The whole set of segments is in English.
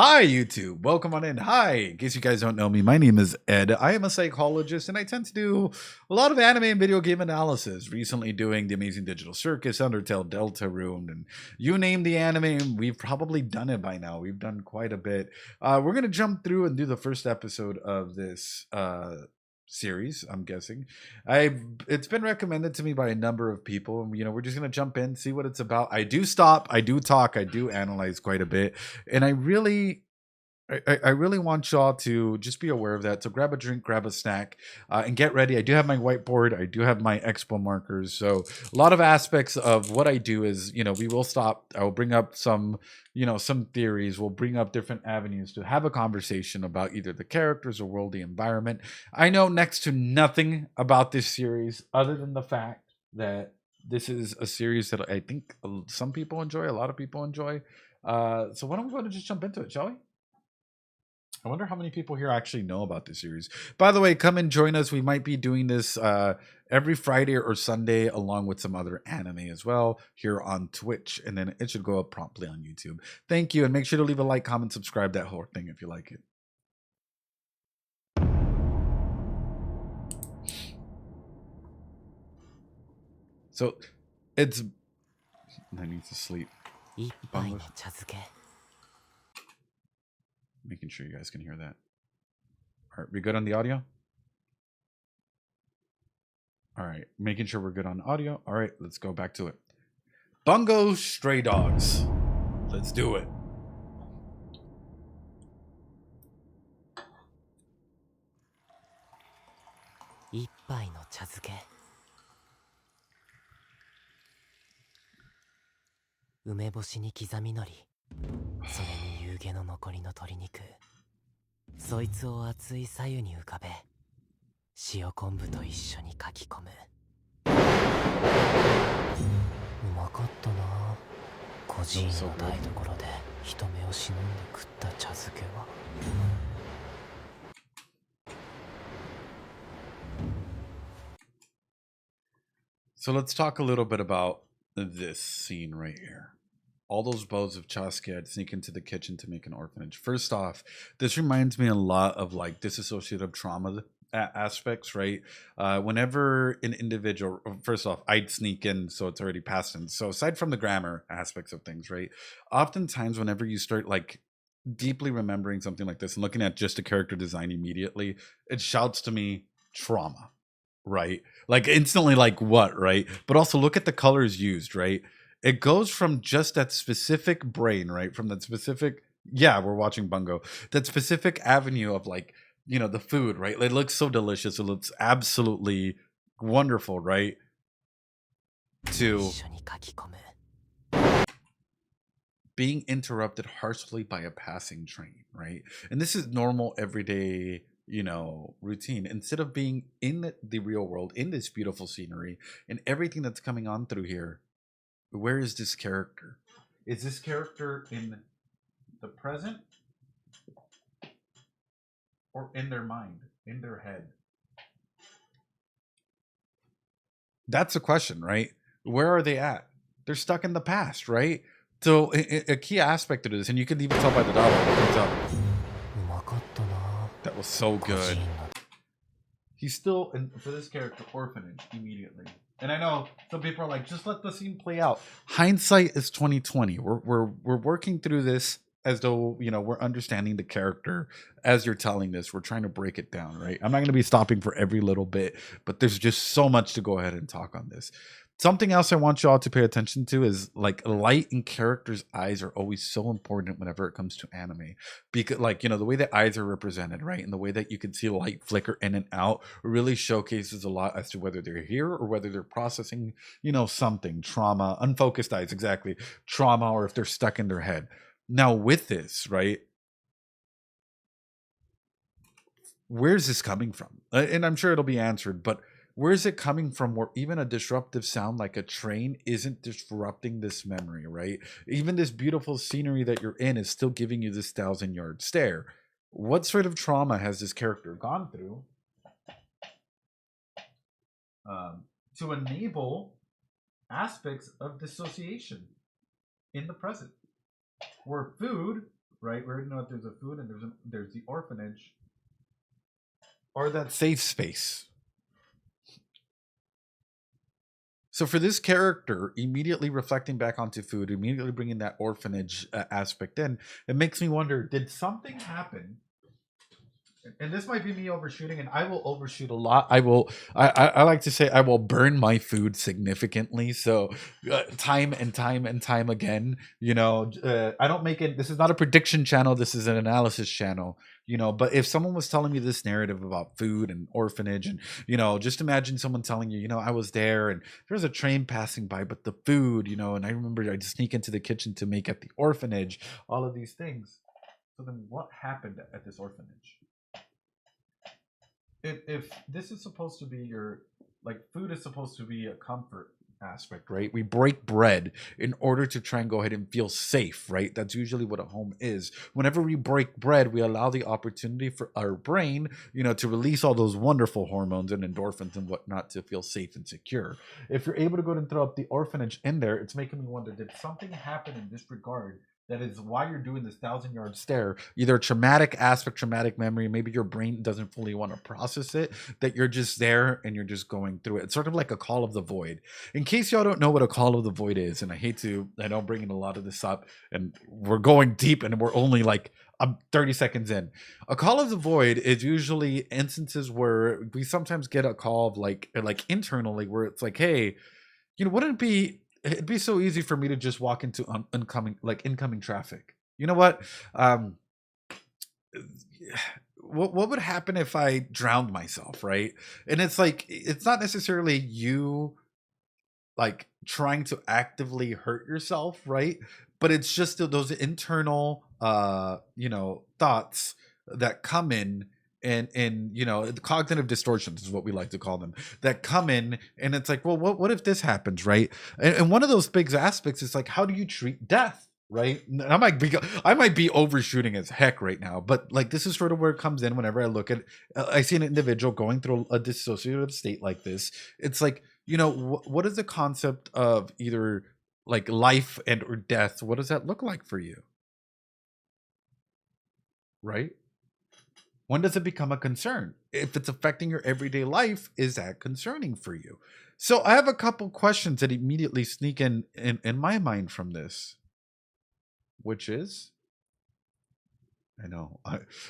Hi, YouTube. Welcome on in. Hi. In case you guys don't know me, my name is Ed. I am a psychologist, and I tend to do a lot of anime and video game analysis. Recently doing The Amazing Digital Circus, Undertale, Deltarune, and you name the anime, we've probably done it by now. We've done quite a bit. We're going to jump through and do the first episode of this series, I'm guessing. It's been recommended to me by a number of people, and we're just gonna jump in, see what it's about. I do stop, I do talk, I do analyze quite a bit, and I really want y'all to just be aware of that. So grab a drink, grab a snack, and get ready. I do have my whiteboard. I do have my expo markers. So a lot of aspects of what I do is, we will stop. I will bring up some theories. We'll bring up different avenues to have a conversation about either the characters or world, the environment. I know next to nothing about this series other than the fact that this is a series that I think some people enjoy, a lot of people enjoy. So why don't we go and just jump into it, shall we? I wonder how many people here actually know about this series. By the way, come and join us. We might be doing this every Friday or Sunday, along with some other anime as well here on Twitch. And then it should go up promptly on YouTube. Thank you. And make sure to leave a like, comment, subscribe, that whole thing if you like it. So it's... I need to sleep. Bungo. Making sure you guys can hear that. All right, we good on the audio? All right, making sure we're good on audio. All right, let's go back to it. Bungo Stray Dogs. Let's do it. So let's talk a little bit about this scene right here. All those bows of Chaskia sneak into the kitchen to make an orphanage. First off, this reminds me a lot of like dissociative trauma aspects, right? Whenever an individual, first off, I'd sneak in, so it's already past tense. So aside from the grammar aspects of things, right? Oftentimes, whenever you start like deeply remembering something like this and looking at just a character design immediately, it shouts to me trauma, right? Like instantly, like what, right? But also look at the colors used, right? It goes from just that specific brain, right? From that specific, yeah, we're watching Bungo, that specific avenue of like, the food, right? It looks so delicious. It looks absolutely wonderful, right? To being interrupted harshly by a passing train, right? And this is normal, everyday, routine. Instead of being in the real world, in this beautiful scenery and everything that's coming on through here, where is this character? Is this character in the present or in their mind, in their head? That's the question, right? Where are they at? They're stuck in the past, right? So a key aspect of this, and you can even tell by the dollar that comes up. That was so good. He's still in, for this character, Orphanage immediately. And I know some people are like, just let the scene play out. Hindsight is 2020. We're working through this as though we're understanding the character as you're telling this. We're trying to break it down, right? I'm not going to be stopping for every little bit, but there's just so much to go ahead and talk on this. Something else I want y'all to pay attention to is like light in characters' eyes are always so important whenever it comes to anime, because like the way that eyes are represented, right, and the way that you can see light flicker in and out really showcases a lot as to whether they're here or whether they're processing something, trauma, unfocused eyes, exactly, trauma, or if they're stuck in their head. Now with this, right, where's this coming from? And I'm sure it'll be answered, but where is it coming from where even a disruptive sound like a train isn't disrupting this memory, right? Even this beautiful scenery that you're in is still giving you this 1,000-yard stare. What sort of trauma has this character gone through to enable aspects of dissociation in the present? Where food right? We already know that there's a food and there's the orphanage or that safe space. So for this character, immediately reflecting back onto food, immediately bringing that orphanage aspect in, it makes me wonder: did something happen? And this might be me overshooting, and I will overshoot a lot. I like to say I will burn my food significantly. So time and time and time again, I don't make it. This is not a prediction channel. This is an analysis channel. But if someone was telling me this narrative about food and orphanage, and just imagine someone telling you, I was there and there was a train passing by, but the food, and I remember I'd sneak into the kitchen to make at the orphanage, all of these things. So then what happened at this orphanage? If this is supposed to be your, like, food is supposed to be a comfort aspect, right? We break bread in order to try and go ahead and feel safe, right? That's usually what a home is. Whenever we break bread, we allow the opportunity for our brain, to release all those wonderful hormones and endorphins and whatnot to feel safe and secure. If you're able to go and throw up the orphanage in there, it's making me wonder, did something happen in this regard that is why you're doing this 1,000-yard stare? Either a traumatic aspect, traumatic memory, maybe your brain doesn't fully want to process it, that you're just there and you're just going through it. It's sort of like a call of the void. In case y'all don't know what a call of the void is, and I know bringing a lot of this up, and we're going deep and we're only like 30 seconds in. A call of the void is usually instances where we sometimes get a call of like internally, where it's like, hey, wouldn't it'd be so easy for me to just walk into incoming traffic. You know what? What would happen if I drowned myself, right? And it's like, it's not necessarily you like trying to actively hurt yourself, right? But it's just those internal thoughts that come in, and the cognitive distortions is what we like to call them, that come in, and it's like, well, what if this happens, right? And one of those big aspects is like, how do you treat death? Right. I might be overshooting as heck right now, but like, this is sort of where it comes in. Whenever I look at, I see an individual going through a dissociative state like this. It's like, what is the concept of either like life and or death? What does that look like for you? Right. When does it become a concern? If it's affecting your everyday life, is that concerning for you? So I have a couple questions that immediately sneak in my mind from this, which is, I know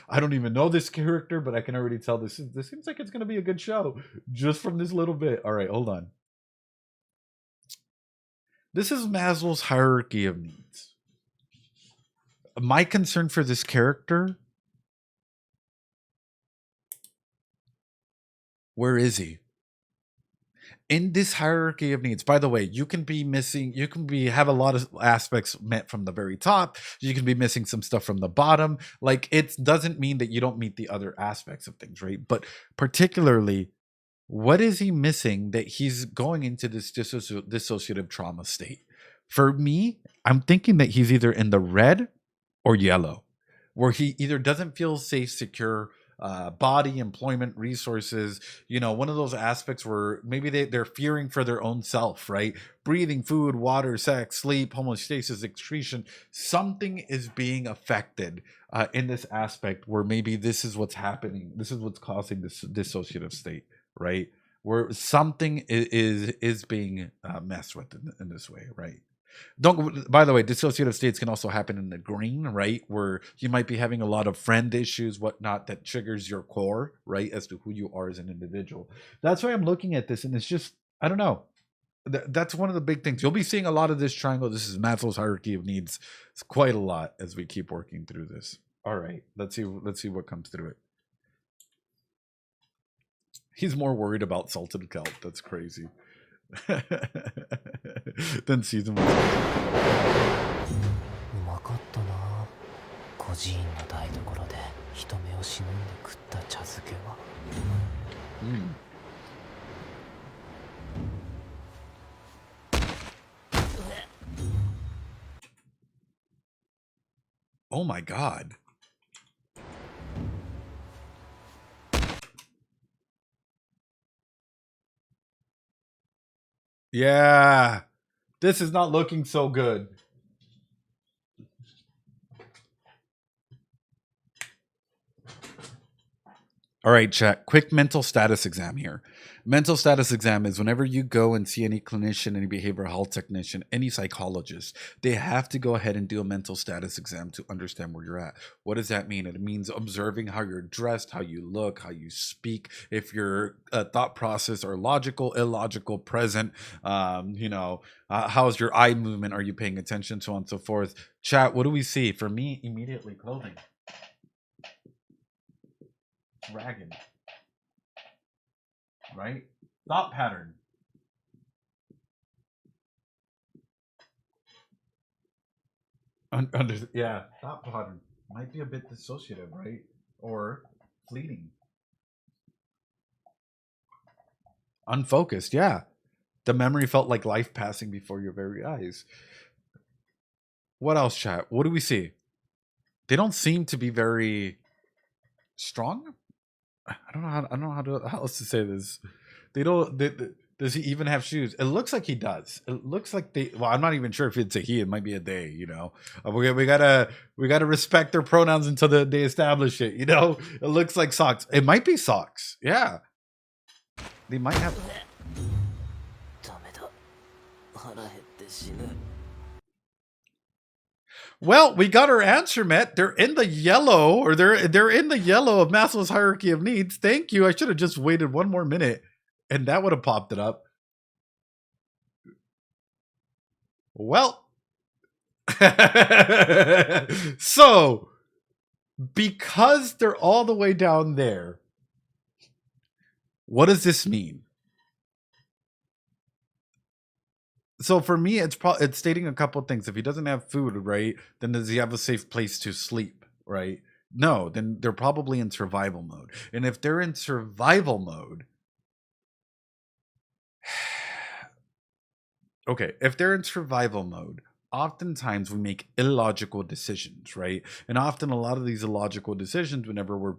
I don't even know this character, but I can already tell this seems like it's going to be a good show just from this little bit. All right, hold on. This is Maslow's hierarchy of needs. My concern for this character, where is he? In this hierarchy of needs, by the way, you can have a lot of aspects met from the very top. You can be missing some stuff from the bottom. Like, it doesn't mean that you don't meet the other aspects of things, right? But particularly, what is he missing that he's going into this dissociative trauma state? For me, I'm thinking that he's either in the red or yellow, where he either doesn't feel safe, secure, body, employment, resources, one of those aspects where maybe they're fearing for their own self, right? Breathing, food, water, sex, sleep, homeostasis, excretion. Something is being affected in this aspect where maybe this is what's happening. This is what's causing this dissociative state, right? Where something is being messed with in this way, right? Don't. By the way, dissociative states can also happen in the green, right? Where you might be having a lot of friend issues, whatnot, that triggers your core, right, as to who you are as an individual. That's why I'm looking at this, and it's just, I don't know. That's one of the big things. You'll be seeing a lot of this triangle. This is Maslow's hierarchy of needs. It's quite a lot as we keep working through this. All right, let's see what comes through it. He's more worried about salted kelp. That's crazy. Than season 1. うまかったな。孤児院の台所で人目を忍んで食った茶漬けは。Oh my god. Yeah. This is not looking so good. All right, chat. Quick mental status exam here. Mental status exam is whenever you go and see any clinician, any behavioral health technician, any psychologist, they have to go ahead and do a mental status exam to understand where you're at. What does that mean? It means observing how you're dressed, how you look, how you speak, if your thought process are logical, illogical, present, how's your eye movement? Are you paying attention? So on and so forth. Chat, what do we see? For me, immediately clothing. Ragged. Right? Thought pattern. Thought pattern. Might be a bit dissociative, right? Or fleeting. Unfocused, yeah. The memory felt like life passing before your very eyes. What else, chat? What do we see? They don't seem to be very strong. I don't know how else to say this. They don't. Does he even have shoes? It looks like he does. It looks like they. Well, I'm not even sure if it's a he. It might be a they. We gotta respect their pronouns until they establish it. It looks like socks. It might be socks. Yeah, they might have. Well, we got our answer met. They're in the yellow, or they're in the yellow of Maslow's hierarchy of needs. Thank you. I should have just waited one more minute, and that would have popped it up. Well, so because they're all the way down there, what does this mean? So for me, it's stating a couple of things. If he doesn't have food, right, then does he have a safe place to sleep, right? No, then they're probably in survival mode. And if they're in survival mode, okay, if they're in survival mode, oftentimes we make illogical decisions, right? And often a lot of these illogical decisions, whenever we're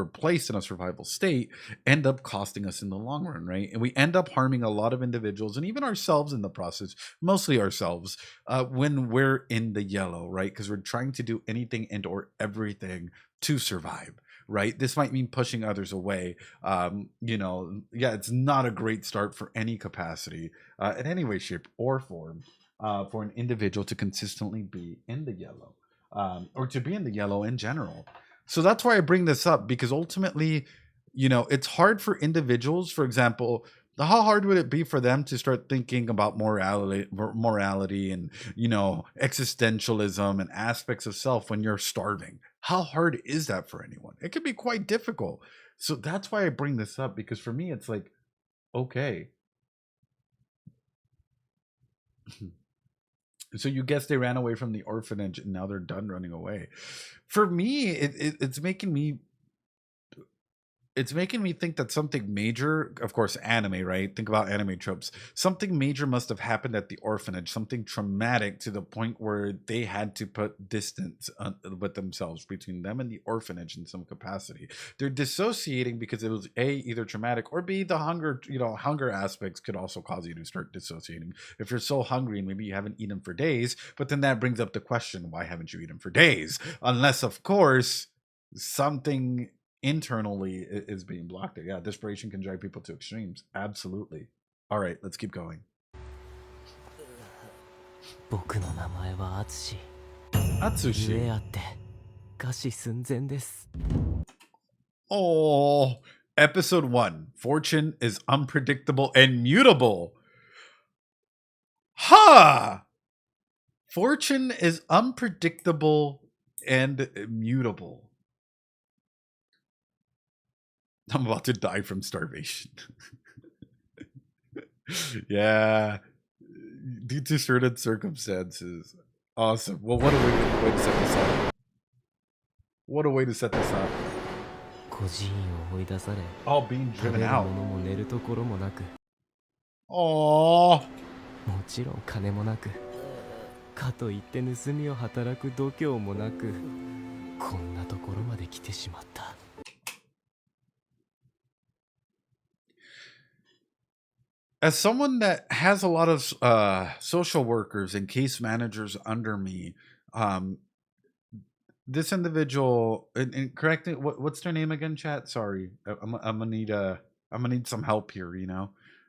placed in a survival state, end up costing us in the long run, right? And we end up harming a lot of individuals and even ourselves in the process, mostly ourselves, when we're in the yellow, right? Because we're trying to do anything and or everything to survive, right? This might mean pushing others away. It's not a great start for any capacity, in any way, shape, or form, for an individual to consistently be in the yellow, or to be in the yellow in general. So that's why I bring this up, because ultimately, it's hard for individuals. For example, how hard would it be for them to start thinking about morality and, existentialism and aspects of self when you're starving? How hard is that for anyone? It can be quite difficult. So that's why I bring this up, because for me, it's like, okay. So you guess they ran away from the orphanage and now they're done running away. For me, it's making me think that something major, of course, anime, right? Think about anime tropes. Something major must have happened at the orphanage, something traumatic to the point where they had to put distance with themselves between them and the orphanage in some capacity. They're dissociating because it was either traumatic, or B, the hunger, hunger aspects could also cause you to start dissociating. If you're so hungry and maybe you haven't eaten for days, but then that brings up the question, why haven't you eaten for days? Unless, of course, something internally is being blocked there. Yeah, desperation can drive people to extremes. Absolutely. All right, let's keep going. Atsushi. Oh, episode 1. Fortune is unpredictable and mutable. Ha! Fortune is unpredictable and mutable. I'm about to die from starvation. Yeah. Due to certain circumstances. Awesome. Well, what a way to set this up. What a way to set this up. All being driven out. Aww. もちろん金もなく、かといって盗みを働く度胸もなく、こんなところまで来てしまった。As someone that has a lot of social workers and case managers under me, this individual, and correct it, what's their name again, chat? Sorry, I'm gonna need some help here.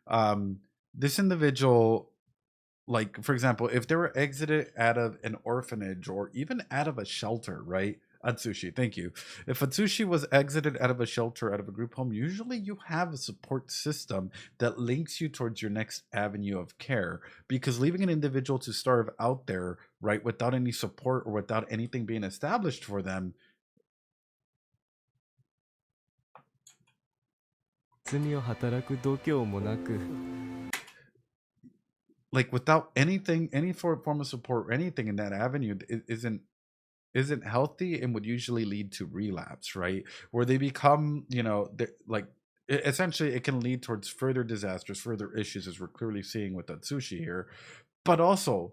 Um, this individual, like for example, if they were exited out of an orphanage or even out of a shelter, right? Atsushi, thank you. If Atsushi was exited out of a shelter, out of a group home, usually you have a support system that links you towards your next avenue of care. Because leaving an individual to starve out there, right, without any support or without anything being established for them, 罪を働く度胸もなく like without anything, any form of support or anything in that avenue, isn't healthy and would usually lead to relapse, right? Where they become, like essentially it can lead towards further disasters, further issues, as we're clearly seeing with Atsushi here. But also,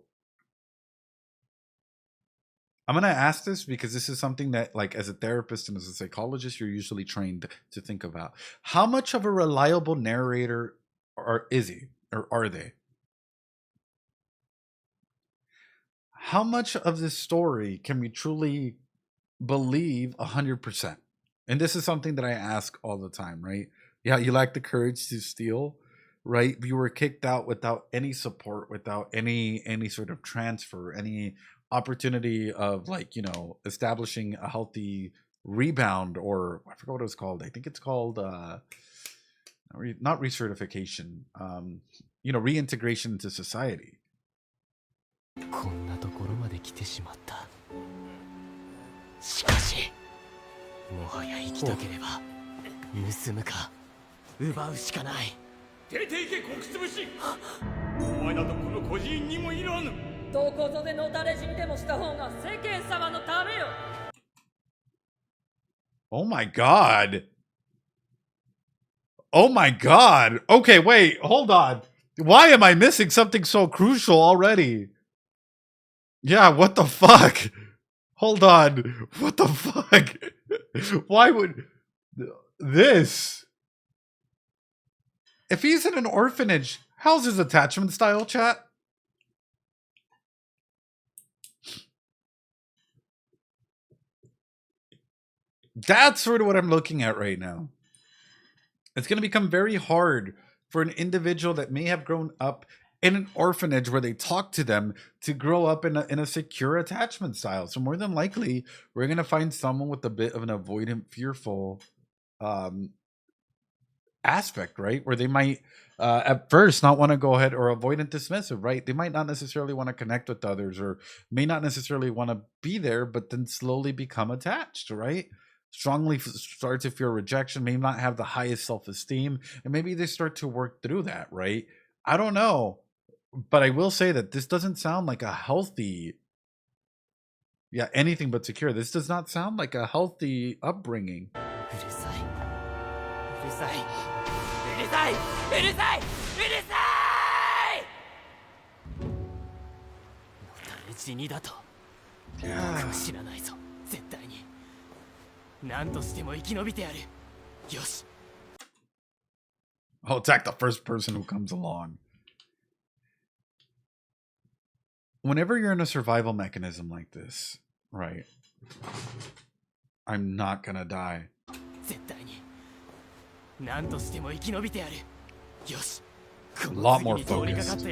I'm going to ask this because this is something that, like, as a therapist and as a psychologist, you're usually trained to think about. How much of a reliable narrator is he or are they? How much of this story can we truly believe 100%? And this is something that I ask all the time, right? Yeah, you lack the courage to steal, right? You were kicked out without any support, without any sort of transfer, any opportunity of, like, establishing a healthy rebound, or I forgot what it was called. I think it's called not recertification, reintegration into society. こんなところまで来てしまった。しかし、もはや生きたければ盗むか奪うしかない。出て行け国つぶし。お前などこの孤児院にもいらぬ。どこぞでのたれ死にでもした方が世間様のためよ。Oh my god. Oh my god. Okay, wait, hold on. Why am I missing something so crucial already? Yeah, what the fuck? Hold on. What the fuck? Why would this? If he's in an orphanage, how's his attachment style, chat? That's sort of what I'm looking at right now. It's going to become very hard for an individual that may have grown up in an orphanage where they talk to them to grow up in a secure attachment style. So more than likely, we're going to find someone with a bit of an avoidant, fearful aspect, right? Where they might at first not want to go ahead, or avoidant dismissive, right? They might not necessarily want to connect with others, or may not necessarily want to be there, but then slowly become attached, right? Strongly start to fear rejection, may not have the highest self-esteem, and maybe they start to work through that, right? I don't know. But I will say that this doesn't sound like a healthy, anything but secure. This does not sound like a healthy upbringing. Yeah. I'll attack the first person who comes along. Whenever you're in a survival mechanism like this, right? I'm not gonna die. A lot more focused.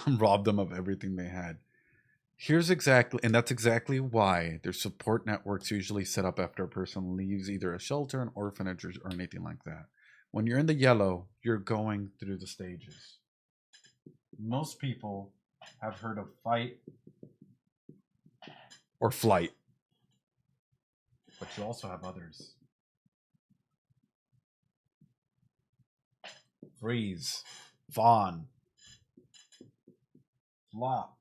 Robbed them of everything they had. And that's exactly why there's support networks usually set up after a person leaves either a shelter, an orphanage, or anything like that. When you're in the yellow, you're going through the stages. Most people have heard of fight or flight, but you also have others. Freeze, fawn, flop,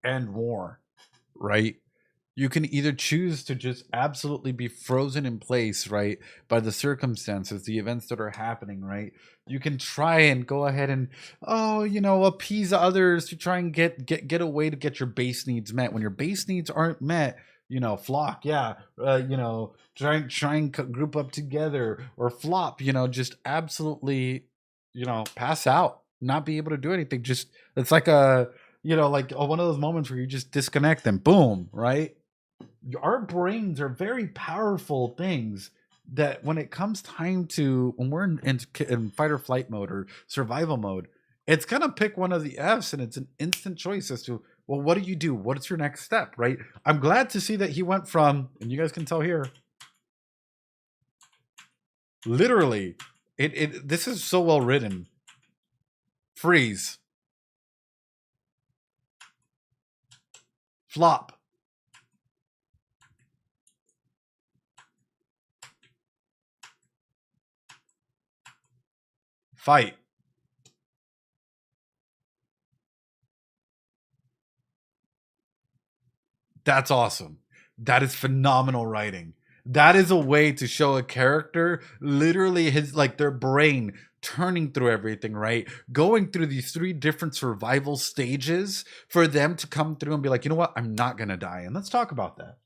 and war, right? You can either choose to just absolutely be frozen in place, right, by the circumstances, the events that are happening, right? You can try and go ahead and, appease others to try and get a way to get your base needs met. When your base needs aren't met, flock, try and group up together, or flop, just absolutely, pass out, not be able to do anything. Just, it's like a you know, like one of those moments where you just disconnect and boom, right? Our brains are very powerful things that when it comes time to, when we're in fight or flight mode or survival mode, it's going to pick one of the F's, and it's an instant choice as to, well, what do you do? What's your next step, right? I'm glad to see that he went from, and you guys can tell here, literally, this is so well written. Freeze. Flop. Fight. That's awesome. That is phenomenal writing. That is a way to show a character literally his, like, their brain turning through everything, right? Going through these 3 different survival stages for them to come through and be like, you know what? I'm not going to die. And let's talk about that.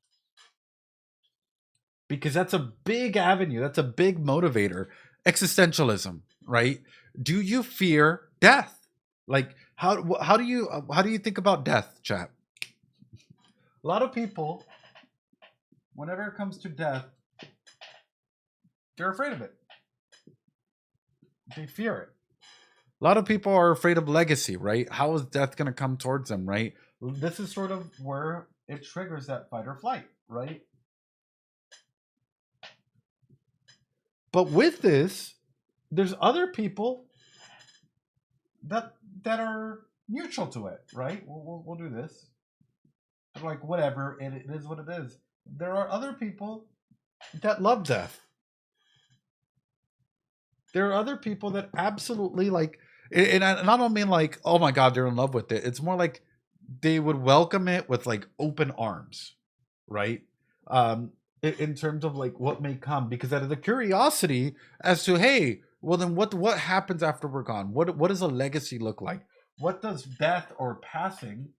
Because that's a big avenue. That's a big motivator. Existentialism, right? Do you fear death? Like, how do you think about death, chat? A lot of people, whenever it comes to death, they're afraid of it. They fear it. A lot of people are afraid of legacy, right? How is death going to come towards them, right? This is sort of where it triggers that fight or flight, right? But with this, there's other people that are neutral to it, right? We'll do this. Like, whatever, it is what it is. There are other people that love death. There are other people that absolutely, like, and I don't mean like, oh my God, they're in love with it. It's more like they would welcome it with like open arms, right? In terms of like what may come, because out of the curiosity as to, hey, well then what happens after we're gone? What does a legacy look like? What does death or passing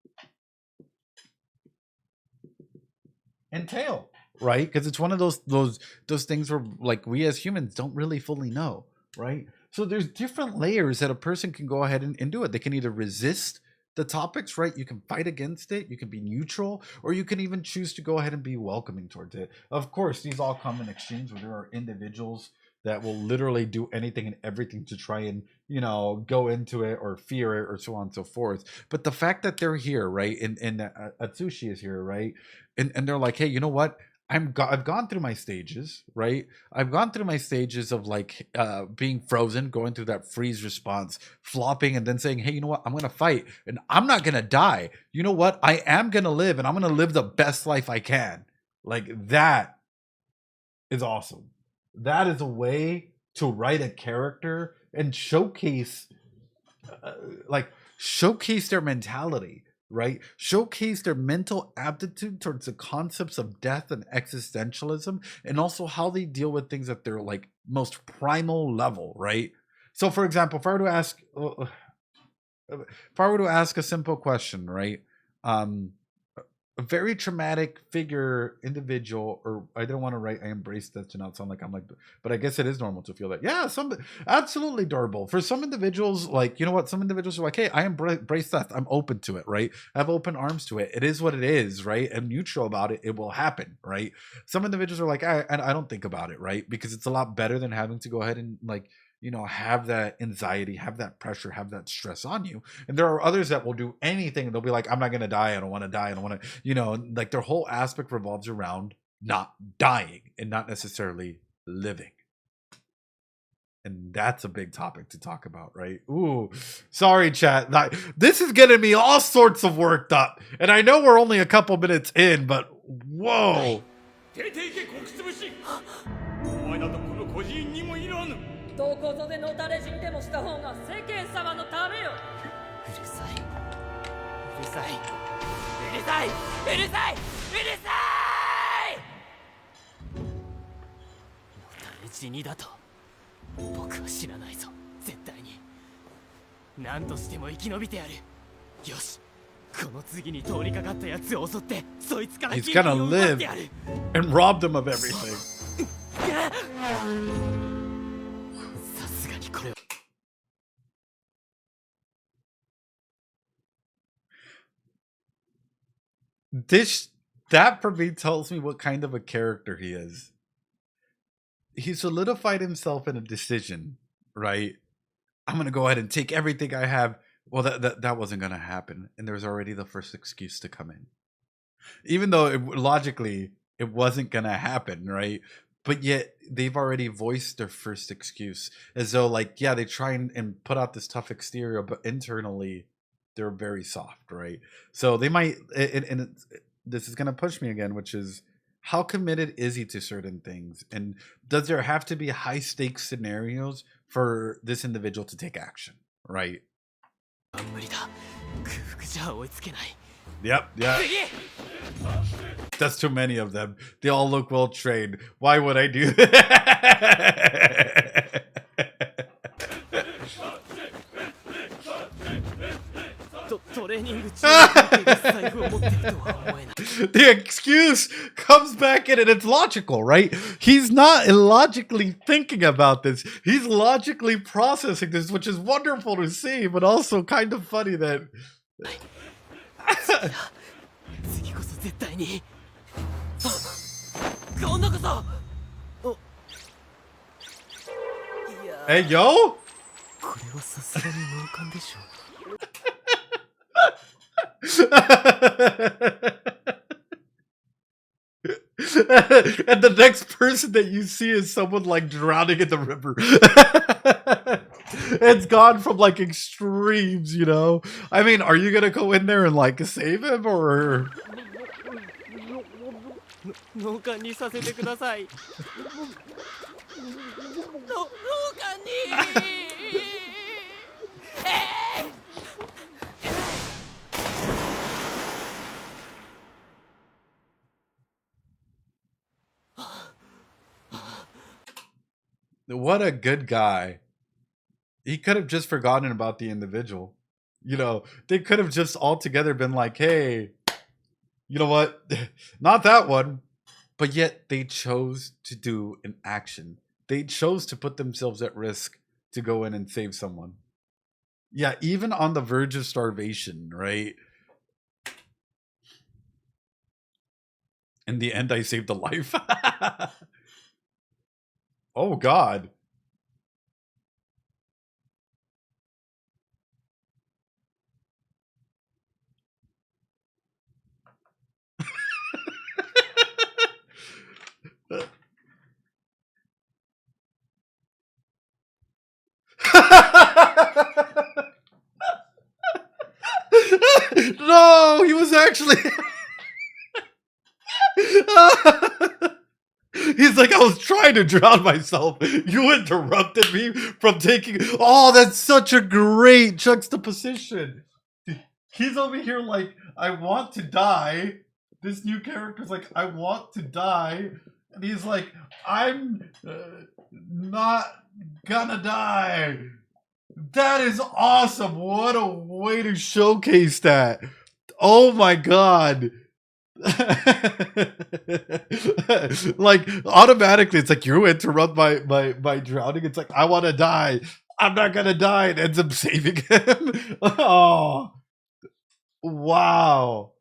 entail, right? Because it's one of those things where, like, we as humans don't really fully know, right? So there's different layers that a person can go ahead and do it. They can either resist the topics, right? You can fight against it, you can be neutral, or you can even choose to go ahead and be welcoming towards it. Of course, these all come in exchange where there are individuals that will literally do anything and everything to try and, you know, go into it or fear it or so on and so forth. But the fact that they're here, right? And Atsushi is here, right? And they're like, hey, you know what? I've gone through my stages, right? I've gone through my stages of like being frozen, going through that freeze response, flopping, and then saying, hey, you know what? I'm going to fight and I'm not going to die. You know what? I am going to live, and I'm going to live the best life I can. Like, that is awesome. That is a way to write a character and showcase their mentality, right? Showcase their mental aptitude towards the concepts of death and existentialism, and also how they deal with things at their like most primal level, right? So, for example, if I were to ask a simple question, right? A very traumatic figure, individual, or I don't want to write I embrace that to not sound like I'm like, but I guess it is normal to feel that. Yeah, absolutely adorable. For some individuals, like, you know what? Some individuals are like, hey, I embrace death. I'm open to it, right? I have open arms to it. It is what it is, right? I'm neutral about it. It will happen, right? Some individuals are like, I don't think about it, right? Because it's a lot better than having to go ahead and like, you know, have that anxiety, have that pressure, have that stress on you. And there are others that will do anything and they'll be like, I'm not going to die. I don't want to die. I don't want to, you know, like their whole aspect revolves around not dying and not necessarily living. And that's a big topic to talk about, right? Ooh, sorry, chat. This is getting me all sorts of worked up. And I know we're only a couple minutes in, but whoa. どこぞでのたれ死んでもした方が世間様のためよ。うるさい。うるさい。うるさい。うるさい。うるさい。のたれ死にだと。僕は知らないぞ。絶対に。何としても生き延びてやる。よし。この次に通りかかったやつを襲って、そいつから金品を奪ってやる。He's gonna live and rob them of everything. this that for me tells me what kind of a character he is. He solidified himself in a decision, right? I'm gonna go ahead and take everything I have. Well, that wasn't gonna happen, and there's already the first excuse to come in, even though logically it wasn't gonna happen, right? But yet they've already voiced their first excuse, as though like, yeah, they try and put out this tough exterior, but internally they're very soft, right? So they might, this is gonna push me again, which is, how committed is he to certain things, and does there have to be high stakes scenarios for this individual to take action, right? 無理だ。空腹じゃ追いつけない。 Yep, yeah. 次 That's too many of them. They all look well trained. Why would I do that? トレーニング中に持っている財布を持っているとは思えない。 The excuse comes back in and it's logical, right? He's not illogically thinking about this. He's logically processing this, which is wonderful to see, but also kind of funny that 次こそ絶対に。あ、今度こそ。お、いや、 Hey, yo! これはさすがに脳幹でしょ。 And the next person that you see is someone like drowning in the river. It's gone from like extremes, you know? I mean, are you gonna go in there and like save him, or? 脳幹にさせてください。脳幹に。What a good guy. He could have just forgotten about the individual. You know, they could have just altogether been like, hey, you know what? Not that one. But yet they chose to do an action. They chose to put themselves at risk to go in and save someone. Yeah, even on the verge of starvation, right? In the end, I saved a life. Oh, God. No, he was actually... He's like, I was trying to drown myself. You interrupted me from taking... Oh, that's such a great juxtaposition. He's over here like, I want to die. This new character's like, I want to die. And he's like, I'm not gonna die. That is awesome. What a way to showcase that. Oh my God. Like automatically it's like, you interrupt my drowning. It's like, I want to die. I'm not gonna die. It ends up saving him. Oh, wow.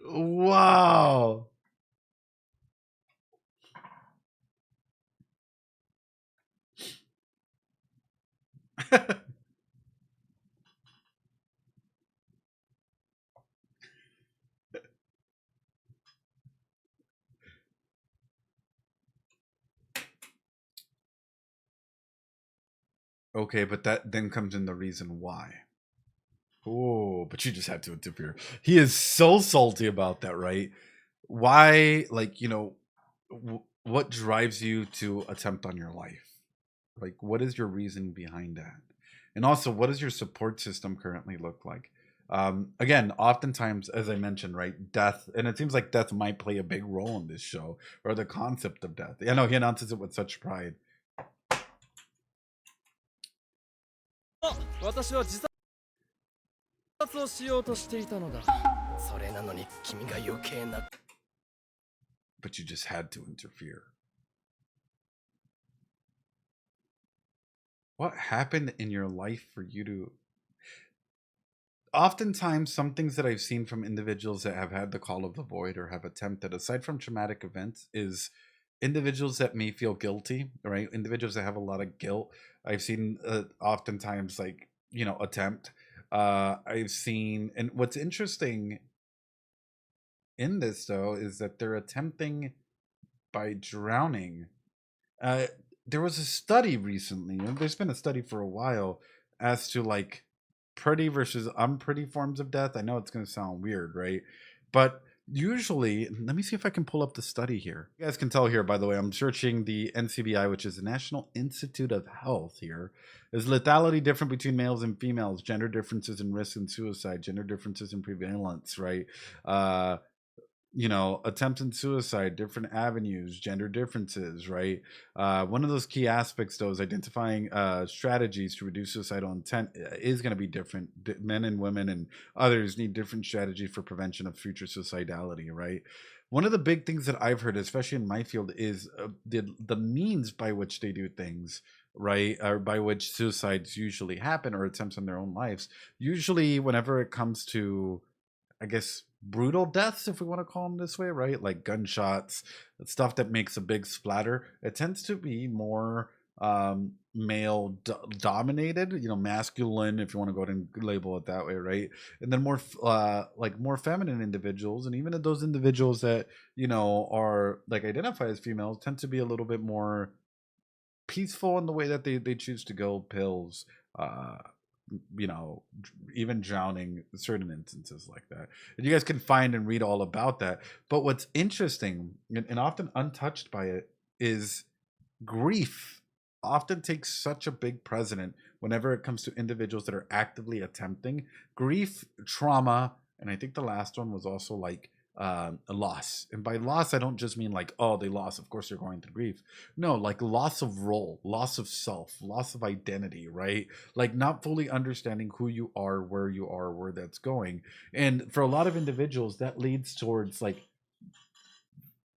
Wow. Okay, but that then comes in the reason why. Oh, but you just had to interfere. He is so salty about that, right? Why, like, you know, what drives you to attempt on your life? Like, what is your reason behind that? And also, what does your support system currently look like? Again, oftentimes, as I mentioned, right, death, and it seems like death might play a big role in this show, or the concept of death. I know he announces it with such pride. 私は自殺をしようとしていたのだ。それなのに君が余計な。But you just had to interfere. What happened in your life for you to... oftentimes some things that I've seen from individuals that have had the call of the void or have attempted, aside from traumatic events, is individuals that may feel guilty, right? Individuals that have a lot of guilt. I've seen oftentimes like, attempt. I've seen, and what's interesting in this though is that they're attempting by drowning. There was a study recently, and there's been a study for a while, as to like pretty versus unpretty forms of death. I know it's going to sound weird, right? But usually, let me see if I can pull up the study here. You guys can tell here, by the way, I'm searching the NCBI, which is the National Institute of Health here. Is lethality different between males and females? Gender differences in risk and suicide, gender differences in prevalence, right? Attempt and suicide, different avenues, gender differences, right? One of those key aspects, though, is identifying strategies to reduce suicidal intent is going to be different. Men and women and others need different strategies for prevention of future suicidality, right? One of the big things that I've heard, especially in my field, is the means by which they do things, right? Or by which suicides usually happen, or attempts on their own lives. Usually, whenever it comes to, I guess, brutal deaths, if we want to call them this way, right? Like gunshots, stuff that makes a big splatter. It tends to be more male dominated, masculine, if you want to go ahead and label it that way, right? And then more more feminine individuals, and even those individuals that are like identify as females, tend to be a little bit more peaceful in the way that they choose to go. Pills, even drowning, certain instances like that. And you guys can find and read all about that. But what's interesting and often untouched by it is grief often takes such a big precedent whenever it comes to individuals that are actively attempting. Grief, trauma, and I think the last one was also like a loss. And by loss, I don't just mean like, oh, they lost, of course they're going through grief. No, like loss of role, loss of self, loss of identity, right? Like not fully understanding who you are, where that's going. And for a lot of individuals, that leads towards like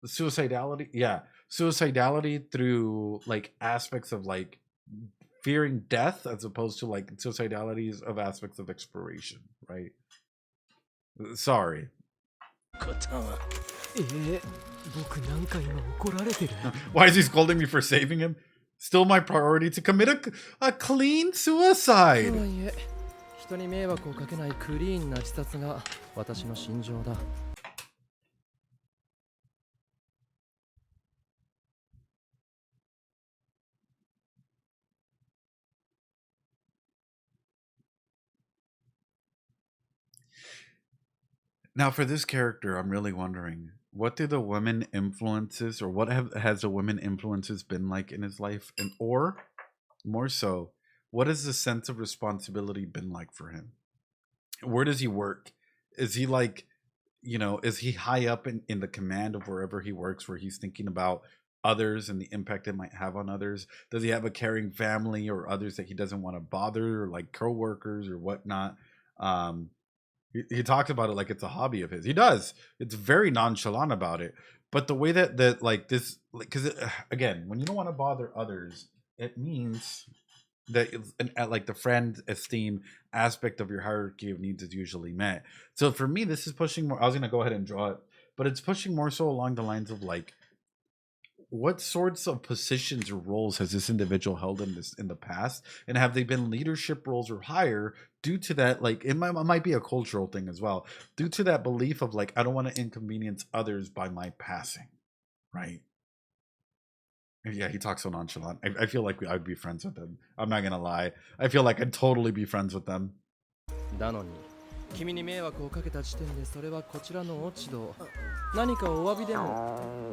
suicidality. Yeah, suicidality through like aspects of like fearing death, as opposed to like suicidalities of aspects of exploration, right? Sorry. Why is he scolding me for saving him? Still my priority to commit a clean suicide. Now, for this character, I'm really wondering, what do the women influences, or what has the women influences been like in his life? And or more so, what has the sense of responsibility been like for him? Where does he work? Is he like, is he high up in the command of wherever he works, where he's thinking about others and the impact it might have on others? Does he have a caring family or others that he doesn't want to bother, or like co-workers or whatnot? He talks about it like it's a hobby of his. He does. It's very nonchalant about it. But the way that like this, because again, when you don't want to bother others, it means that like the friend esteem aspect of your hierarchy of needs is usually met. So for me, this is pushing more. I was going to go ahead and draw it, but it's pushing more so along the lines of like, what sorts of positions or roles has this individual held in the past, and have they been leadership roles or higher due to that? Like it might be a cultural thing as well, due to that belief of like, I don't want to inconvenience others by my passing, right? Yeah, he talks so nonchalant. I feel like I'd be friends with him. I'm not gonna lie. I feel like I'd totally be friends with them.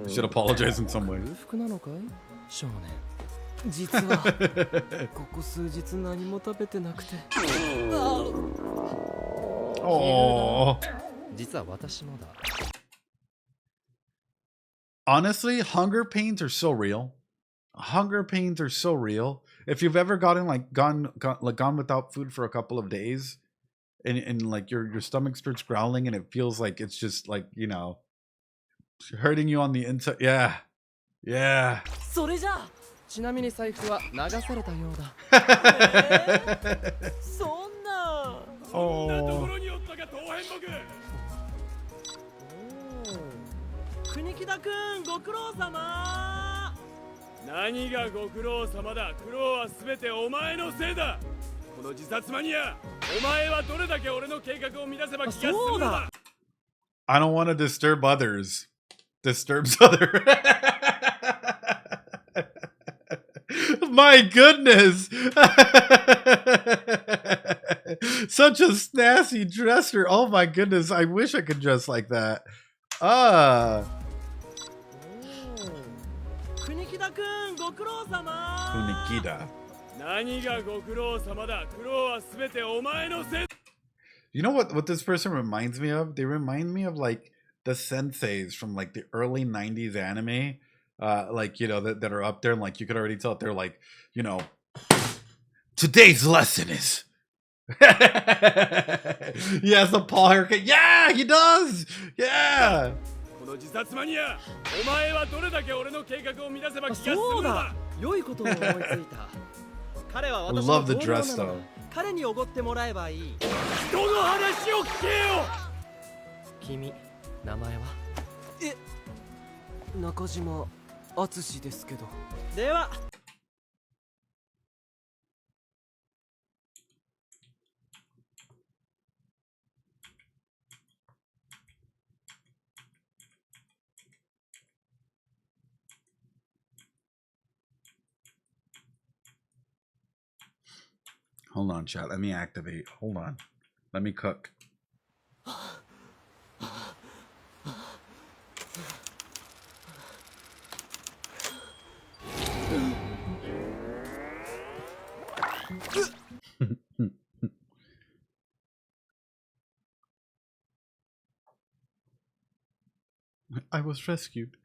Should apologize in some way. Oh. Honestly, hunger pains are so real. Hunger pains are so real. If you've ever gone without food for a couple of days, and like your stomach starts growling, and it feels like it's just like, hurting you on the inside. Yeah. Yeah. Oh. 国木田くんご苦労様。何がご苦労様だ。苦労はすべてお前のせいだ。この自殺マニア、お前はどれだけ俺の計画を乱せば気が済むのだ。 I don't want to disturb others. Disturbs other. My goodness. Such a snazzy dresser. Oh my goodness. I wish I could dress like that. Kunikidaくんご苦労様。 Kunikida. 何がご苦労様だ。苦労はすべてお前のせい。 You know what this person reminds me of? They remind me of like the senseis from like the early 90s anime. Like, you know, that are up there, and like you could already tell they're like, you know, today's lesson is. He has the paw haircut. Yeah, he does. Yeah. この自殺マニア、お前はどれだけ俺の計画を乱せば気が済むのだ。良いことを思いついた。彼は私 I の love the 同僚な dress の though. だ。彼におごってもらえばいい。人の話を聞けよ。君、名前は？中島敦ですけど。では。Hold on, chat. Let me activate. Hold on. Let me cook. I was rescued.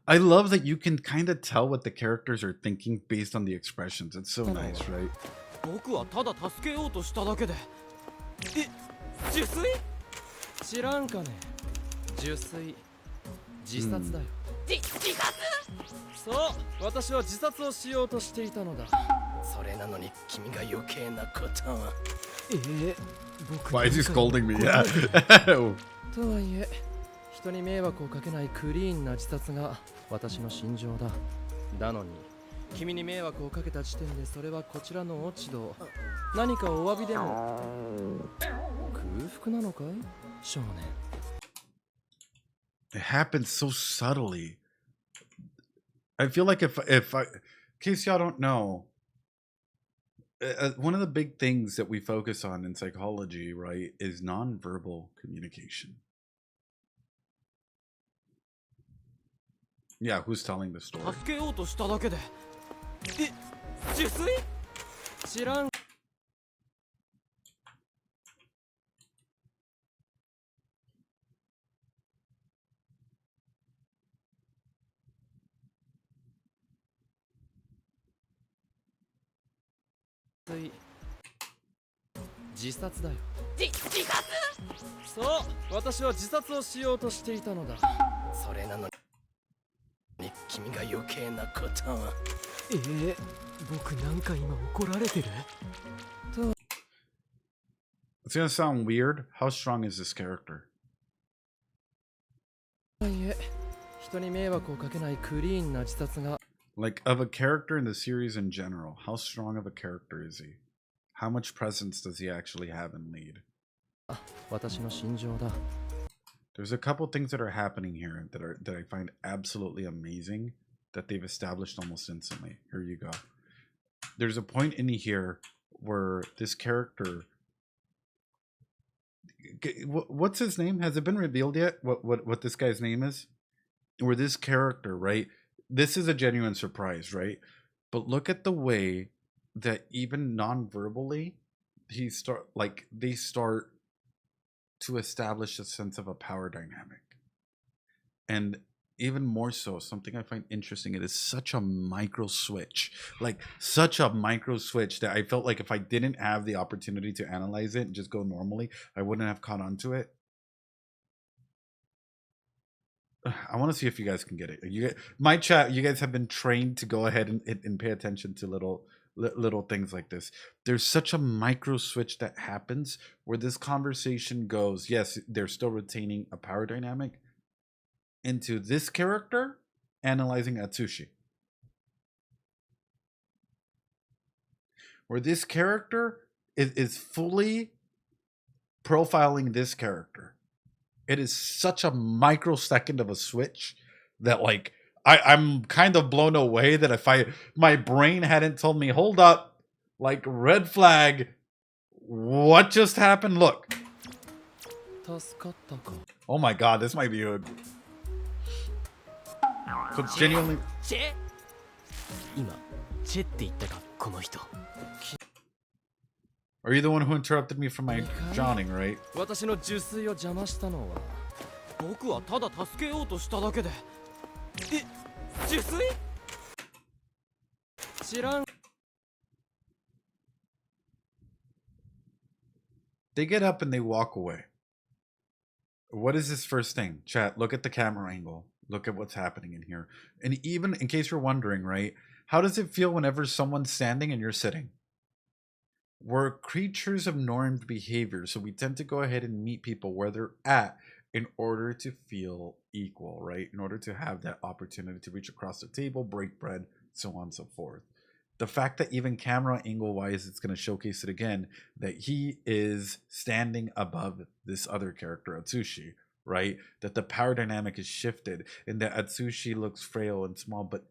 I love that you can kind of tell what the characters are thinking based on the expressions. It's so nice, right? 僕はただ助けようとしただけで。受水？知らんかね。受水。自殺だよ。自殺？そう、私は自殺をしようとしていたのだ。それなのに君が余計なことを。僕。Why is he scolding me? Yeah. とはいえ、人に迷惑をかけないクリーンな自殺が私の信条だ。だのに。君に迷惑をかけた時点でそれはこちらの落ち度。何かお詫びでも空腹なのかい少年。 It happens so subtly. I feel like if I, in case y'all don't know, one of the big things that we focus on in psychology, right, is nonverbal communication. Yeah, who's telling the story? 助けようとしただけで。受水？知らん。自殺だよ。自殺？そう、私は自殺をしようとしていたのだ。それなのに君が余計なことを。僕なんか今怒られてる？ It's gonna sound weird. How strong is this character? いえ、人に迷惑をかけないクリーンな自殺が。 Like, of a character in the series in general, how strong of a character is he? How much presence does he actually have in lead? 私の心情だ。 There's a couple things that are happening here that I find absolutely amazing that they've established almost instantly. Here you go. There's a point in here where this character, what's his name? Has it been revealed yet? What this guy's name is? Where this character, right? This is a genuine surprise, right? But look at the way that even non-verbally, they start to establish a sense of a power dynamic. And even more so, something I find interesting, it is such a micro switch. Like, such a micro switch that I felt like if I didn't have the opportunity to analyze it and just go normally, I wouldn't have caught on to it. I want to see if you guys can get it. My chat, you guys have been trained to go ahead and pay attention to little things like this. There's such a micro switch that happens where this conversation goes, yes, they're still retaining a power dynamic, into this character analyzing Atsushi. Where this character is fully profiling this character. It is such a microsecond of a switch that, like, I'm kind of blown away that if my brain hadn't told me, hold up, like, red flag, what just happened? Look. Oh my god, this might be a... So it's genuinely... Are you the one who interrupted me from my drowning, right? 私の受水を邪魔したのは僕はただ助けようとしただけで受水知らん They get up and they walk away. What is this first thing? Chat, look at the camera angle. Look at what's happening in here. And even in case you're wondering, right? How does it feel whenever someone's standing and you're sitting? We're creatures of normed behavior, so we tend to go ahead and meet people where they're at in order to feel equal, right? In order to have that opportunity to reach across the table, break bread, so on and so forth. The fact that even camera angle wise, it's going to showcase it again, that he is standing above this other character, Atsushi, right? That the power dynamic is shifted and that Atsushi looks frail and small, but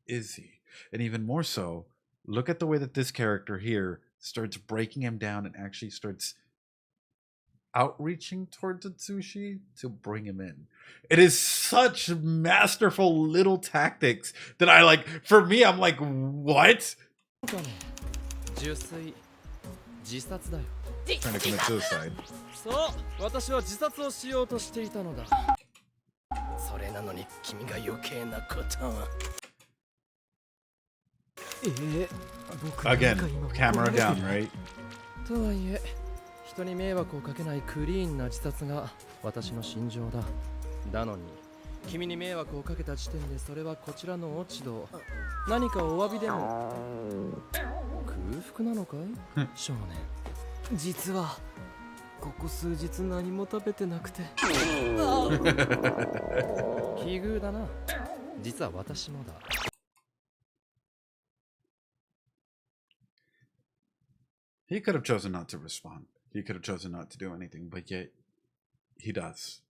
is he? And even more so, look at the way that this character here starts breaking him down and actually starts outreaching towards Atsushi to bring him in. It is such masterful little tactics that I like. For me, I'm like, what? Trying to commit suicide. そう私は自殺をしようとしていたのだそれなのに君が余計なことを Again, camera down, right? とはいえ人に迷惑をかけないクリーンな自殺が私の信条だだのに君に迷惑をかけた時点でそれはこちらの落ち度何かお詫びでも空腹なのかい少年実はここ数日何も食べてなくて奇遇だな実は私もだ He could have chosen not to respond. He could have chosen not to do anything, but yet he does.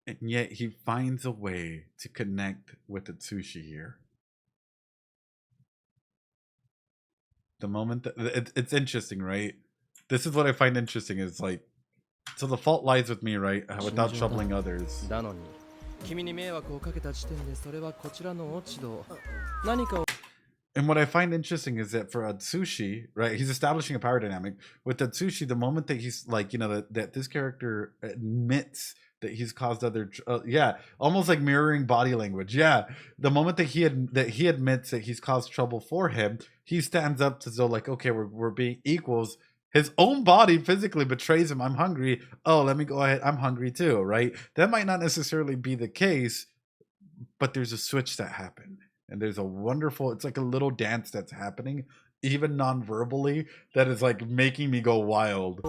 And yet he finds a way to connect with Atsushi here. The moment that it's interesting, right? This is what I find interesting is like, so the fault lies with me, right? Without troubling others. And what I find interesting is that for Atsushi, right, he's establishing a power dynamic. With Atsushi, the moment that he's like, you know, that this character admits that he's caused other, yeah, almost like mirroring body language. Yeah, the moment that he admits that he's caused trouble for him, he stands up to go like, okay, we're being equals. His own body physically betrays him. I'm hungry. Oh, let me go ahead. I'm hungry too, right? That might not necessarily be the case, but there's a switch that happened. And there's a wonderful, it's like a little dance that's happening, even non-verbally, that is like making me go wild.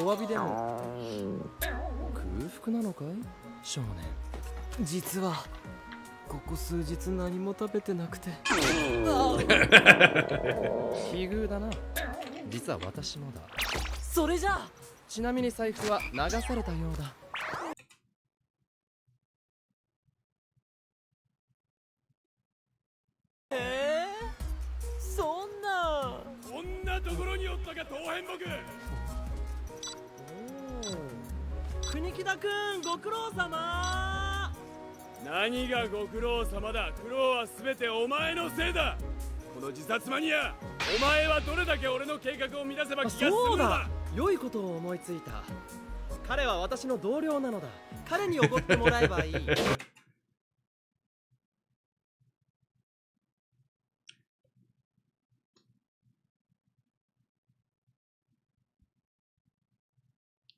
何がご苦労様だ苦労は全てお前のせいだこの自殺マニアお前はどれだけ俺の計画を乱せば気が済むのだ良いことを思いついた彼は私の同僚なのだ彼におごってもらえばいい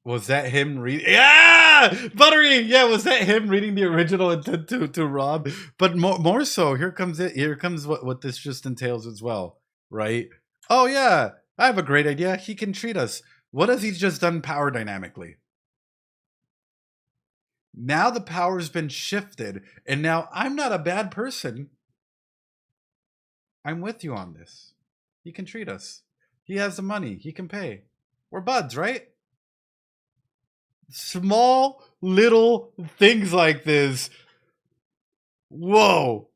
Was that him reading? Yeah! Buttery. Yeah, was that him reading the original intent to rob? But more so, here comes it. Here comes what this just entails as well, right? Oh yeah, I have a great idea. He can treat us. What has he just done power dynamically? Now the power's been shifted, and now I'm not a bad person. I'm with you on this. He can treat us. He has the money. He can pay. We're buds, right? Small little things like this. Whoa.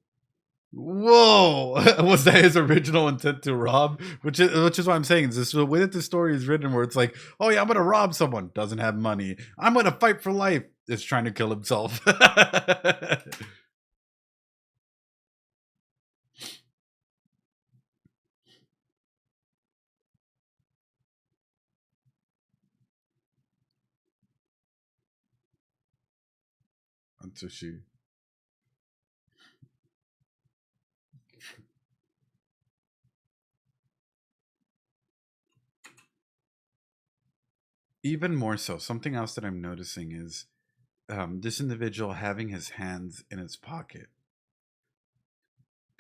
Was that his original intent to rob? Which is what I'm saying. Is this the way that the story is written, where it's like, oh yeah, I'm gonna rob someone, doesn't have money. I'm gonna fight for life, is trying to kill himself. Atsushi. Even more so, something else that I'm noticing is this individual having his hands in his pocket.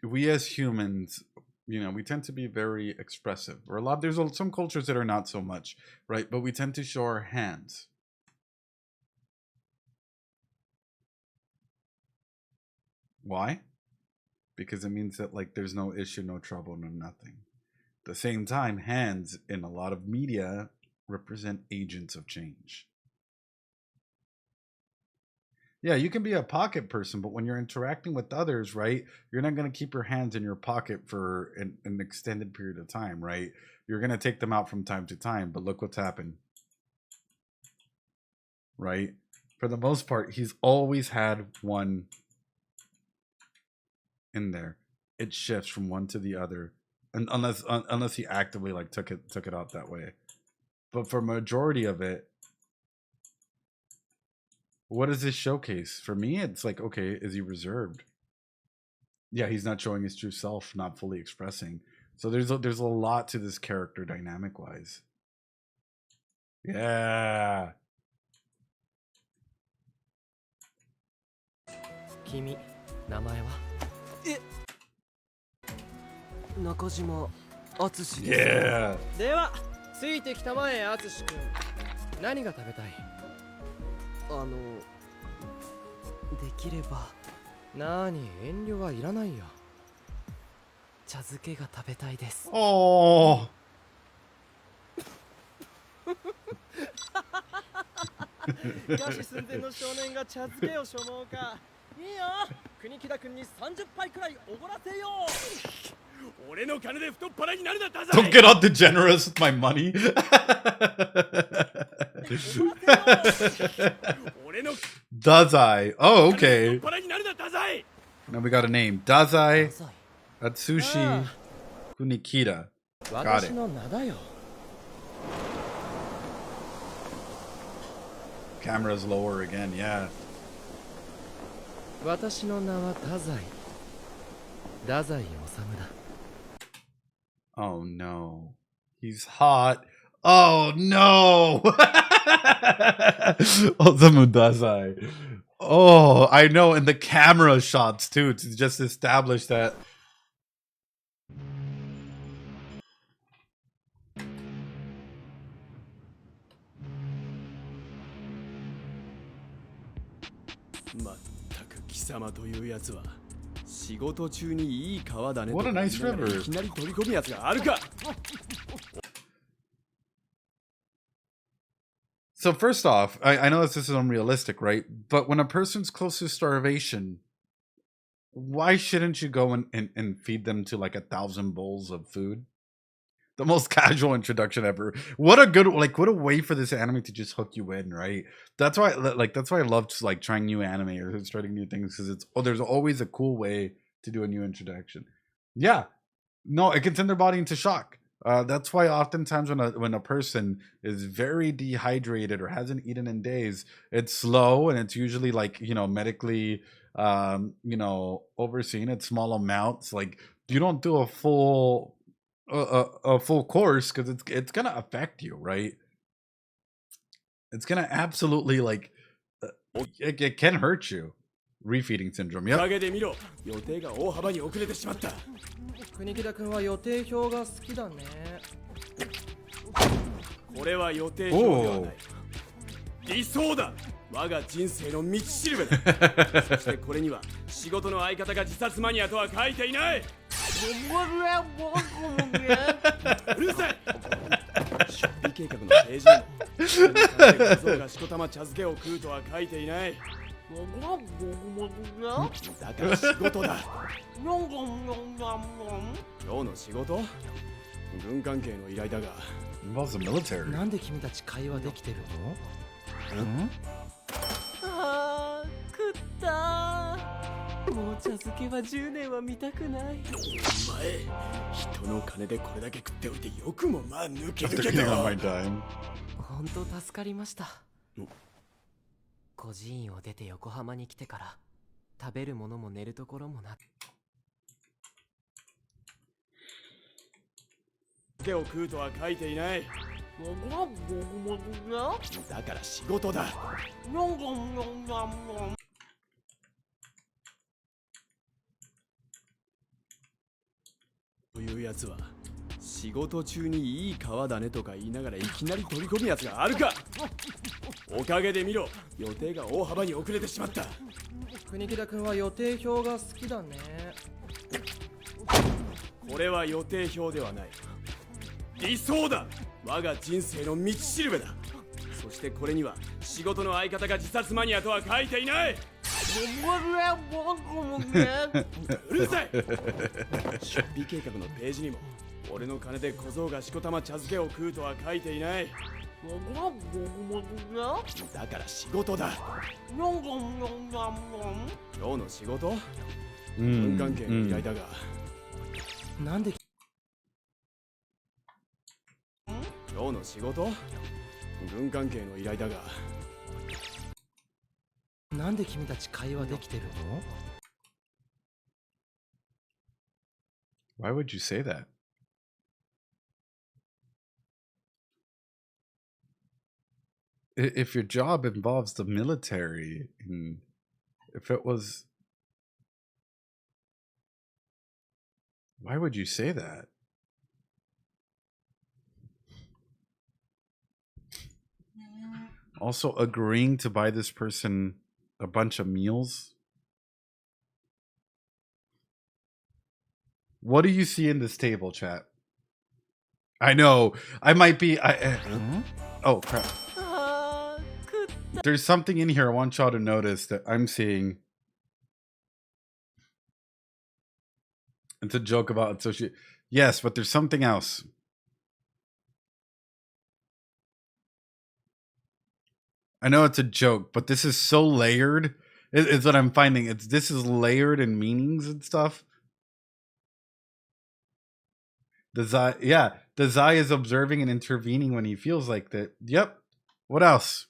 We as humans, we tend to be very expressive. Or there's some cultures that are not so much, right? But we tend to show our hands. Why? Because it means that there's no issue, no trouble, no nothing. At the same time, hands in a lot of media represent agents of change. Yeah, you can be a pocket person, but when you're interacting with others, right, you're not going to keep your hands in your pocket for an extended period of time, right? You're going to take them out from time to time, but look what's happened, right? For the most part, he's always had one in there. It shifts from one to the other, and unless he actively took it out that way. But for majority of it, what does this showcase? For me, it's okay, is he reserved? Yeah, he's not showing his true self, not fully expressing. So there's a lot to this character dynamic wise. Yeah. 君、名前は？中島敦です。Yeah. では、ついてきたまえ、敦君。何が食べたい？できれば。何、遠慮はいらないよ。茶漬けが食べたいです。Oh. 餓死寸前の少年が茶漬けを所望か。いいよ。国木田君に30杯くらいおごらせよう。俺の金で太っ腹になるな、ダザイ。 Don't get all degenerous with my money. Dazai. Oh, okay. Now we got a name. Dazai Atsushi Kunikita. Got it. Camera's lower again, yeah. 私の名は太宰。太宰治だ。Oh no. He's hot. Oh no. Osamu Dazai. Oh, I know. And the camera shots too, to just establish that. What a nice river. So first off, I know this is unrealistic, right? But when a person's close to starvation, why shouldn't you go and feed them to 1,000 bowls of food? The most casual introduction ever. What a way for this anime to just hook you in, right? That's why I love trying new anime or starting new things, because there's always a cool way to do a new introduction. Yeah, no, it can send their body into shock. That's why oftentimes when a person is very dehydrated or hasn't eaten in days, it's slow, and it's usually medically overseen. It's small amounts. You don't do a full course, because it's gonna affect you, right? It's gonna absolutely It can hurt you. Refeeding syndrome. おか Yep. げで見ろ、予定が大幅に遅れてしまった。国木田君は予定表が好きだね。これは予定表ではない。理想だ。我が人生の道しるべだ。そしてこれには仕事の相方が自殺マニアとは書いていない。うるさい。出費計画のページにも小僧がしこたま茶漬けを食うとは書いていない。だから仕事だ。今日の仕事？軍関係の依頼だが。Involves the military. なんで君たち会話できてるの？あー食ったー。もう茶漬けは10年は見たくない。お前、人の金でこれだけ食っておいてよくもまあ抜け After 抜け eating た on よ。 my dime. 本当助かりました。孤児院を出て横浜に来てから食べるものも寝るところもなく、酒を食うとは書いていない。だから仕事だ。というやつは仕事中にいい川だねとか言いながらいきなり飛び込むやつがあるか。おかげで見ろ、予定が大幅に遅れてしまった。国木田君は予定表が好きだね。これは予定表ではない。理想だ。我が人生の道しるべだ。そしてこれには仕事の相方が自殺マニアとは書いていない。うるさい。出費計画のページにも俺の金で小僧がしこたま茶漬けを食うとは書いていない。だから仕事だ。今日の仕事？軍関係の依頼だが。なんで今日の仕事？軍関係の依頼だが。なんで君たち会話できてるの？ Why would you say that? If your job involves the military, and if it was, why would you say that? Also, agreeing to buy this person a bunch of meals. What do you see in this table, chat? I know. I might be. Oh, crap. There's something in here I want y'all to notice that I'm seeing. It's a joke about associate. Yes, but there's something else. I know it's a joke, but this is so layered. It's what I'm finding. This is layered in meanings and stuff. The Zai is observing and intervening when he feels like that. Yep. What else?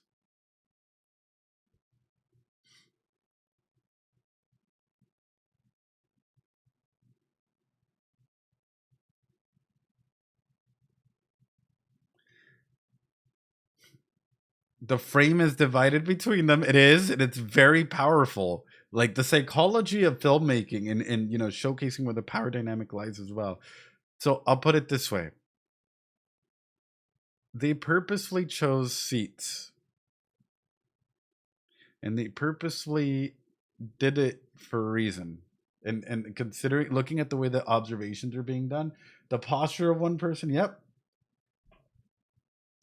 The frame is divided between them. It is, and it's very powerful. Like the psychology of filmmaking and you know, showcasing where the power dynamic lies as well. So I'll put it this way. They purposefully chose seats. And they purposefully did it for a reason. And considering, looking at the way the observations are being done, the posture of one person, yep.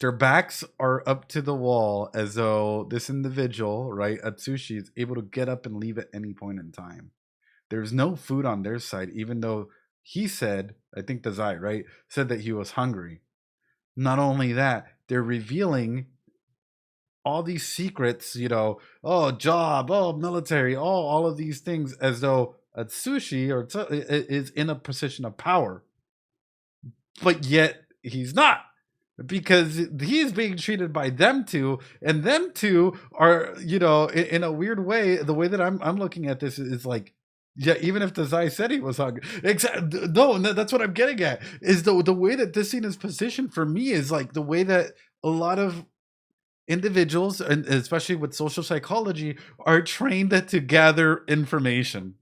Their backs are up to the wall as though this individual, right, Atsushi, is able to get up and leave at any point in time. There's no food on their side, even though he said, I think the Zai, right, said that he was hungry. Not only that, they're revealing all these secrets, you know, oh, job, oh, military, oh, all of these things, as though Atsushi is in a position of power. But yet he's not. Because he's being treated by them two, and them two are, you know, in a weird way, the way that I'm looking at this is like, yeah, even if the Zai said he was hungry, no, that's what I'm getting at, is the way that this scene is positioned for me is like the way that a lot of individuals, and especially with social psychology, are trained to gather information.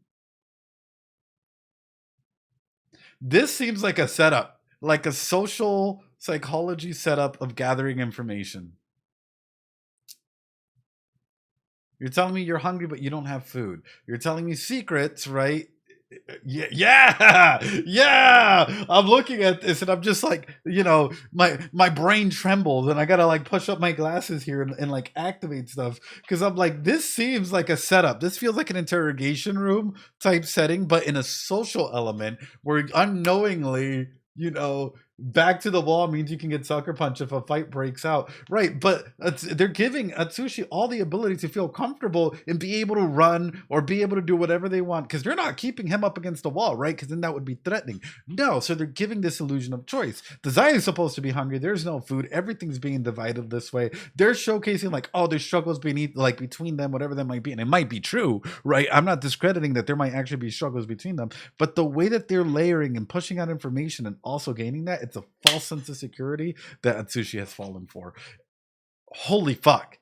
This seems like a setup, like a social psychology setup of gathering information. You're telling me you're hungry, but you don't have food. You're telling me secrets, right? Yeah. I'm looking at this and I'm just like, my brain trembles and I gotta like push up my glasses here and like activate stuff because I'm like, this seems like a setup. This feels like an interrogation room type setting, but in a social element where unknowingly, back to the wall means you can get sucker punched if a fight breaks out, right? But they're giving Atsushi all the ability to feel comfortable and be able to run or be able to do whatever they want because they're not keeping him up against the wall, right? Because then that would be threatening. No, so they're giving this illusion of choice. Desire is supposed to be hungry. There's no food. Everything's being divided this way. They're showcasing like, oh, there's struggles between them, whatever that might be, and it might be true, right? I'm not discrediting that there might actually be struggles between them, but the way that they're layering and pushing out information and also gaining that, it's a false sense of security that Atsushi has fallen for. Holy fuck.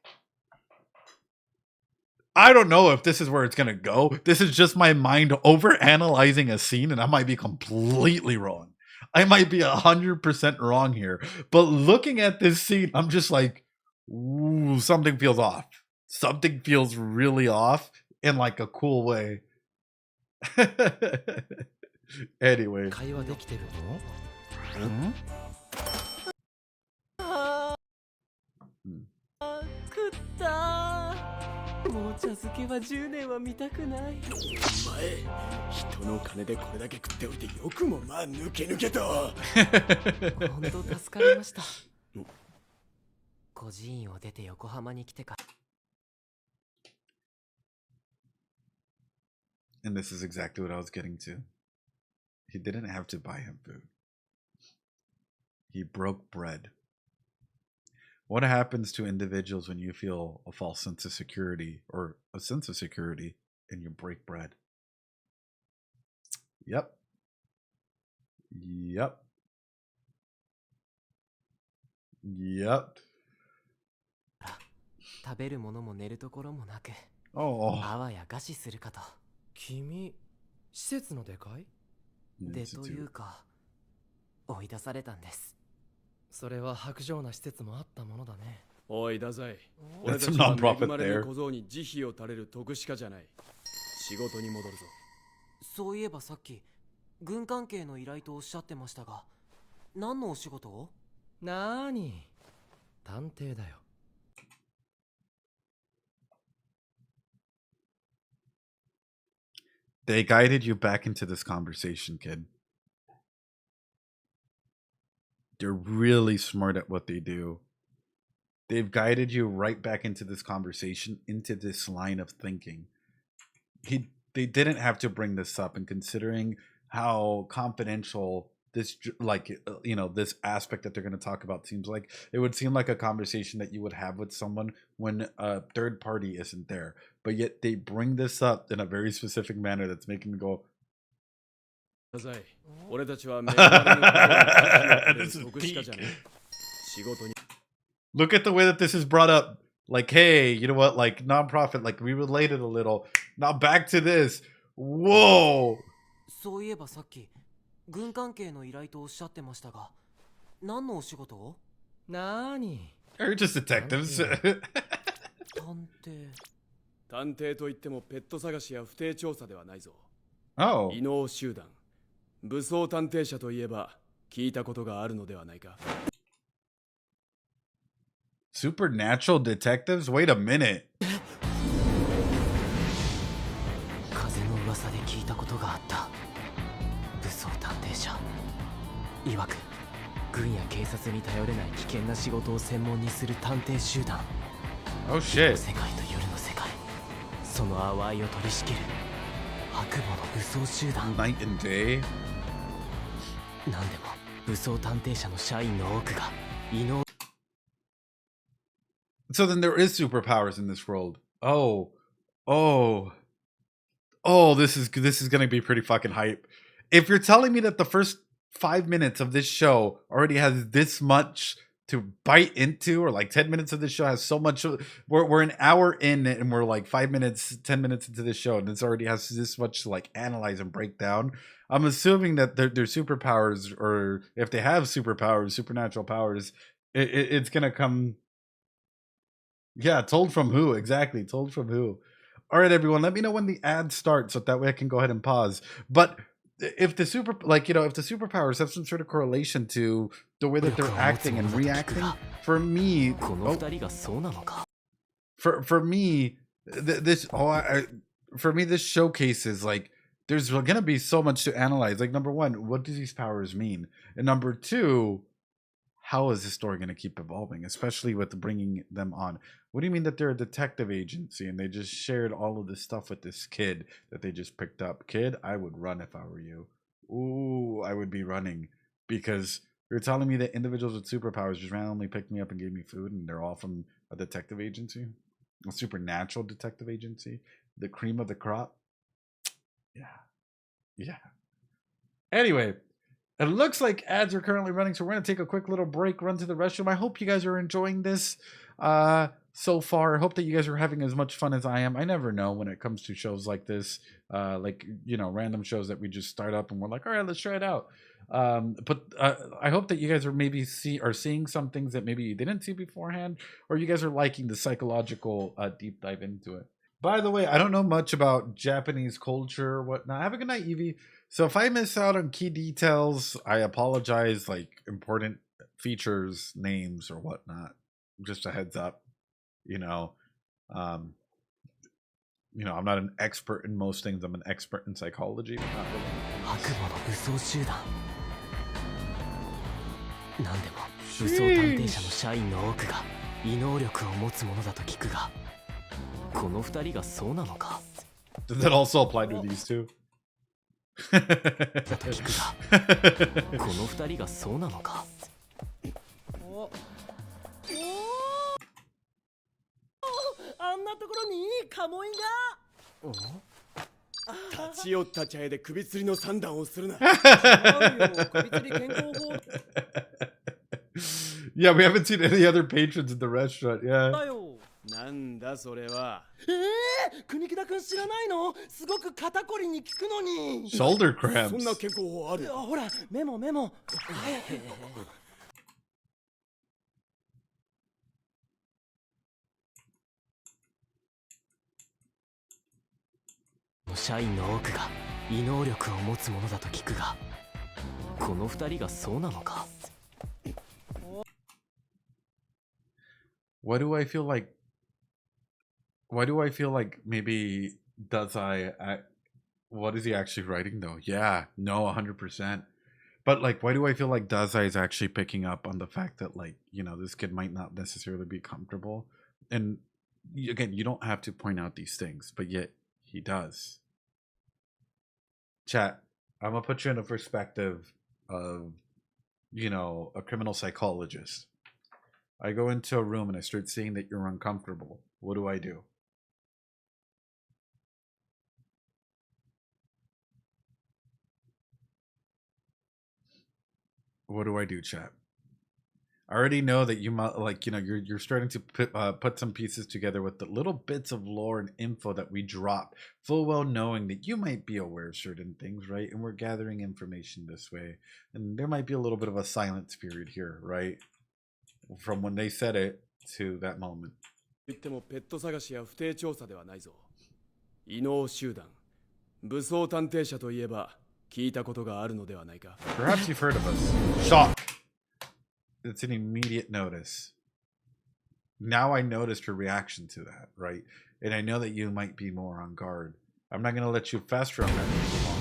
I don't know if this is where it's gonna go. This is just my mind over analyzing a scene, and I might be completely wrong. I might be 100% wrong here. But looking at this scene, I'm just like, ooh, something feels off. Something feels really off in like a cool way. Anyway. 会話できてるの？ 食ったもう茶漬けは10年は見たくない。お前、人の金でこれだけ食っておいてよくもまあ抜けと。本当助かりました。孤児院を出て横浜に来てから。 And this is exactly what I was getting to. He didn't have to buy him food. He broke bread. What happens to individuals when you feel a false sense of security or a sense of security and you break bread? Yep. 食べるものも寝るところもなく、 Oh. あわや餓死するかと。君、施設の出会い？でというか、追い出されたんです。それは薄情な施設もあったものだね。おい、太宰。 That's 俺 a たちは non-profit 恵まれぬ there. 小僧に慈悲を垂れる徳しかじゃない。仕事に戻るぞ。そういえばさっき、軍関係の依頼とおっしゃってましたが、何のお仕事を？なーに、探偵だよ。They guided you back into this conversation, kid. They're really smart at what they do. They've guided you right back into this conversation, into this line of thinking. They didn't have to bring this up, and considering how confidential this, this aspect that they're going to talk about seems like, it would seem like a conversation that you would have with someone when a third party isn't there. But yet they bring this up in a very specific manner that's making me go, 太宰、俺たちは恵まれぬ小僧に慈悲を垂れる徳しかじゃない。仕事に。 Look at the way that this is brought up. Like, hey, you know what? Like, nonprofit, like, we related a little. Now back to this. Whoa! そういえばさっき、軍関係の依頼とおっしゃってましたが、何のお仕事を？なーに。 They're just detectives. 探偵。探偵といってもペット探しや不定調査ではないぞ。Oh. 異能集団。武装探偵社といえば聞いたことがあるのではないか。 Supernatural detectives? Wait a minute. 風の噂で聞いたことがあった。武装探偵社。曰く、軍や警察に頼れない危険な仕事を専門にする探偵集団。 Oh shit. 世界と夜の世界。その淡いを取り仕切る悪魔の武装集団。 Night and day? なんでも武装探偵社の社員の多くが異能。 So then there is superpowers in this world. Oh, this is gonna be pretty fucking hype. If you're telling me that the first 5 minutes of this show already has this much bite into, or like 10 minutes of the show has so much. We're an hour in and we're like 5 minutes, 10 minutes into the show, and it's already has this much to like analyze and break down. I'm assuming that their superpowers, or if they have superpowers, supernatural powers, it's gonna come. Yeah, told from who? Exactly, told from who? All right, everyone, let me know when the ad starts so that way I can go ahead and pause. But if the if the superpowers have some sort of correlation to the way that they're acting and reacting, for me, this showcases like there's gonna be so much to analyze. Like, number one, what do these powers mean? And number two, how is this story gonna keep evolving, especially with bringing them on? What do you mean that they're a detective agency and they just shared all of this stuff with this kid that they just picked up? Kid, I would run if I were you. Ooh, I would be running, because you're telling me that individuals with superpowers just randomly picked me up and gave me food, and they're all from a detective agency, a supernatural detective agency, the cream of the crop. Yeah. Anyway, it looks like ads are currently running, so we're going to take a quick little break, run to the restroom. I hope you guys are enjoying this so far. I hope that you guys are having as much fun as I am. I never know when it comes to shows like this, random shows that we just start up and we're like, all right, let's try it out. But I hope that you guys are maybe seeing some things that maybe you didn't see beforehand, or you guys are liking the psychological deep dive into it. By the way, I don't know much about Japanese culture or whatnot. Have a good night, Evie. So if I miss out on key details, I apologize, like important features, names, or whatnot. Just a heads up. I'm not an expert in most things. I'm an expert in psychology, but not really. なんでも武装探偵社の社員の多くが異能力を持つものだと聞くが、この二人がそうなのか? Does that also apply to these two? だと聞くが、この二人がそうなのか? あんなところにいいカモイが。立ち寄った茶屋で首吊りの算段をするな。Yeah, we haven't seen any other patrons in the restaurant. Yeah. なんだそれは。国木田くん知らないの？すごく肩こりに効くのに。Shoulder cramps. そんな健康法ある？ほら、メモ。社員の多くが異能力を持つものだと聞くが、この二人がそうなのか? Why do I feel like maybe what is he actually writing though? Yeah, no, 100%. But like, why do I feel like Dazai is actually picking up on the fact that, like, this kid might not necessarily be comfortable? And again, you don't have to point out these things, but yet he does. Chat, I'm gonna put you in a perspective of, a criminal psychologist. I go into a room and I start seeing that you're uncomfortable. What do I do? What do I do, chat? I already know that you might, you're starting to put some pieces together with the little bits of lore and info that we drop, full well knowing that you might be aware of certain things, right? And we're gathering information this way. And there might be a little bit of a silence period here, right? From when they said it to that moment. 言ってもペット探しや不定調査ではないぞ。異能集団、武装探偵社といえば聞いたことがあるのではないか。 Perhaps you've heard of us. Shock. It's an immediate notice. Now I noticed your reaction to that, right? And I know that you might be more on guard. I'm not going to let you fester on that too long.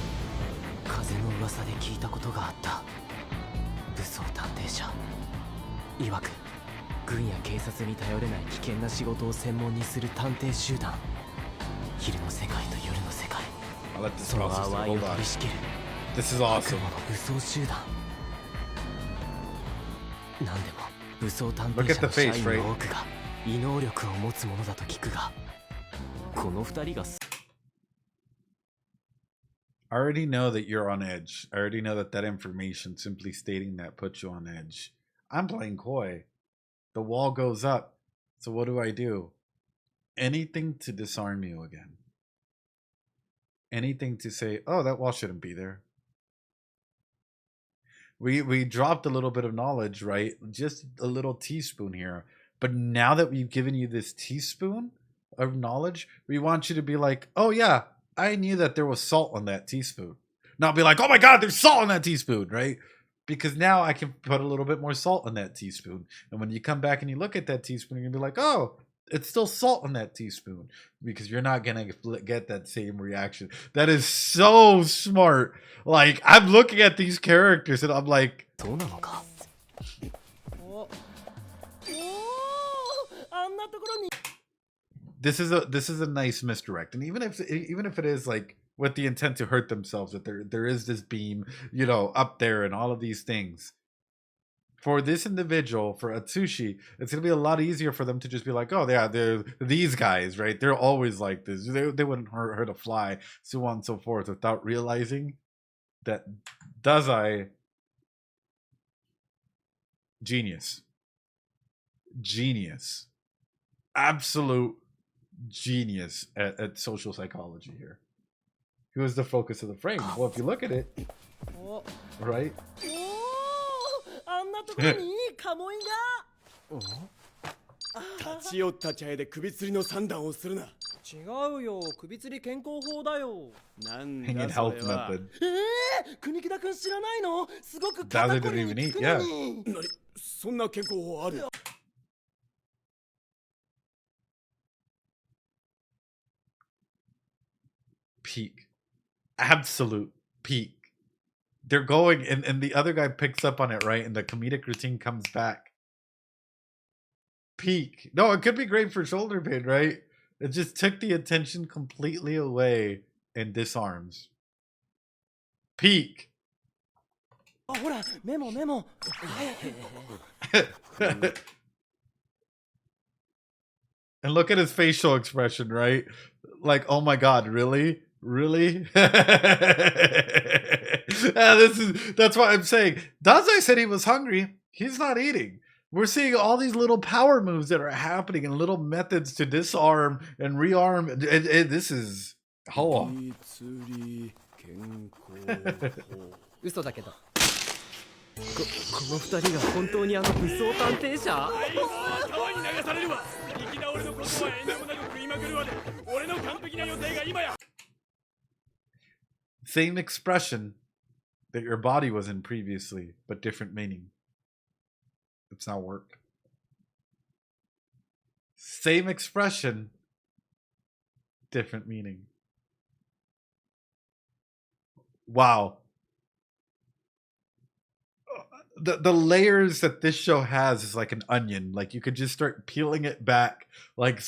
風の噂で聞いたことがあった。武装探偵社。いわく、軍や警察に頼れない危険な仕事を専門にする探偵集団。昼の世界と夜の世界。その淡いを取り仕切る。This is awesome. 悪魔の武装集団。なんでも武装探偵社の社員の多くが異能力を持つものだと聞くが、この二人が I already know that you're on edge. I already know that information, simply stating that, puts you on edge. I'm playing coy. The wall goes up. So what do I do? Anything to disarm you again. Anything to say, oh, that wall shouldn't be there. We dropped a little bit of knowledge, right? Just a little teaspoon here. But now that we've given you this teaspoon of knowledge, we want you to be like, oh yeah, I knew that there was salt on that teaspoon. Not be like, oh my God, there's salt on that teaspoon, right? Because now I can put a little bit more salt on that teaspoon. And when you come back and you look at that teaspoon, you're going to be like, oh, it's still salt on that teaspoon. Because you're not going to get that same reaction. That is so smart. Like, I'm looking at these characters and I'm like, そうなのか。おあんなところに this is a nice misdirect. And even if it is like with the intent to hurt themselves, that there is this beam, you know, up there and all of these things. For this individual, for Atsushi, it's gonna be a lot easier for them to just be like, oh yeah, they're these guys, right? They're always like this. They wouldn't hurt a fly, so on and so forth, without realizing that Dazai, genius, absolute genius at social psychology here. He was the focus of the frame. Well, if you look at it, お right? あんなところにカモイが立ち寄った茶屋で首吊りの算段をするな。違うよ首吊り健康法だよなんだ Hanging そ health れは。 method. 国木田くん知らないのすごく Dazzle 肩こり didn't に even 効 eat, くのに何そんな健康法ある？ Peak. Absolute peak. They're going, and the other guy picks up on it, right? And the comedic routine comes back. Peak. No, it could be great for shoulder pain, right? It just took the attention completely away and disarms. Peak. あほらメモメモ And look at his facial expression, right? Like, oh my God, really? Really? That's why I'm saying, Dazai said he was hungry. He's not eating. We're seeing all these little power moves that are happening and little methods to disarm and rearm. This is... Oh. 首吊り健康法。嘘だけど。この二人が本当にあの武装探偵者？あいつは川に流されるわ。粋な俺のことは遠慮もなく食いまくるわで。俺の完璧な予定が今や。 Same expression that your body was in previously, but different meaning. It's not work. Same expression, different meaning. Wow. The layers that this show has is like an onion. Like you could just start peeling it back. Like,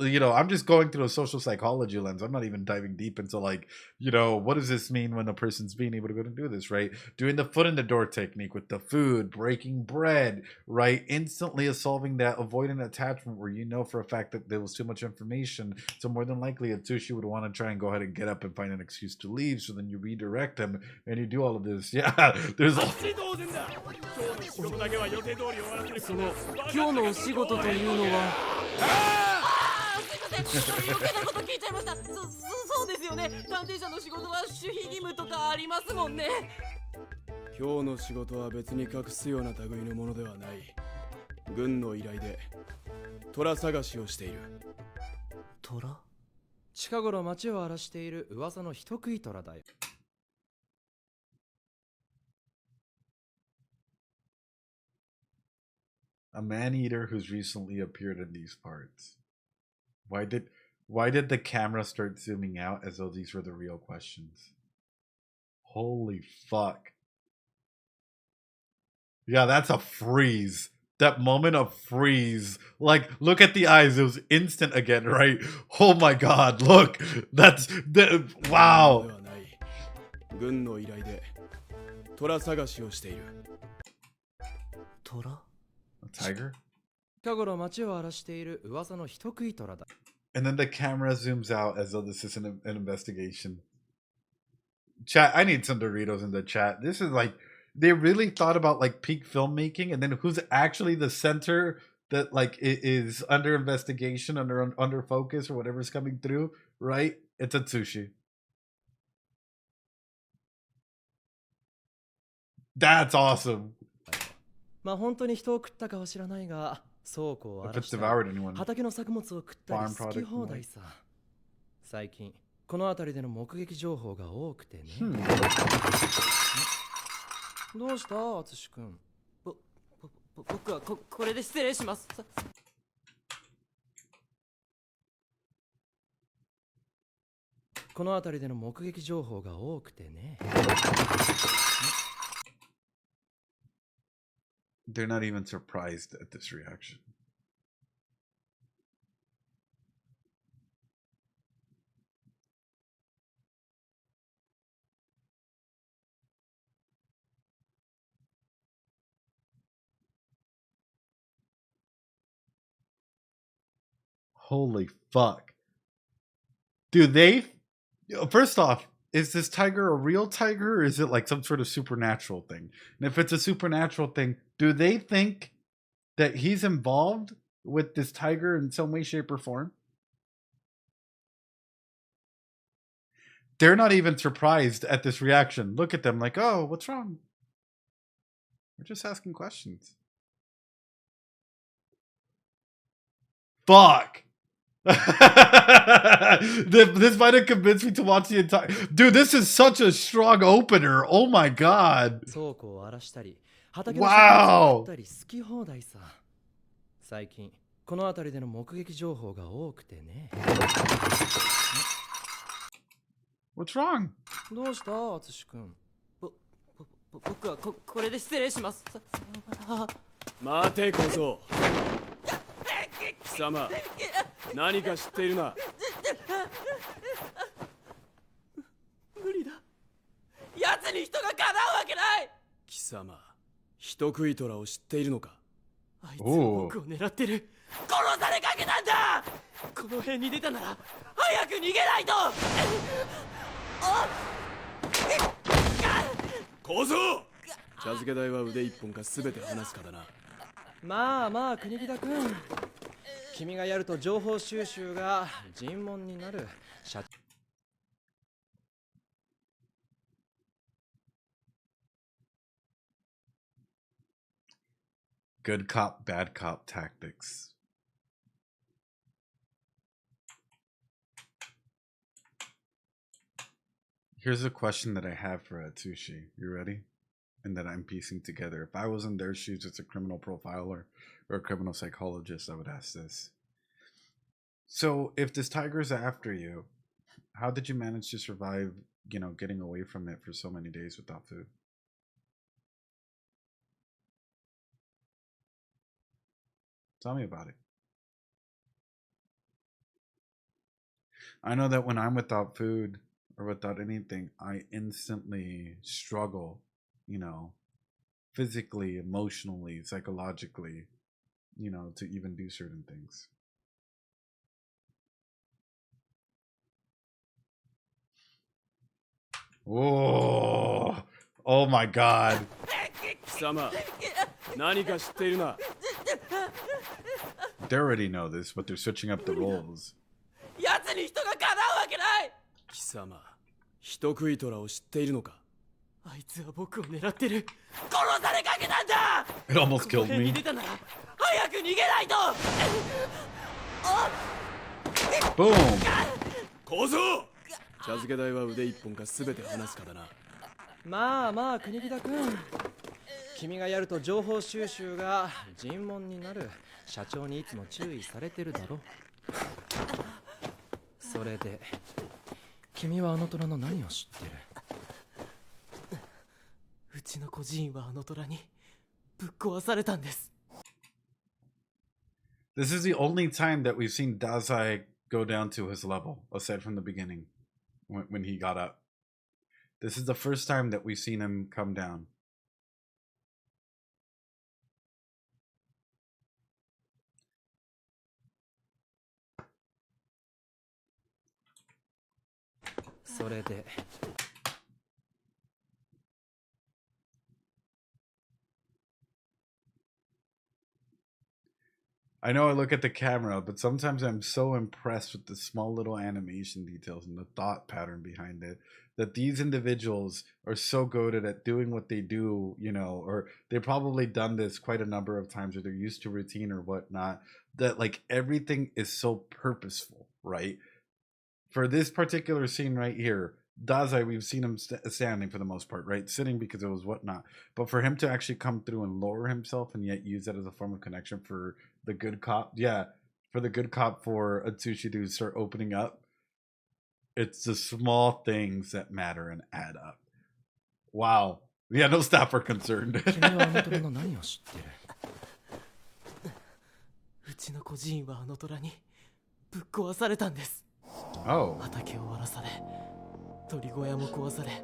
you know, I'm just going through a social psychology lens. I'm not even diving deep into like, you know, what does this mean when a person's being able to go and do this, right? Doing the foot in the door technique with the food, breaking bread, right? Instantly solving that avoidant attachment where you know for a fact that there was too much information. So more than likely Atsushi would want to try and go ahead and get up and find an excuse to leave. So then you redirect them and you do all of this. Yeah, there's a... その今日のお仕事というのは。すいません、余計なこと聞いちゃいました。そうですよね。探偵者の仕事は守秘義務とかありますもんね。今日の仕事は別に隠すような類のものではない。軍の依頼で虎探しをしている。虎？近頃街を荒らしている噂の人食い虎だよ A man-eater who's recently appeared in these parts. Why did the camera start zooming out as though these were the real questions? Holy fuck. Yeah, that's a freeze. That moment of freeze. Like, look at the eyes. It was instant again, right? Oh my god, look. Wow. 軍の依頼で虎探しをしている。虎？ A tiger? 近頃街を荒らしている噂の人食い虎だ And then the camera zooms out as though this is an investigation. Chat, I need some Doritos in the chat. This is like, they really thought about like peak filmmaking and then who's actually the center that like it is under investigation, under focus, or whatever's coming through, right? It's Atsushi. That's awesome. まあ本当に人を食ったかは知らないが、倉庫を If 荒ら it's したり devoured anyone. 畑の作物を食ったり Farm 好き product 放題さ。最近この辺りでの目撃情報が多くてね。どうした淳君。僕はこれで失礼します。この辺りでの目撃情報が多くてね。They're not even surprised at this reaction. Holy fuck. Do they... First off, is this tiger a real tiger, or is it like some sort of supernatural thing? And if it's a supernatural thing, do they think that he's involved with this tiger in some way, shape, or form? They're not even surprised at this reaction. Look at them like, oh, what's wrong? We're just asking questions. Fuck. This might have convinced me to watch the entire... Dude, this is such a strong opener. Oh my god. 倉庫を荒らしたり、畑の作物を食ったり好き放題さ。最近この辺りでの目撃情報が多くてね。What's wrong? どうした淳君。僕はこれで失礼します。待て小僧。貴様、何か知っているな。無理だ。奴に人がかなうわけない。貴様、人食い虎を知っているのか。あいつは僕を狙ってる。殺されかけたんだ。この辺に出たなら早く逃げないと。小僧、茶漬け代は腕一本か全て離すかだな。まあまあ国木田君、君がやると情報収集が尋問になる。Good cop, bad cop tactics. Here's a question that I have for Atsushi. You ready? And that I'm piecing together. If I was in their shoes as a criminal profiler or a criminal psychologist, I would ask this. So, if this tiger's after you, how did you manage to survive, you know, getting away from it for so many days without food? Tell me about it. I know that when I'm without food or without anything, I instantly struggle, you know, physically, emotionally, psychologically, you know, to even do certain things. Oh, oh my God. 貴様、何か知っているな。They already know this, but they're switching up the roles. 奴に人がかなうわけない。貴様、人食い虎を知っているのか。あいつは僕を狙ってる。殺されかけたんだ。 It almost この killed 辺に me. 出たなら早く逃げないと。Boom. 小僧、茶漬け代は腕一本か全て離すかだな。まあまあ国木田君、君がやると情報収集が尋問になる。社長にいつも注意されてるだろ。それで君はあの虎の何を知ってる？うちの孤児院はあの虎にぶっ壊されたんです。 This is the only time that we've seen Dazai go down to his level, aside from the beginning, when he got up. This is the first time that we've seen him come down. Soで I know I look at the camera, but sometimes I'm so impressed with the small little animation details and the thought pattern behind it that these individuals are so goated at doing what they do, you know, or they've probably done this quite a number of times, or they're used to routine or whatnot, that like everything is so purposeful, right? For this particular scene right here, Dazai, we've seen him standing for the most part, right? Sitting because it was whatnot. But for him to actually come through and lower himself and yet use that as a form of connection for the good cop, yeah, for the good cop for Atsushi to start opening up, it's the small things that matter and add up. Wow. Yeah, no stop are concerned. 君はあの虎の何を知ってる？うちの孤児院はあの虎にぶっ壊されたんです。 Oh. 畑を荒らされ、鳥小屋も壊され、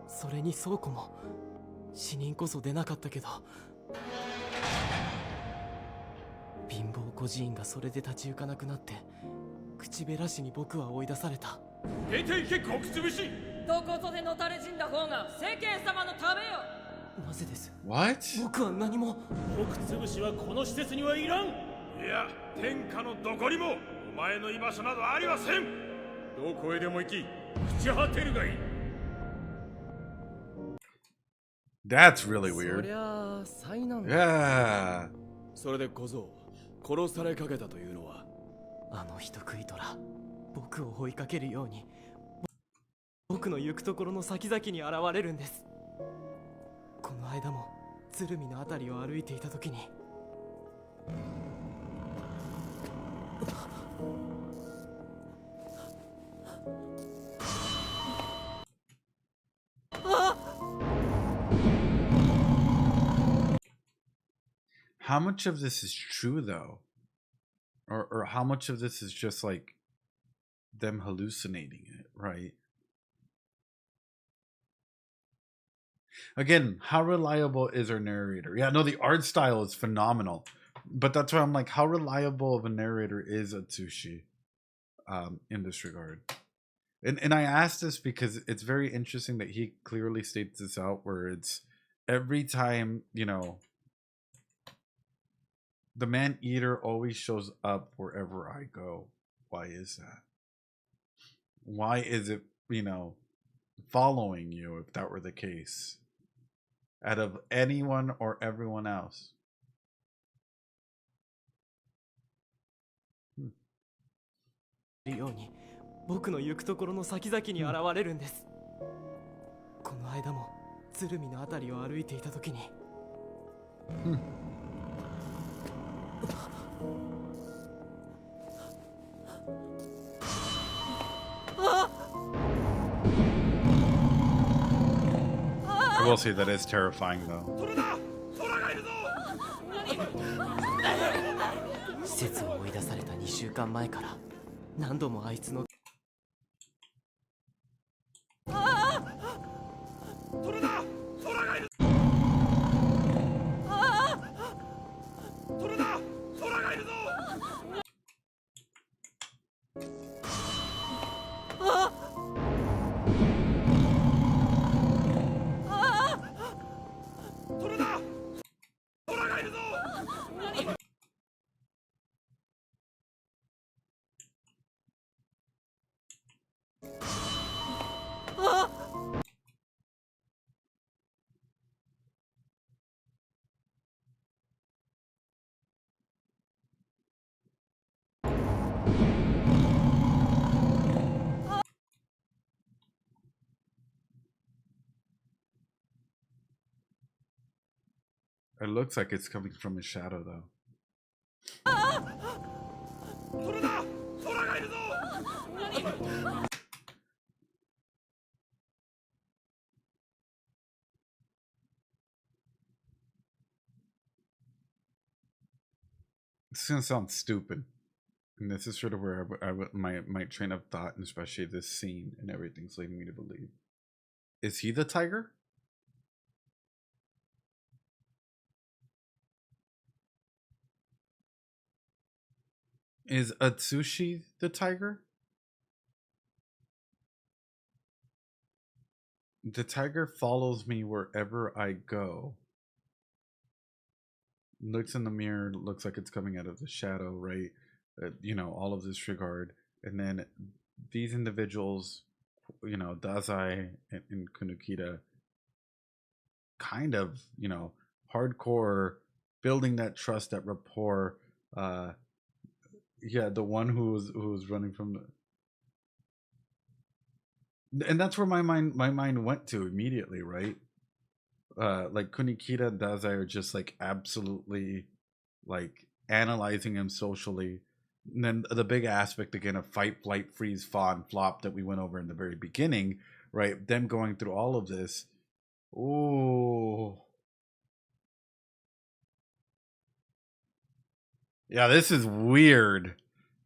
それに倉庫も。死人こそ出なかったけど、貧乏孤児院がそれで立ち行かなくなって、口減らしに僕は追い出された。出ていけ極潰し。どことでのたれ死んだ方が世間様のためよ。なぜです？ What? 僕は何も。極潰しはこの施設にはいらん。いや、天下のどこにもお前の居場所などありません。どこへでも行き、朽ち果てるがいい。That's really そ weird. りゃあ災難だ。 Yeah. それで小僧、殺されかけたというのは。あの人食い虎、僕を追いかけるように、僕の行くところの先々に現れるんです。この間も鶴見のあたりを歩いていた時に、How much of this is true though? Or how much of this is just like them hallucinating it, right? Again, how reliable is our narrator? Yeah, no, the art style is phenomenal. But that's why I'm like, how reliable of a narrator is Atsushi in this regard? And I ask this because it's very interesting that he clearly states this out, where it's every time, you know, the man eater always shows up wherever I go. Why is that? Why is it, you know, following you if that were the case? Out of anyone or everyone else? るように、僕の行くところの先々に現れるんです。この間も鶴見のあたりを歩いていた時に、I will say that is terrifying though. 施設を追い出された2週間前から何度もあいつのIt looks like it's coming from his shadow though. It's gonna sound stupid, and this is sort of where my train of thought, and especially this scene and everything's leading me to believe. Is he the tiger? Is Atsushi the tiger? The tiger follows me wherever I go. looks in the mirror, looks like it's coming out of the shadow, right? You know, all of this regard. And then these individuals, you know, Dazai and Kunukita, kind of, you know, hardcore, building that trust, that rapport. Yeah, the one who was running from the, and that's where my mind went to immediately, right? Like Kunikita and Dazai are just like absolutely like analyzing him socially. And then the big aspect again of fight, flight, freeze, fawn, flop that we went over in the very beginning, right? Them going through all of this. Ooh. Yeah, this is weird,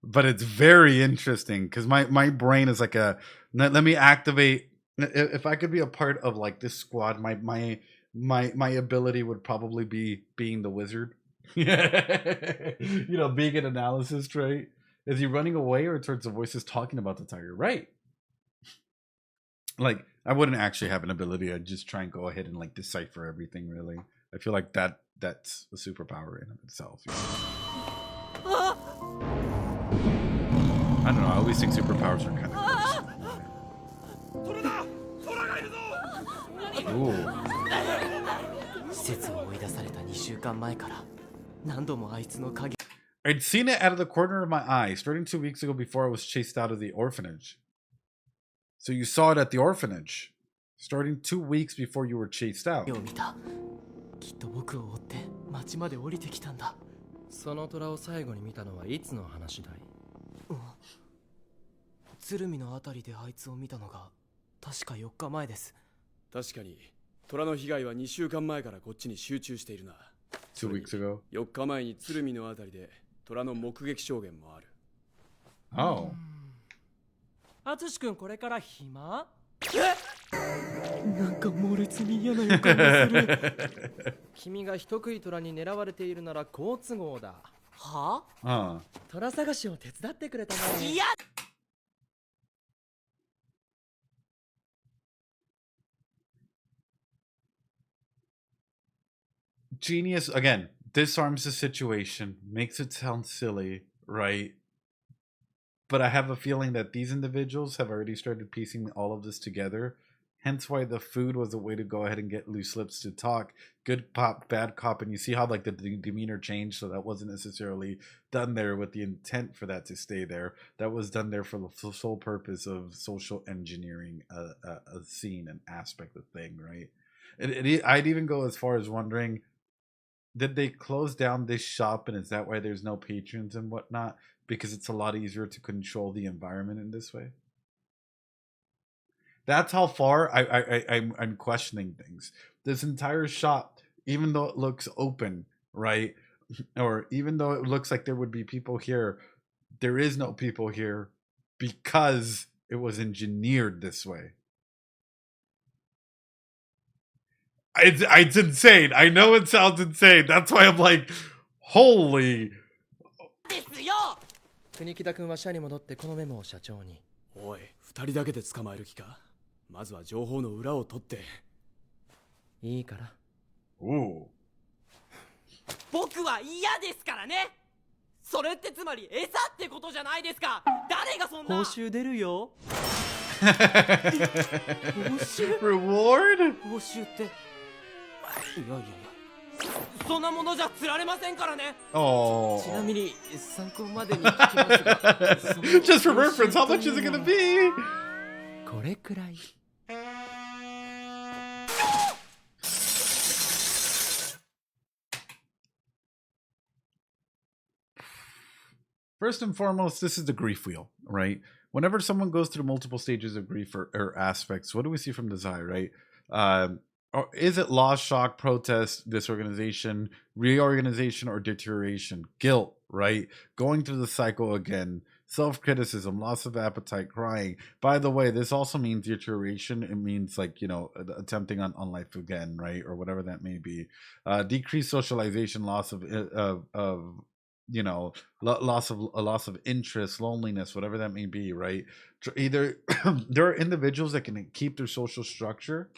but it's very interesting because my brain is like a let me activate. If I could be a part of like this squad, my ability would probably be being the wizard. You know, being an analysis trait. Is he running away or towards the voices talking about the tiger? Right. Like I wouldn't actually have an ability. I'd just try and go ahead and like decipher everything. Really, I feel like that's a superpower in of itself. You know? I don't know. I always think superpowers are kind of cool. Ooh. 施設を追い出された2週間前から何度もあいつの影 I'd seen it out of the corner of my eye starting 2 weeks ago before I was chased out of the orphanage. So you saw it at the orphanage starting 2 weeks before you were chased out. を見た。きっと僕を追って町まで降りてきたんだ。その虎を最後に見たのはいつの話だい？鶴見のあたりであいつを見たのが確か4日前です。確かに虎の被害は2週間前からこっちに集中しているな。 2 weeks ago. 4日前に鶴見のあたりで虎の目撃証言もある。Oh. 淳君これから暇？なんか猛烈に嫌な予感がする。君が人食い虎に狙われているなら好都合だ。は？虎探しを手伝ってくれたまえ。いや。Genius again disarms the situation, makes it sound silly, right? But I have a feeling that these individuals have already started piecing all of this together, hence why the food was a way to go ahead and get loose lips to talk. Good cop, bad cop, and you see how like the demeanor changed, so that wasn't necessarily done there with the intent for that to stay there. That was done there for the sole purpose of social engineering a scene, an aspect of thing, right? I'd even go as far as wondering, did they close down this shop, and is that why there's no patrons and whatnot? Because it's a lot easier to control the environment in this way. That's how far I'm questioning things. This entire shop, even though it looks open, right? Or even though it looks like there would be people here, there is no people here because it was engineered this way. It's insane. I know it sounds insane. That's why I'm like, holy. ですよ。国木田君は社に戻ってこのメモを社長に。おい、2人だけで捕まえる気か？まずは情報の裏を取って。いいから。Ooh. 僕は嫌ですからね。それってつまり餌ってことじゃないですか。誰がそんな。報酬出るよ。報酬 Reward? 報酬って。いやいやいや。そんなものじゃ釣られませんからね。Oh. ちなみに参考までに聞きますが。Just for reference, how much is it gonna be? これくらい。First and foremost, this is the grief wheel, right? Whenever someone goes through multiple stages of grief or aspects, what do we see from Desire, right? Or is it loss, shock, protest, disorganization, reorganization, or deterioration? Guilt, right? Going through the cycle again. Self-criticism, loss of appetite, crying. By the way, this also means deterioration. It means like, you know, attempting on life again, right? Or whatever that may be. Decreased socialization, loss of you know, loss of interest, loneliness, whatever that may be, right? Either there are individuals that can keep their social structure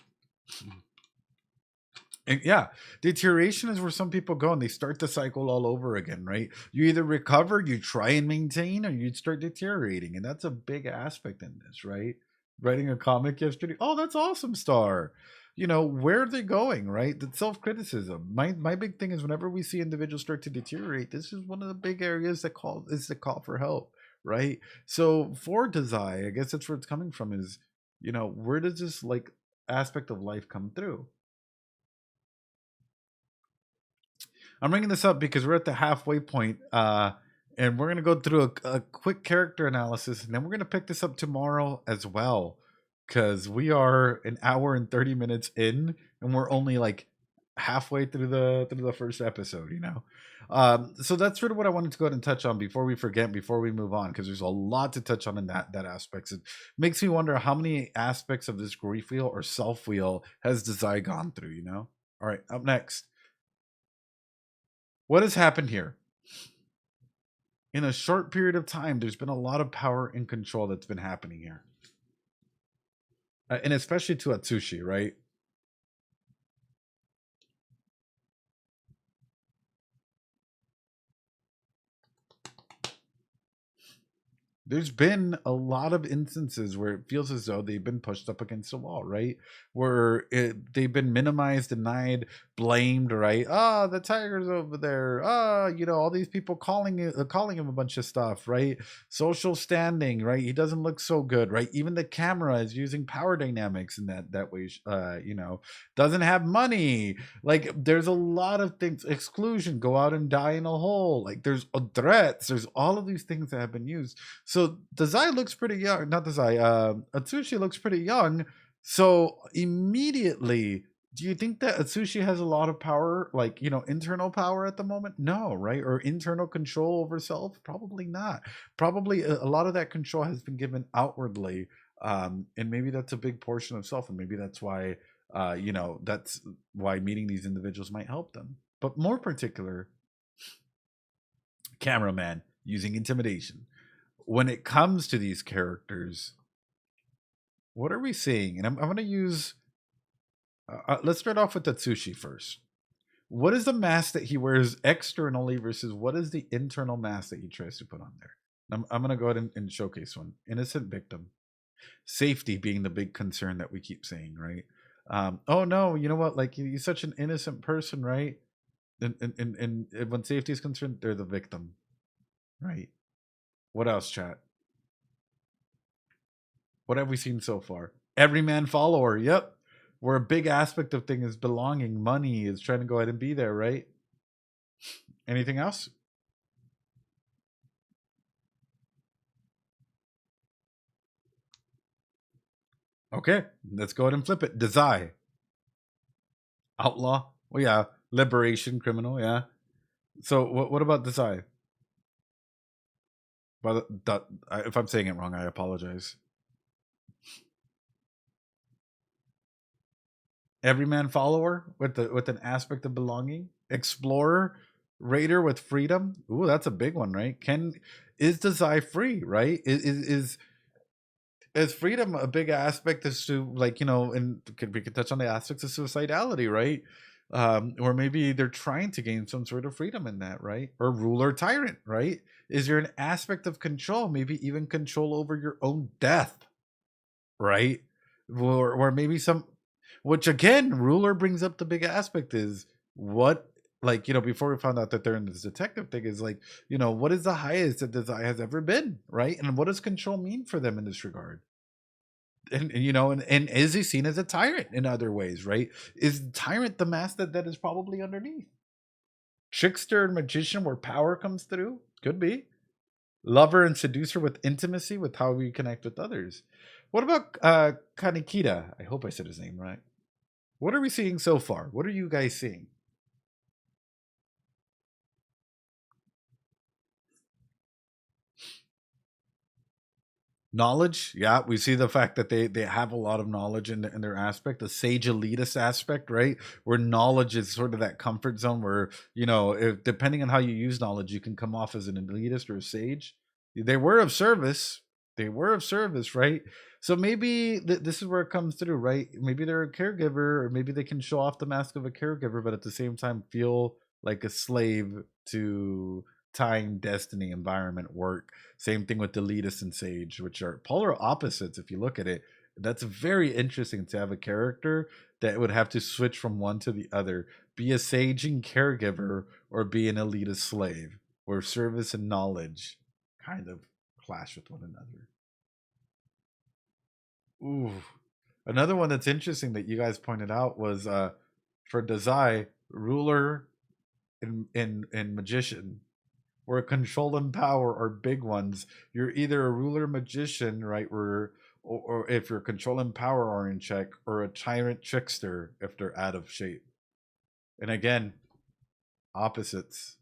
And yeah, deterioration is where some people go and they start the cycle all over again, right? You either recover, you try and maintain, or you start deteriorating. And that's a big aspect in this, right? Writing a comic yesterday. Oh, that's awesome, Star. You know, where are they going, right? The self-criticism. My big thing is whenever we see individuals start to deteriorate, this is one of the big areas that is the call for help, right? So for Desai, I guess that's where it's coming from is, you know, where does this like aspect of life come through? I'm bringing this up because we're at the halfway point, and we're going to go through a quick character analysis, and then we're going to pick this up tomorrow as well, because we are an hour and 30 minutes in, and we're only like halfway through the first episode, you know. So that's sort of what I wanted to go ahead and touch on before we forget, before we move on, because there's a lot to touch on in that aspects. It makes me wonder how many aspects of this grief wheel or self wheel has Desai gone through, you know. All right, up next. What has happened here? In a short period of time, there's been a lot of power and control that's been happening here. And especially to Atsushi, right? There's been a lot of instances where it feels as though they've been pushed up against a wall, right? Where they've been minimized, denied, blamed, right? Ah, the tiger's over there. Ah, you know, all these people calling him a bunch of stuff, right? Social standing, right? He doesn't look so good, right? Even the camera is using power dynamics in that way. You know, doesn't have money. Like, there's a lot of things. Exclusion, go out and die in a hole. Like, there's threats. There's all of these things that have been used. So Desai looks pretty young. Not Desai. Atsushi looks pretty young. So immediately, do you think that Atsushi has a lot of power, like, you know, internal power at the moment? No, right? Or internal control over self? Probably not. Probably a lot of that control has been given outwardly. And maybe that's a big portion of self. And maybe that's why, you know, that's why meeting these individuals might help them. But more particular, cameraman using intimidation. When it comes to these characters, what are we seeing? And I'm going to use, let's start off with Atsushi first. What is the mask that he wears externally versus what is the internal mask that he tries to put on there? I'm going to go ahead and showcase one. Innocent victim. Safety being the big concern that we keep saying, right? Oh no, you know what? Like, he's such an innocent person, right? And when safety is concerned, they're the victim, right? What else, chat? What have we seen so far? Everyman follower. Yep. Where a big aspect of thing is belonging. Money is trying to go ahead and be there, right? Anything else? Okay. Let's go ahead and flip it. Desai. Outlaw. Well, yeah. Liberation criminal. Yeah. So what about Desai? If I'm saying it wrong, I apologize. Everyman follower with an aspect of belonging. Explorer, raider with freedom. Ooh, that's a big one, right? Is Desai free, right? Is freedom a big aspect as to, like, you know, and we could touch on the aspects of suicidality, right? Or maybe they're trying to gain some sort of freedom in that, right? Or ruler tyrant, right? Is there an aspect of control, maybe even control over your own death, right? Or maybe some, which again, ruler brings up the big aspect is what, like, you know, before we found out that they're in this detective thing, is like, you know, what is the highest that Desai has ever been, right? And what does control mean for them in this regard? And you know, and is he seen as a tyrant in other ways, right? Is tyrant the mask that is probably underneath? Trickster and magician where power comes through? Could be. Lover and seducer with intimacy, with how we connect with others. What about Kanikita? I hope I said his name right. What are we seeing so far? What are you guys seeing? Knowledge, yeah, we see the fact that they have a lot of knowledge in their aspect, the sage elitist aspect, right? Where knowledge is sort of that comfort zone where, you know, if depending on how you use knowledge, you can come off as an elitist or a sage. They were of service. they were of service, right? So maybe this is where it comes through, right? Maybe they're a caregiver, or maybe they can show off the mask of a caregiver, but at the same time feel like a slave to time, destiny, environment, work. Same thing with elitist and sage, which are polar opposites if you look at it. That's very interesting to have a character that would have to switch from one to the other, be a sage and caregiver, or be an elitist slave, where service and knowledge kind of clash with one another. Ooh. Another one that's interesting that you guys pointed out was for Dazai, ruler and magician, where control and power are big ones. You're either a ruler magician, right, where or if your control and power are in check, or a tyrant trickster if they're out of shape. And again, opposites.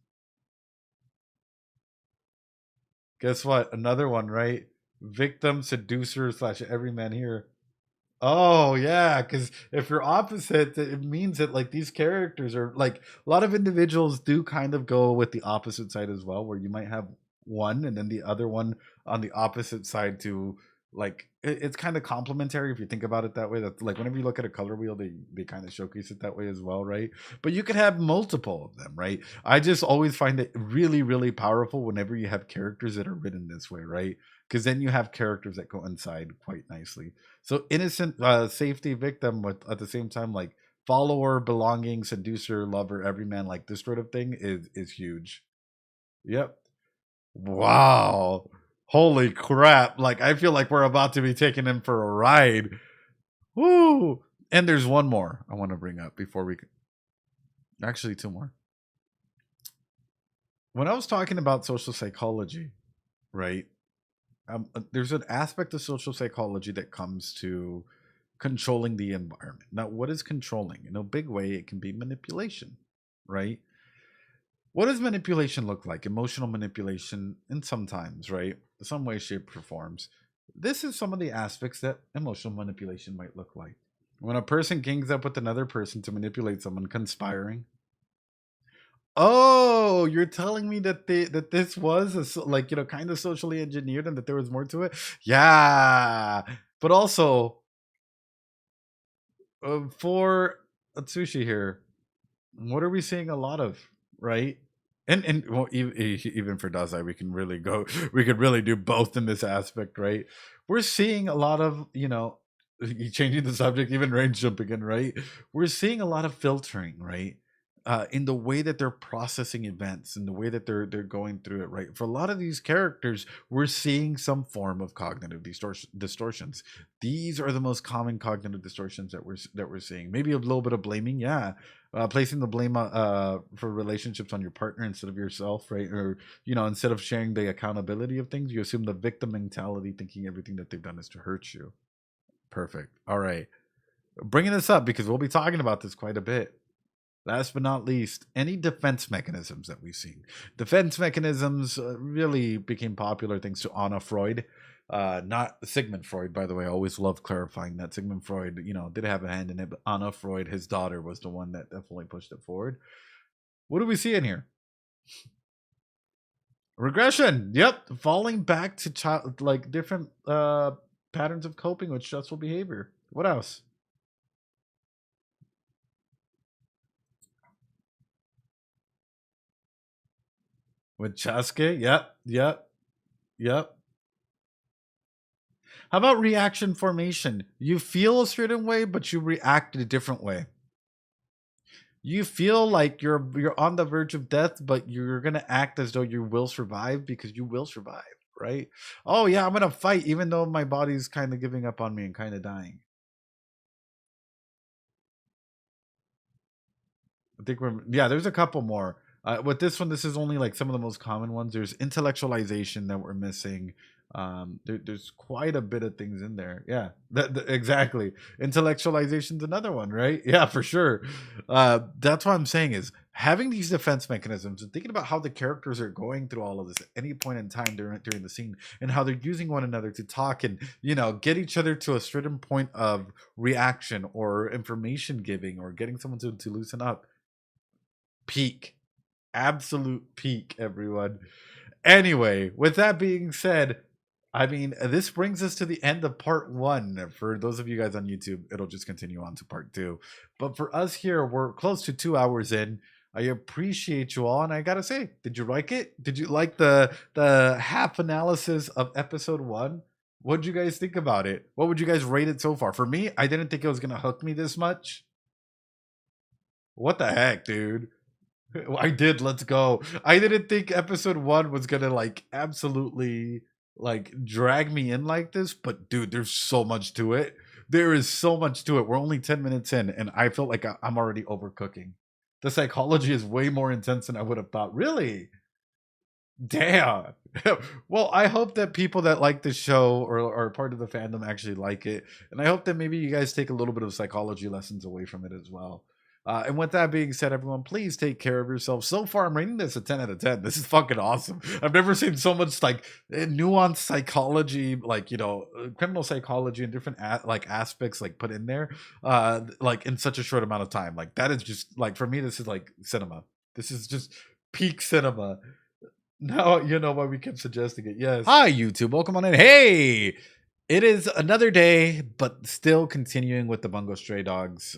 Guess what? Another one, right? Victim, seducer / everyman here. Oh yeah, because if you're opposite, it means that like these characters are like, a lot of individuals do kind of go with the opposite side as well, where you might have one and then the other one on the opposite side to like it's kind of complementary if you think about it that way. That's like whenever you look at a color wheel, they kind of showcase it that way as well, right? But you could have multiple of them, right? I just always find it really, really powerful whenever you have characters that are written this way, right? Because then you have characters that go inside quite nicely. So innocent, safety, victim, with at the same time like follower, belonging, seducer, lover, everyman, like this sort of thing is huge. Yep. Wow. Holy crap. Like I feel like we're about to be taken in for a ride. Woo. And there's one more I want to bring up before we actually two more. When I was talking about social psychology, right? There's an aspect of social psychology that comes to controlling the environment. Now, what is controlling? In a big way, it can be manipulation, right? What does manipulation look like? Emotional manipulation, and sometimes, right? Some way, shape, or forms. This is some of the aspects that emotional manipulation might look like. When a person gangs up with another person to manipulate someone, conspiring. Oh, you're telling me that this was like, you know, kind of socially engineered and that there was more to it? Yeah. But also for Atsushi here, what are we seeing a lot of, right? And well, even for Dazai, we could really do both in this aspect, right? We're seeing a lot of, you know, changing the subject, even range jumping in, right? We're seeing a lot of filtering, right? In the way that they're processing events and the way that they're going through it, right? For a lot of these characters, we're seeing some form of cognitive distortions. These are the most common cognitive distortions that we're seeing. Maybe a little bit of blaming, yeah. Placing the blame for relationships on your partner instead of yourself, right? Or, you know, instead of sharing the accountability of things, you assume the victim mentality, thinking everything that they've done is to hurt you. Perfect. All right. Bringing this up because we'll be talking about this quite a bit. Last but not least, any defense mechanisms that we've seen. Defense mechanisms really became popular thanks to Anna Freud. Not Sigmund Freud, by the way. I always love clarifying that. Sigmund Freud, you know, did have a hand in it, but Anna Freud, his daughter, was the one that definitely pushed it forward. What do we see in here? Regression. Yep. Falling back to like different patterns of coping with stressful behavior. What else? With Chasuke? Yep. How about reaction formation? You feel a certain way, but you react in a different way. You feel like you're on the verge of death, but you're gonna act as though you will survive because you will survive, right? Oh yeah, I'm gonna fight even though my body's kind of giving up on me and kind of dying. I think there's a couple more. With this one, this is only like some of the most common ones. There's intellectualization that we're missing. There's quite a bit of things in there. Yeah, exactly. Intellectualization's another one, right? Yeah, for sure. That's what I'm saying is having these defense mechanisms and thinking about how the characters are going through all of this at any point in time during the scene and how they're using one another to talk and, you know, get each other to a certain point of reaction or information giving or getting someone to loosen up. Peak. Absolute peak, everyone. Anyway, with that being said, I mean, this brings us to the end of part 1. For those of you guys on YouTube, it'll just continue on to part 2. But for us here, we're close to 2 hours in. I appreciate you all, and I gotta say, did you like it? Did you like the half analysis of episode 1? What'd you guys think about it? What would you guys rate it so far? For me, I didn't think it was gonna hook me this much. What the heck, dude? I did. Let's go. I didn't think episode 1 was gonna like absolutely like drag me in like this, but dude, there's so much to it. There is so much to it. We're only 10 minutes in, and I felt like I'm already overcooking. The psychology is way more intense than I would have thought. Really? Damn. Well, I hope that people that like the show or are part of the fandom actually like it. And I hope that maybe you guys take a little bit of psychology lessons away from it as well. And with that being said, everyone, please take care of yourself. So far, I'm rating this a 10 out of 10. This is fucking awesome. I've never seen so much like nuanced psychology, like, you know, criminal psychology and different like aspects like put in there, like in such a short amount of time. Like that is just like, for me, this is like cinema. This is just peak cinema. Now you know why we kept suggesting it. Yes. Hi, YouTube. Welcome on in. Hey, it is another day, but still continuing with the Bungo Stray Dogs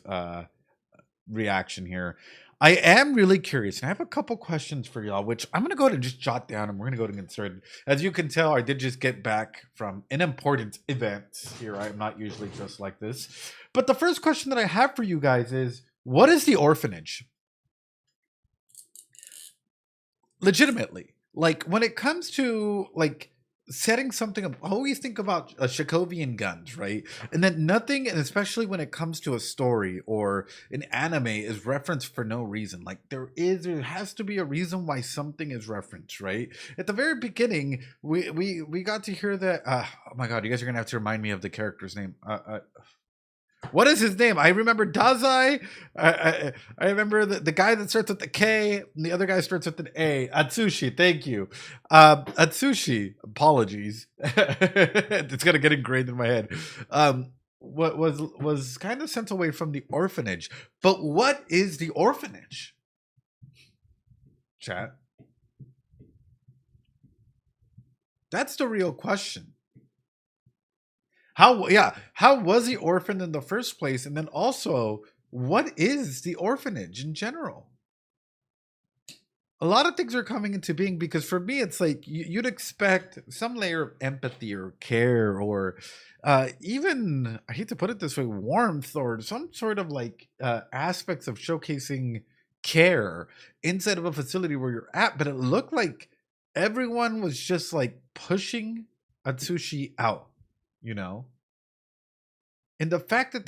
reaction here. I am really curious, and I have a couple questions for y'all, which I'm going to go ahead and just jot down, and we're going to go ahead and get started. As you can tell, I did just get back from an important event here. I'm not usually just like this. But the first question that I have for you guys is, what is the orphanage? Legitimately. Like, when it comes to, like, setting something up, I always think about Chekhovian guns, right? And then nothing, and especially when it comes to a story or an anime, is referenced for no reason. Like there has to be a reason why something is referenced, right? At the very beginning, we got to hear that. Oh my god, you guys are gonna have to remind me of the character's name. What is his name? I remember Dazai. I remember the guy that starts with the K, and the other guy starts with an A. Atsushi, thank you. Atsushi, apologies. It's gonna get ingrained in my head. What was kind of sent away from the orphanage. But what is the orphanage? Chat. That's the real question. How was he orphaned in the first place? And then also, what is the orphanage in general? A lot of things are coming into being, because for me, it's like you'd expect some layer of empathy or care or even, I hate to put it this way, warmth or some sort of like aspects of showcasing care inside of a facility where you're at. But it looked like everyone was just like pushing Atsushi out. You know, and the fact that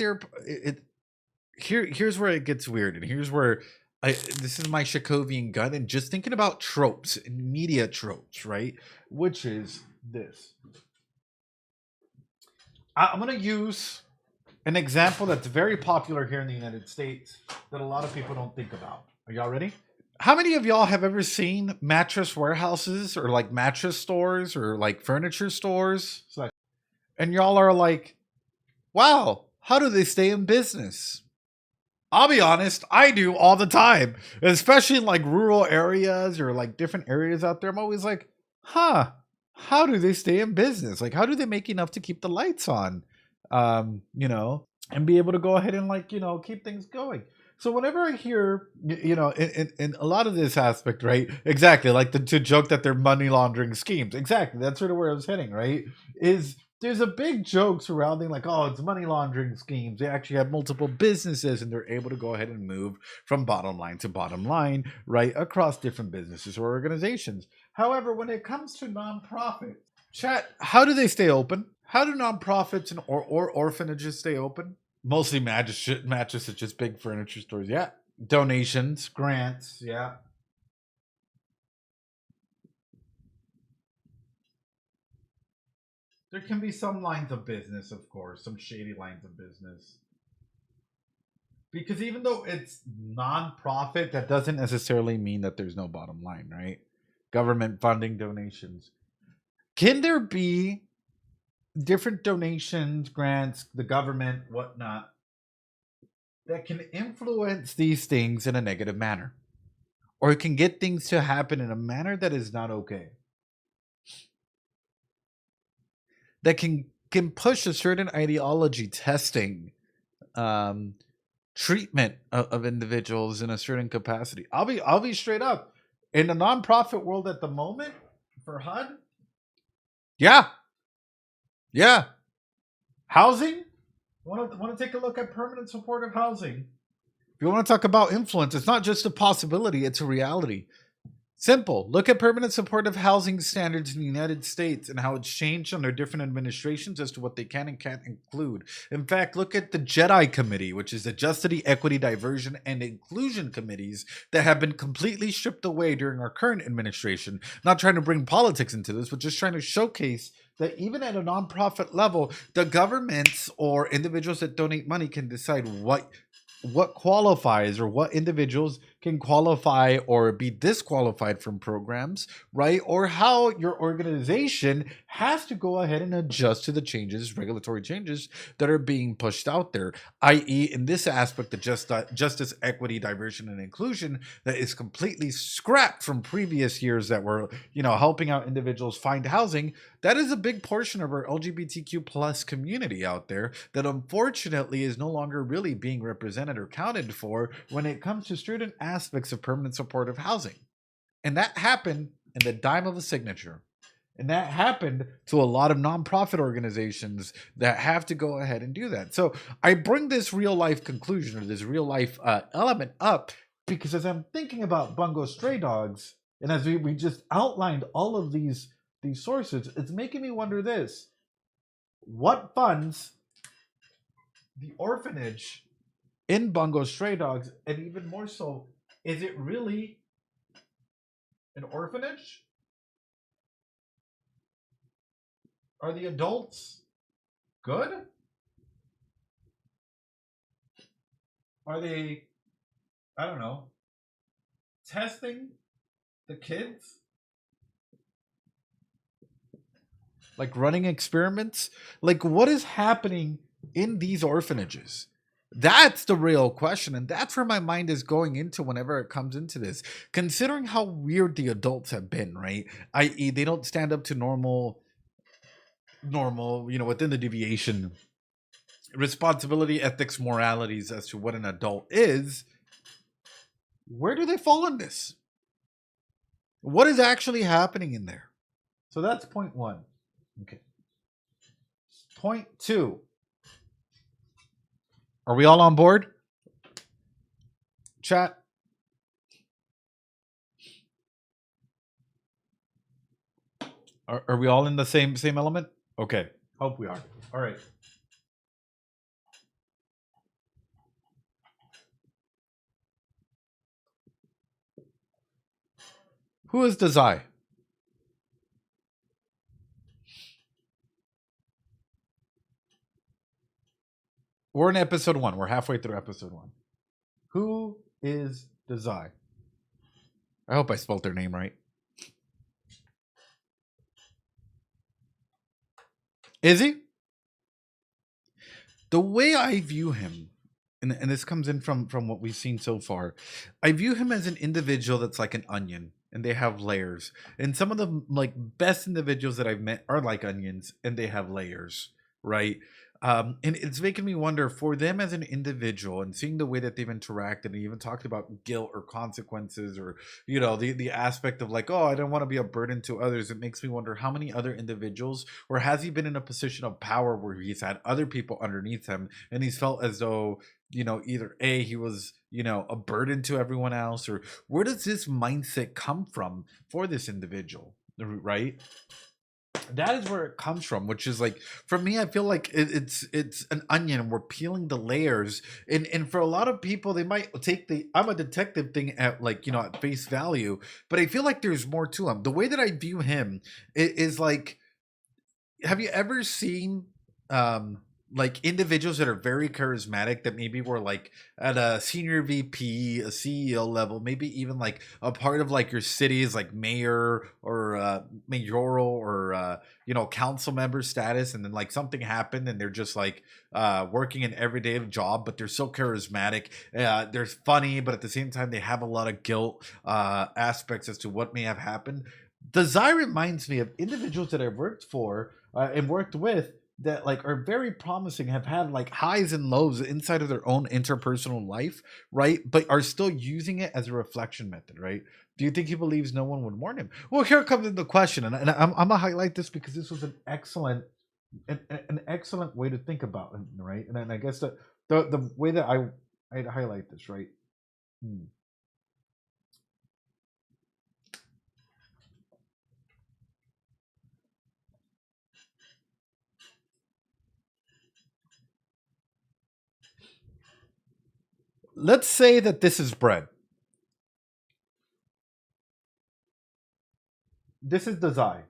here's where it gets weird, and here's where this is my Chekhovian gun, and just thinking about tropes and media tropes, right? Which is this. I'm gonna use an example that's very popular here in the United States that a lot of people don't think about. Are y'all ready? How many of y'all have ever seen mattress warehouses or like mattress stores or like furniture stores? And y'all are like, wow, how do they stay in business? I'll be honest, I do all the time, especially in like rural areas or like different areas out there. I'm always like, how do they stay in business? Like, how do they make enough to keep the lights on, you know, and be able to go ahead and like, you know, keep things going. So whenever I hear, you know, in a lot of this aspect, right? Exactly. Like to joke that they're money laundering schemes. Exactly. That's sort of where I was heading, right? There's a big joke surrounding like, oh, it's money laundering schemes. They actually have multiple businesses and they're able to go ahead and move from bottom line to bottom line, right? Across different businesses or organizations. However, when it comes to nonprofits, chat, how do they stay open? How do nonprofits and or orphanages stay open? Mostly mattresses, just big furniture stores. Yeah. Donations, grants. Yeah. There can be some lines of business, of course, some shady lines of business. Because even though it's non-profit, that doesn't necessarily mean that there's no bottom line, right? Government funding, donations. Can there be different donations, grants, the government, whatnot, that can influence these things in a negative manner? Or it can get things to happen in a manner that is not okay? that can push a certain ideology testing treatment of individuals in a certain capacity. I'll be straight up. In the nonprofit world at the moment for HUD, yeah. Housing? Want to take a look at permanent supportive housing? If you want to talk about influence, it's not just a possibility, it's a reality. Simple. Look at permanent supportive housing standards in the United States and how it's changed under different administrations as to what they can and can't include. In fact, look at the JEDI Committee, which is the Justity, Equity, Diversion, and Inclusion committees that have been completely stripped away during our current administration. Not trying to bring politics into this, but just trying to showcase that even at a nonprofit level, the governments or individuals that donate money can decide what qualifies or what individuals can qualify or be disqualified from programs, right? Or how your organization has to go ahead and adjust to the changes, regulatory changes that are being pushed out there, i.e. in this aspect, the justice, equity, diversion, and inclusion that is completely scrapped from previous years that were, helping out individuals find housing. That is a big portion of our LGBTQ plus community out there that unfortunately is no longer really being represented or counted for when it comes to certain aspects of permanent supportive housing. And that happened in the dime of a signature. And that happened to a lot of nonprofit organizations that have to go ahead and do that. So I bring this real life conclusion or this real life element up because as I'm thinking about Bungo Stray Dogs, and as we just outlined all of these sources, it's making me wonder this. What funds the orphanage in Bungo Stray Dogs, and even more so, is it really an orphanage? Are the adults good? Are they, I don't know, testing the kids? Like running experiments? Like what is happening in these orphanages? That's the real question, and that's where my mind is going into whenever it comes into this. Considering how weird the adults have been, right? I.e., they don't stand up to normal, within the deviation, responsibility, ethics, moralities as to what an adult is. Where do they fall in this? What is actually happening in there? So that's point one. Okay. Point two. Are we all on board? Chat. Are we all in the same element? Okay. Hope we are. All right. Who is Dazai? We're in episode 1. We're halfway through episode 1. Who is Dazai? I hope I spelled their name right. Is he? The way I view him, and this comes in from what we've seen so far, I view him as an individual that's like an onion, and they have layers. And some of the best individuals that I've met are like onions, and they have layers, right? And it's making me wonder for them as an individual and seeing the way that they've interacted and even talked about guilt or consequences or, the aspect of like, oh, I don't want to be a burden to others. It makes me wonder how many other individuals, or has he been in a position of power where he's had other people underneath him and he's felt as though, either A, he was, a burden to everyone else, or where does this mindset come from for this individual, right? That is where it comes from, which is like, for me, I feel like it's an onion and we're peeling the layers. And for a lot of people, they might take the I'm a detective thing at at face value, but I feel like there's more to him. The way that I view him is like, have you ever seen individuals that are very charismatic that maybe were like at a senior VP, a CEO level, maybe even like a part of like your city's like mayor or mayoral or council member status, and then like something happened and they're just like working an everyday job, but they're so charismatic, they're funny, but at the same time they have a lot of guilt aspects as to what may have happened. Desire reminds me of individuals that I've worked for and worked with that like are very promising, have had like highs and lows inside of their own interpersonal life, right? But are still using it as a reflection method, right? Do you think he believes no one would warn him? Well, here comes the question, and I'm gonna highlight this because this was an excellent way to think about it, right? And I guess the way that I'd highlight this, right? Let's say that this is bread. This is the Zai.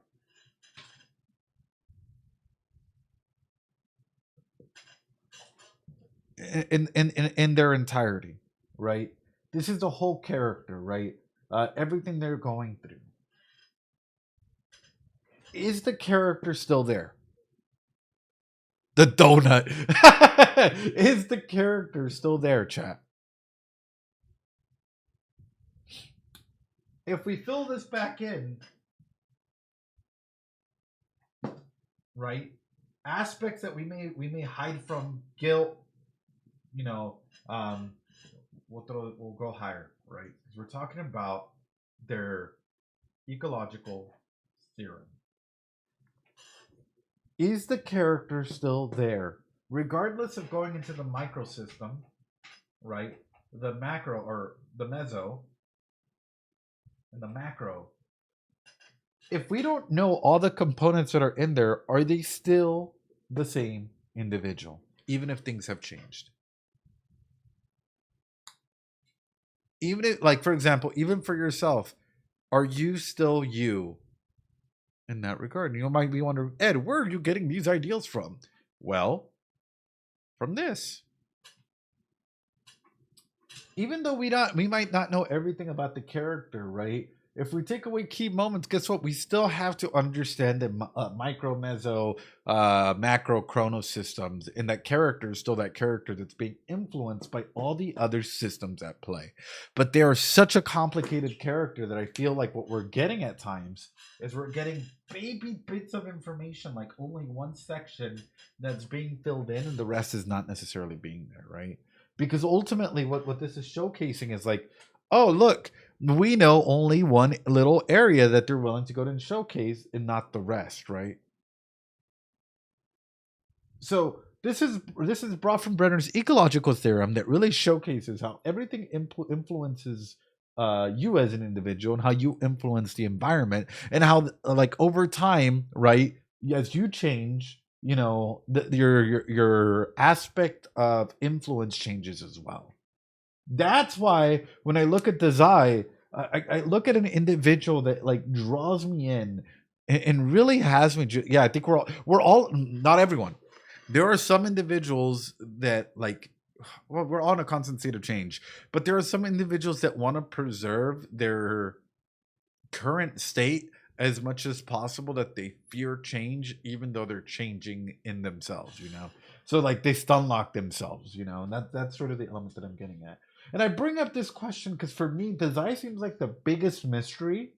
In their entirety, right? This is the whole character, right? Everything they're going through. Is the character still there? The donut. Is the character still there, chat? If we fill this back in, right? Aspects that we may hide from, guilt, you know, we'll go higher, right? Because we're talking about their ecological theorem. Is the character still there, regardless of going into the microsystem, right? The macro or the meso and the macro. If we don't know all the components that are in there, are they still the same individual, even if things have changed? Even if, like, for example, even for yourself, are you still you in that regard? You might be wondering, Ed, where are you getting these ideals from? Well, from this. Even though we might not know everything about the character, right? If we take away key moments, guess what? We still have to understand the micro, meso, macro chrono systems, and that character is still that character that's being influenced by all the other systems at play. But they are such a complicated character that I feel like what we're getting at times is we're getting baby bits of information, like only one section that's being filled in, and the rest is not necessarily being there, right? Because ultimately, what this is showcasing is like, oh, look, we know only one little area that they're willing to go to and showcase and not the rest, right? So this is brought from Brenner's ecological theorem that really showcases how everything influences you as an individual and how you influence the environment, and how like over time, right, as you change, you know, your aspect of influence changes as well. That's why when I look at the Zai, I look at an individual that like draws me in and really has me. Yeah, I think we're all not everyone. There are some individuals that like, well, we're all in a constant state of change, but there are some individuals that want to preserve their current state as much as possible, that they fear change, even though they're changing in themselves, you know? So like they stun lock themselves, you know, and that's sort of the element that I'm getting at. And I bring up this question because for me, the Zai seems like the biggest mystery,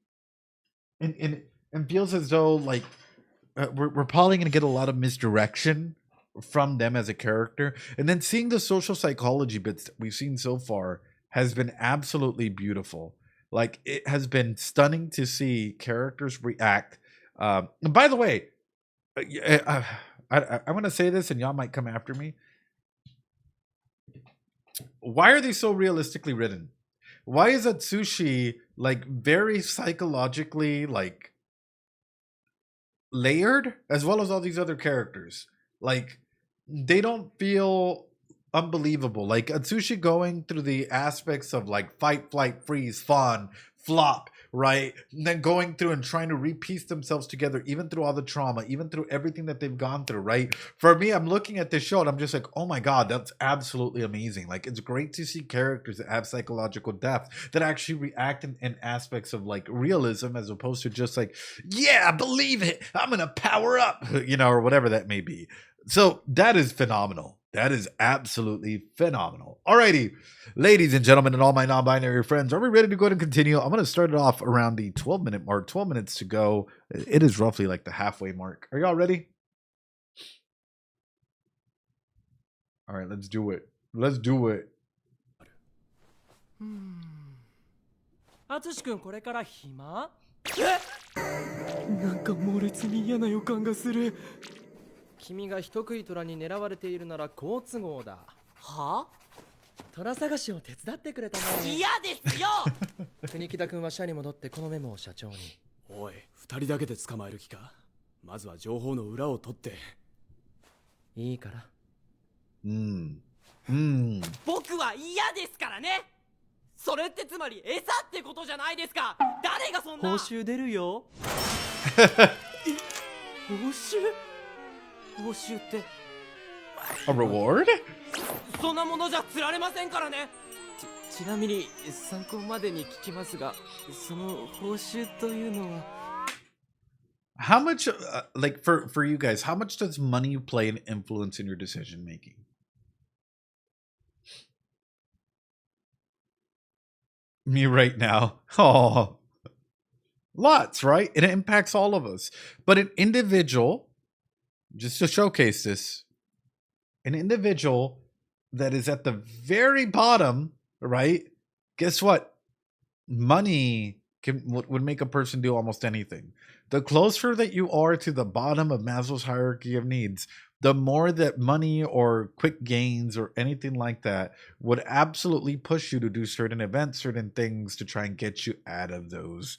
and feels as though like we're probably going to get a lot of misdirection from them as a character. And then seeing the social psychology bits that we've seen so far has been absolutely beautiful. Like, it has been stunning to see characters react. And by the way, I want to say this, and y'all might come after me. Why are they so realistically written? Why is Atsushi like very psychologically like layered, as well as all these other characters? Like, they don't feel unbelievable. Like Atsushi going through the aspects of like fight, flight, freeze, fawn, flop, right? And then going through and trying to repiece themselves together, even through all the trauma, even through everything that they've gone through, right? For me, I'm looking at this show and I'm just like, oh my God, that's absolutely amazing. Like, it's great to see characters that have psychological depth, that actually react in aspects of like realism, as opposed to just like, yeah, believe it, I'm gonna power up, you know, or whatever that may be. So that is phenomenal. That is absolutely phenomenal. Alrighty, ladies and gentlemen, and all my non-binary friends, are we ready to go ahead and continue? I'm going to start it off around the 12-minute mark, 12 minutes to go. It is roughly like the halfway mark. Are y'all ready? All right, let's do it. Let's do it. あつしくんこれから暇？なんか猛烈に嫌な予感がする。君が人食い虎に狙われているなら好都合だ。は？虎探しを手伝ってくれたね。嫌ですよ。国木田君は社に戻ってこのメモを社長に。おい、二人だけで捕まえる気か？まずは情報の裏を取って。いいから。僕は嫌ですからね。それってつまり餌ってことじゃないですか。誰がそんな。報酬出るよ。報酬？報酬って A reward? そんなものじゃ釣られませんからね。ちなみに参考までに聞きますが、その報酬というのは How much, like for you guys, how much does money play an influence in your decision making? Me right now. Oh, lots, right? It impacts all of us. But an individual, just to showcase this, an individual that is at the very bottom, right? Guess what? Money would make a person do almost anything. The closer that you are to the bottom of Maslow's hierarchy of needs, the more that money or quick gains or anything like that would absolutely push you to do certain events, certain things to try and get you out of those,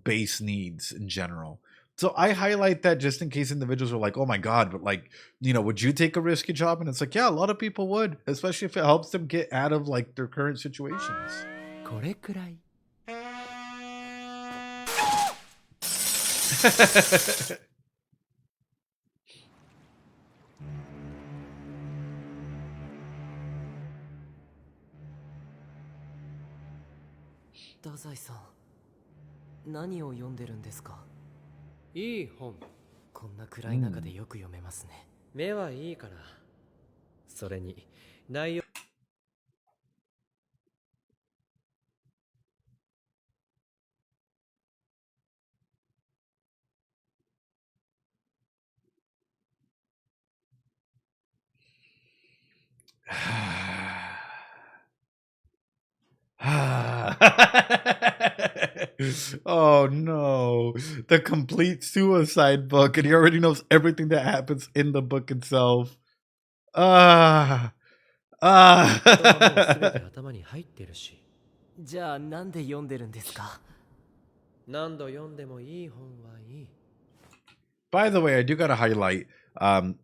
base needs in general. So I highlight that just in case individuals are like, oh my God, but like, would you take a risky job? And it's like, yeah, a lot of people would, especially if it helps them get out of like their current situations. これくらい。太宰さん、何を読んでるんですか？いい本。こんな暗い中でよく読めますね。目はいいから。それに内容。Oh no, the complete suicide book, and he already knows everything that happens in the book itself. 言葉も全て Ah. 頭に入ってるし。じゃあなんで読んでるんですか？何度読んでもいい本はいい。By the way, I do got to highlight. I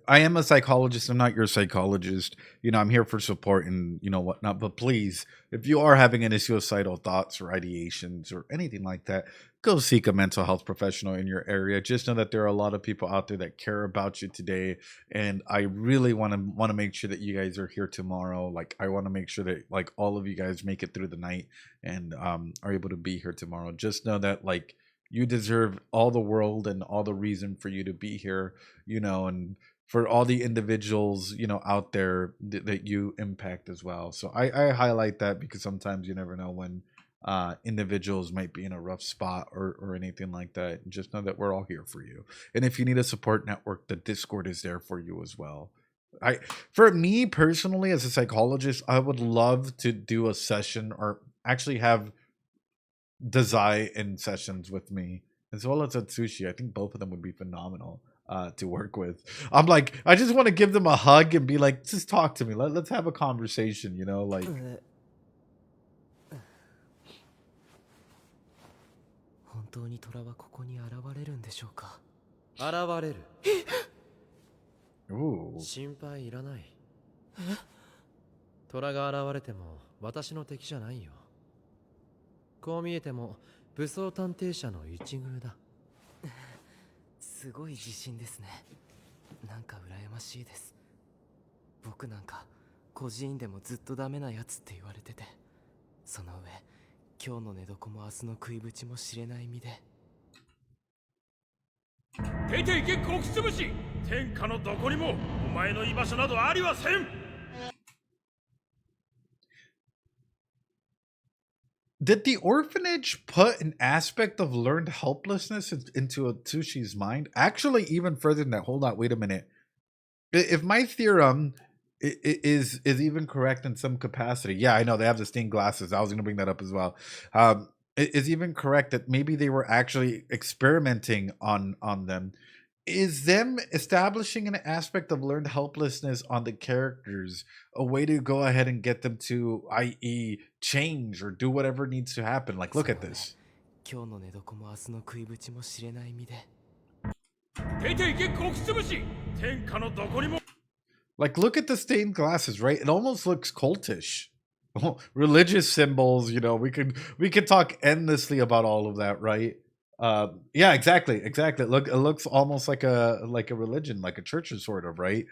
am a psychologist. I'm not your psychologist. I'm here for support and whatnot. But please, if you are having any suicidal thoughts or ideations or anything like that, go seek a mental health professional in your area. Just know that there are a lot of people out there that care about you today, and I really want to make sure that you guys are here tomorrow. Like I want to make sure that like all of you guys make it through the night and are able to be here tomorrow. Just know that like. You deserve all the world and all the reason for you to be here, and for all the individuals, out there that you impact as well. So I highlight that because sometimes you never know when individuals might be in a rough spot or anything like that. Just know that we're all here for you. And if you need a support network, the Discord is there for you as well. For me personally, as a psychologist, I would love to do a session or actually have Dazai in sessions with me as well as Atsushi. I think both of them would be phenomenal to work with. I'm like, I just want to give them a hug and be like, just talk to me. Let's have a conversation, like. 本当に虎はここに現れるんでしょうか？現れる。Ooh. 心配いらない。虎が現れても私の敵じゃないよ。こう見えても武装探偵社の一遇だ。すごい自信ですね。なんか羨ましいです。僕なんか孤児院でもずっとダメなやつって言われてて、その上今日の寝床も明日の食いぶちも知れない身で。出ていけゴキつぶし。天下のどこにもお前の居場所などありはせん。Did the orphanage put an aspect of learned helplessness into Atsushi's mind? Actually, even further than that. Hold on, wait a minute. If my theorem is even correct in some capacity, yeah, I know they have the stained glasses. I was going to bring that up as well. Is even correct that maybe they were actually experimenting on them. Is them establishing an aspect of learned helplessness on the characters a way to go ahead and get them to, i.e., change or do whatever needs to happen? Like, look at this. 今日の寝床も明日の食いぶちも知れない身で 出ていけ国つぶし天下のどこにも Like, look at the stained glasses, right? It almost looks cultish. Religious symbols, you know, we could talk endlessly about all of that, right? Yeah, exactly. It looks almost like a religion, like a church, sort of, right?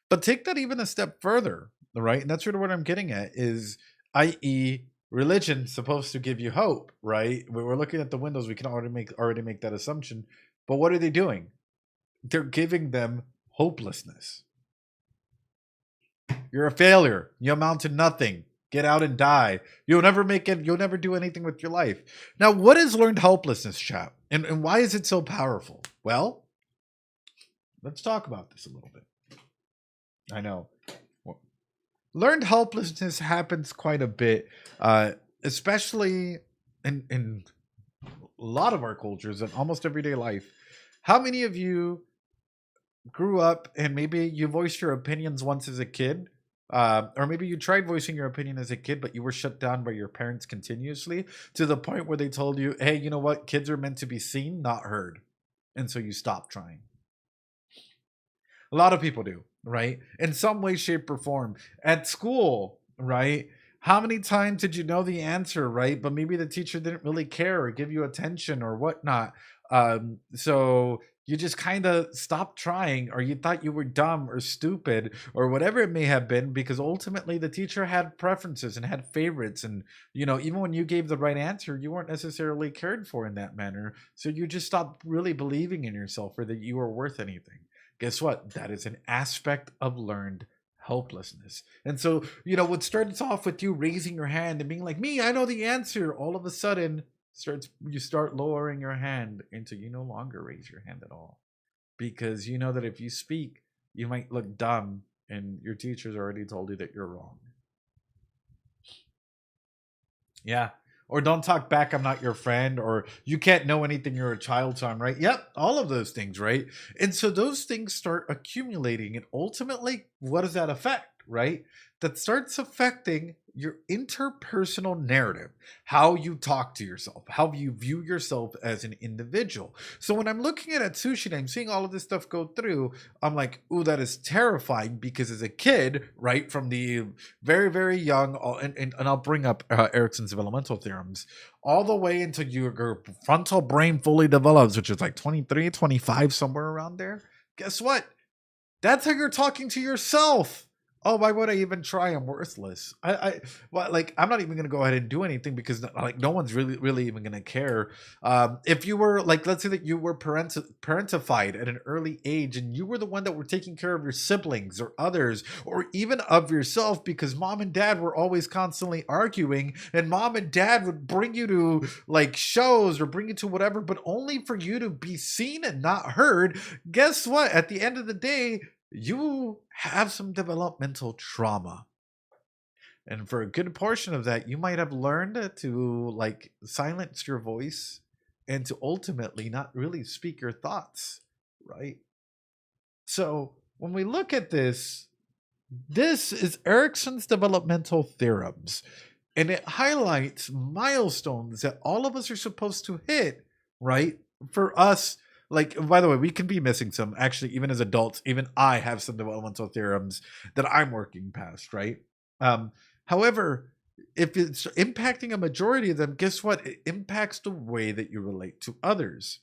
But take that even a step further, right? And that's sort of what I'm getting at is, i.e., religion supposed to give you hope, right? When we're looking at the windows, we can already make that assumption. But what are they doing? They're giving them hopelessness. You're a failure. You amount to nothing. Get out and die. You'll never make it. You'll never do anything with your life. Now, what is learned helplessness, chap? And why is it so powerful? Well, let's talk about this a little bit. I know. Learned helplessness happens quite a bit, especially in a lot of our cultures and almost everyday life. How many of you grew up and maybe you voiced your opinions once as a kid? Or maybe you tried voicing your opinion as a kid, but you were shut down by your parents continuously to the point where they told you, hey, you know what? Kids are meant to be seen, not heard. And so you stopped trying. A lot of people do, right? In some way, shape, or form. At school, right? How many times did you know the answer, right? But maybe the teacher didn't really care or give you attention or whatnot. So you just kind of stopped trying, or you thought you were dumb or stupid or whatever it may have been, because ultimately the teacher had preferences and had favorites. And, you know, even when you gave the right answer, you weren't necessarily cared for in that manner. So you just stopped really believing in yourself or that you were worth anything. Guess what? That is an aspect of learned helplessness. And so, you know, what starts off with you raising your hand and being like, me, I know the answer, all of a sudden you start lowering your hand until you no longer raise your hand at all, because you know that if you speak, you might look dumb and your teacher's already told you that you're wrong. Yeah. Or don't talk back, I'm not your friend, or you can't know anything, you're a child, so I'm right. Yep, all of those things, right? And so those things start accumulating, and ultimately, what does that affect, right? That starts affecting your interpersonal narrative, how you talk to yourself, how you view yourself as an individual. So when I'm looking at Atsushi and I'm seeing all of this stuff go through, I'm like, ooh, that is terrifying, because as a kid, right, from the very, very young, and I'll bring up Erickson's developmental theorems, all the way until your frontal brain fully develops, which is like 23, 25, somewhere around there. Guess what? That's how you're talking to yourself. Oh, why would I even try? I'm worthless. I'm not even gonna go ahead and do anything, because like no one's really even gonna care. If you were like, let's say that you were parentified at an early age, and you were the one that were taking care of your siblings or others, or even of yourself, because mom and dad were always constantly arguing, and mom and dad would bring you to like shows or bring you to whatever, but only for you to be seen and not heard. Guess what? At the end of the day, you have some developmental trauma. And for a good portion of that, you might have learned to like silence your voice and to ultimately not really speak your thoughts, right? So when we look at this is Erickson's developmental theorems, and it highlights milestones that all of us are supposed to hit, right? For us, like, by the way, we can be missing some. Actually, even as adults, even I have some developmental theorems that I'm working past, right? However, if it's impacting a majority of them, guess what? It impacts the way that you relate to others,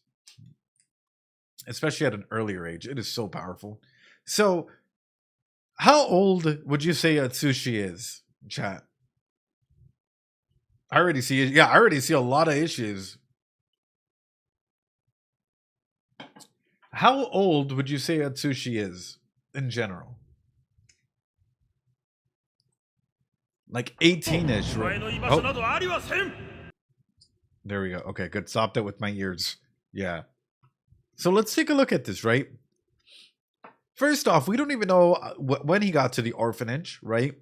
especially at an earlier age. It is so powerful. So, how old would you say Atsushi is, chat? I already see it. Yeah, I already see a lot of issues. How old would you say Atsushi is in general? Like 18-ish, right? Oh. There we go. Okay, good. Stopped it with my ears. Yeah. So let's take a look at this, right? First off, we don't even know when he got to the orphanage, right?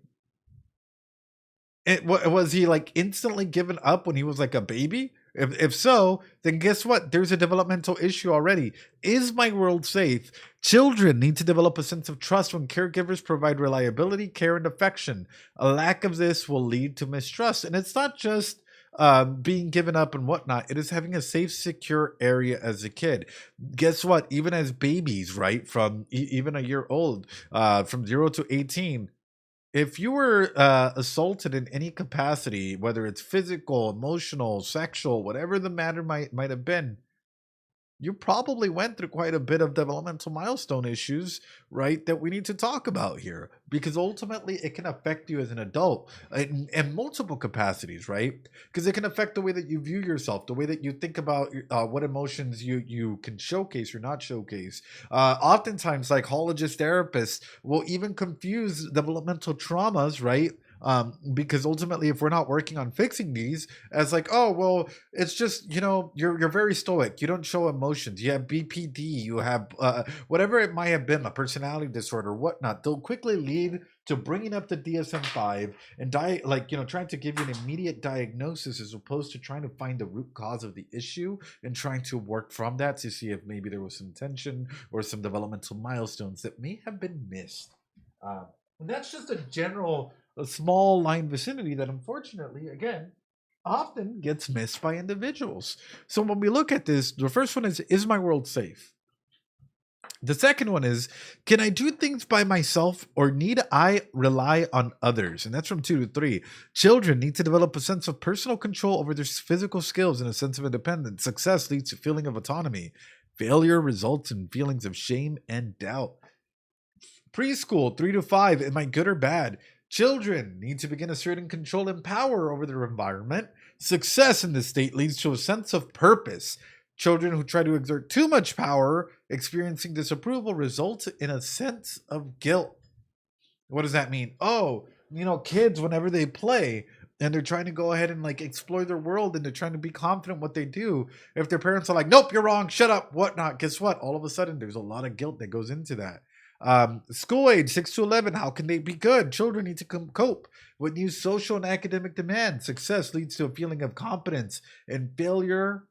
Was he like instantly given up when he was like a baby? If so, then guess what? There's a developmental issue already. Is my world safe? Children need to develop a sense of trust when caregivers provide reliability, care, and affection. A lack of this will lead to mistrust. And it's not just being given up and whatnot. It is having a safe, secure area as a kid. Guess what? Even as babies, right? From even a year old, from 0 to 18, if you were assaulted in any capacity, whether it's physical, emotional, sexual, whatever the matter might have been, you probably went through quite a bit of developmental milestone issues, right? That we need to talk about here, because ultimately it can affect you as an adult in multiple capacities, right? Because it can affect the way that you view yourself, the way that you think about what emotions you can showcase or not showcase. Oftentimes, psychologists, therapists will even confuse developmental traumas, right? Because ultimately, if we're not working on fixing these, as like, oh well, it's just, you're very stoic, you don't show emotions, you have BPD, you have whatever it might have been, a personality disorder, whatnot, they'll quickly lead to bringing up the DSM-5 and trying to give you an immediate diagnosis, as opposed to trying to find the root cause of the issue and trying to work from that to see if maybe there was some tension or some developmental milestones that may have been missed. And that's just a small line vicinity that, unfortunately, again, often gets missed by individuals. So when we look at this, the first one is my world safe? The second one is, can I do things by myself, or need I rely on others? And that's from 2 to 3. Children need to develop a sense of personal control over their physical skills and a sense of independence. Success leads to a feeling of autonomy. Failure results in feelings of shame and doubt. Preschool, 3 to 5, am I good or bad? Children need to begin asserting control and power over their environment. Success in this state leads to a sense of purpose. Children who try to exert too much power, experiencing disapproval, result in a sense of guilt. What does that mean? Oh, kids, whenever they play and they're trying to go ahead and like explore their world and they're trying to be confident what they do, if their parents are like, nope, you're wrong, shut up, whatnot, guess what? All of a sudden, there's a lot of guilt that goes into that. School age 6 to 11, how can they be good? Children need to cope with new social and academic demands. Success leads to a feeling of competence, and failure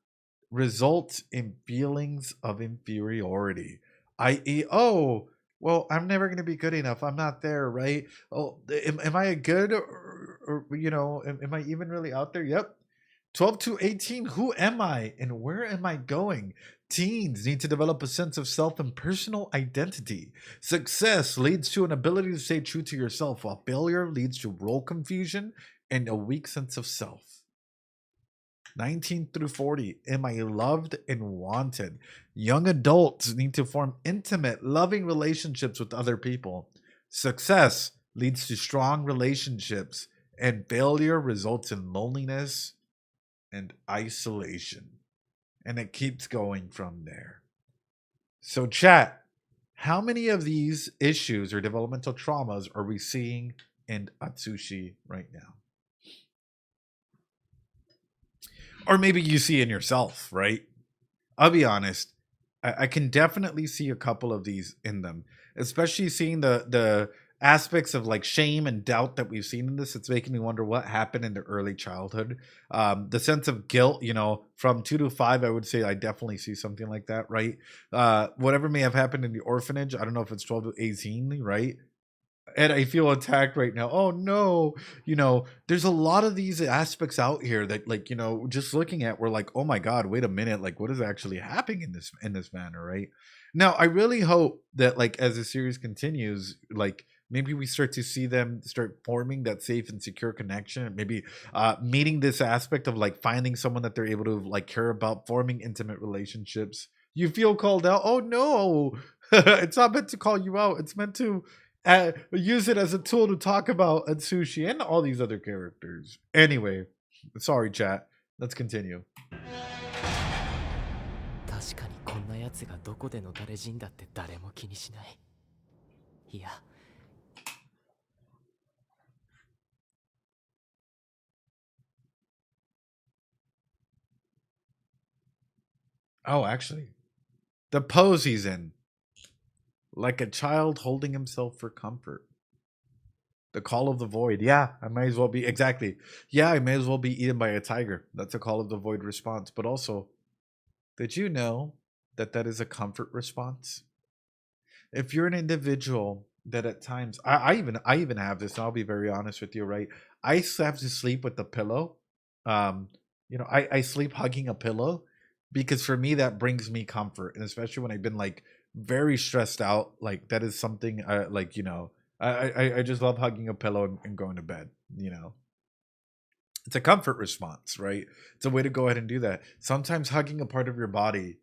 results in feelings of inferiority, i.e., oh, well, I'm never going to be good enough, I'm not there, right? Oh, am I a good, or am I even really out there? Yep. 12 to 18, who am I and where am I going? Teens need to develop a sense of self and personal identity. Success leads to an ability to stay true to yourself, while failure leads to role confusion and a weak sense of self. 19 through 40, am I loved and wanted? Young adults need to form intimate, loving relationships with other people. Success leads to strong relationships, and failure results in loneliness and isolation. And it keeps going from there. So chat, how many of these issues or developmental traumas are we seeing in Atsushi right now? Or maybe you see in yourself, right? I'll be honest, I can definitely see a couple of these in them, especially seeing the aspects of like shame and doubt that we've seen in this. It's making me wonder what happened in the early childhood. The sense of guilt, from 2 to 5, I would say I definitely see something like that, right? Whatever may have happened in the orphanage, I don't know if it's 12 to 18, right? And I feel attacked right now. Oh no, there's a lot of these aspects out here that, like, just looking at, we're like, oh my God, wait a minute, like, what is actually happening in this manner, right? Now, I really hope that, like, as the series continues, like, maybe we start to see them start forming that safe and secure connection. Maybe meeting this aspect of like finding someone that they're able to like care about, forming intimate relationships. You feel called out. Oh no, it's not meant to call you out. It's meant to use it as a tool to talk about Atsushi and all these other characters. Anyway, sorry, chat. Let's continue. 確かにこんなやつがどこでの誰人だって誰も気にしない。いや。Oh, actually, the pose he's in. like a child holding himself for comfort. The call of the void. Yeah, I might as well be exactly. Yeah, I may as well be eaten by a tiger. That's a call of the void response. But also, did you know that that is a comfort response? If you're an individual that at times, I even have this, and I'll be very honest with you, right? I have to sleep with the pillow. Um, I sleep hugging a pillow because for me that brings me comfort, and especially when I've been like very stressed out, like that is something I like. I just love hugging a pillow and going to bed. It's a comfort response, right? It's a way to go ahead and do that. Sometimes hugging a part of your body,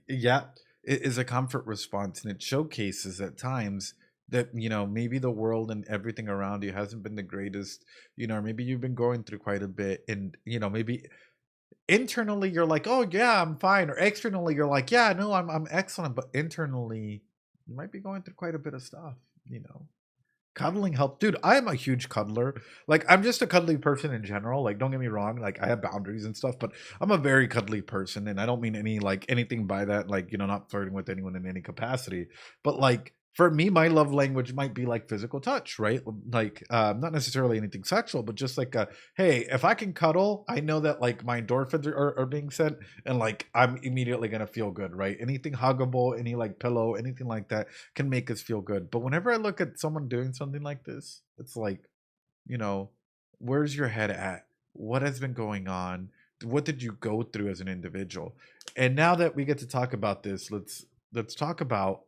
yeah, it is a comfort response, and it showcases at times that maybe the world and everything around you hasn't been the greatest, or maybe you've been going through quite a bit, and maybe internally you're like, oh yeah, I'm fine, or externally you're like, yeah, no, I'm excellent, but internally you might be going through quite a bit of stuff. Cuddling help, dude. I am a huge cuddler. Like, I'm just a cuddly person in general. Like, don't get me wrong, like I have boundaries and stuff, but I'm a very cuddly person, and I don't mean anything by that, like, not flirting with anyone in any capacity. But like, for me, my love language might be like physical touch, right? Like, not necessarily anything sexual, but just like hey, if I can cuddle, I know that like my endorphins are being sent, and like I'm immediately gonna feel good, right? Anything huggable, any like pillow, anything like that can make us feel good. But whenever I look at someone doing something like this, it's like, you know, where's your head at? What has been going on? What did you go through as an individual? And now that we get to talk about this, let's talk about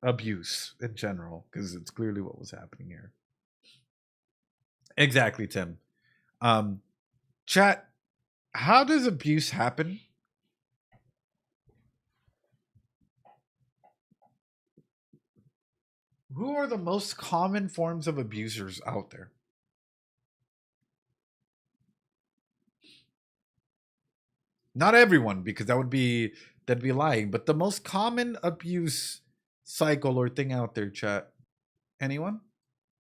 abuse in general, because it's clearly what was happening here. Exactly, Tim. Chat, how does abuse happen? Who are the most common forms of abusers out there? Not everyone, because that'd be lying, but the most common abuse cycle or thing out there, chat. Anyone?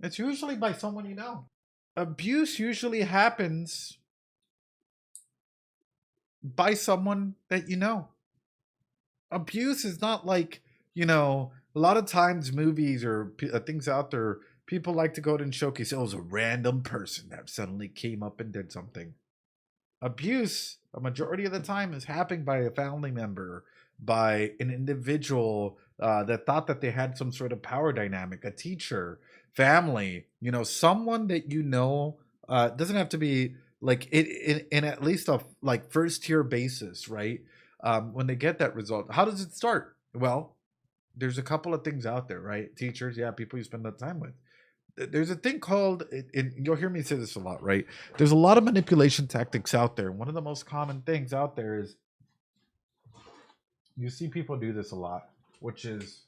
It's usually by someone you know. Abuse usually happens by someone that you know. Abuse is not like, a lot of times movies or things out there, people like to go out and showcase it was a random person that suddenly came up and did something. Abuse, a majority of the time, is happening by a family member, by an individual that thought that they had some sort of power dynamic, a teacher, family, someone that doesn't have to be like in at least a like first tier basis, right? When they get that result, how does it start? Well, there's a couple of things out there, right? Teachers, yeah, people you spend that time with. There's a thing called, and you'll hear me say this a lot, right? There's a lot of manipulation tactics out there. One of the most common things out there is you see people do this a lot, which is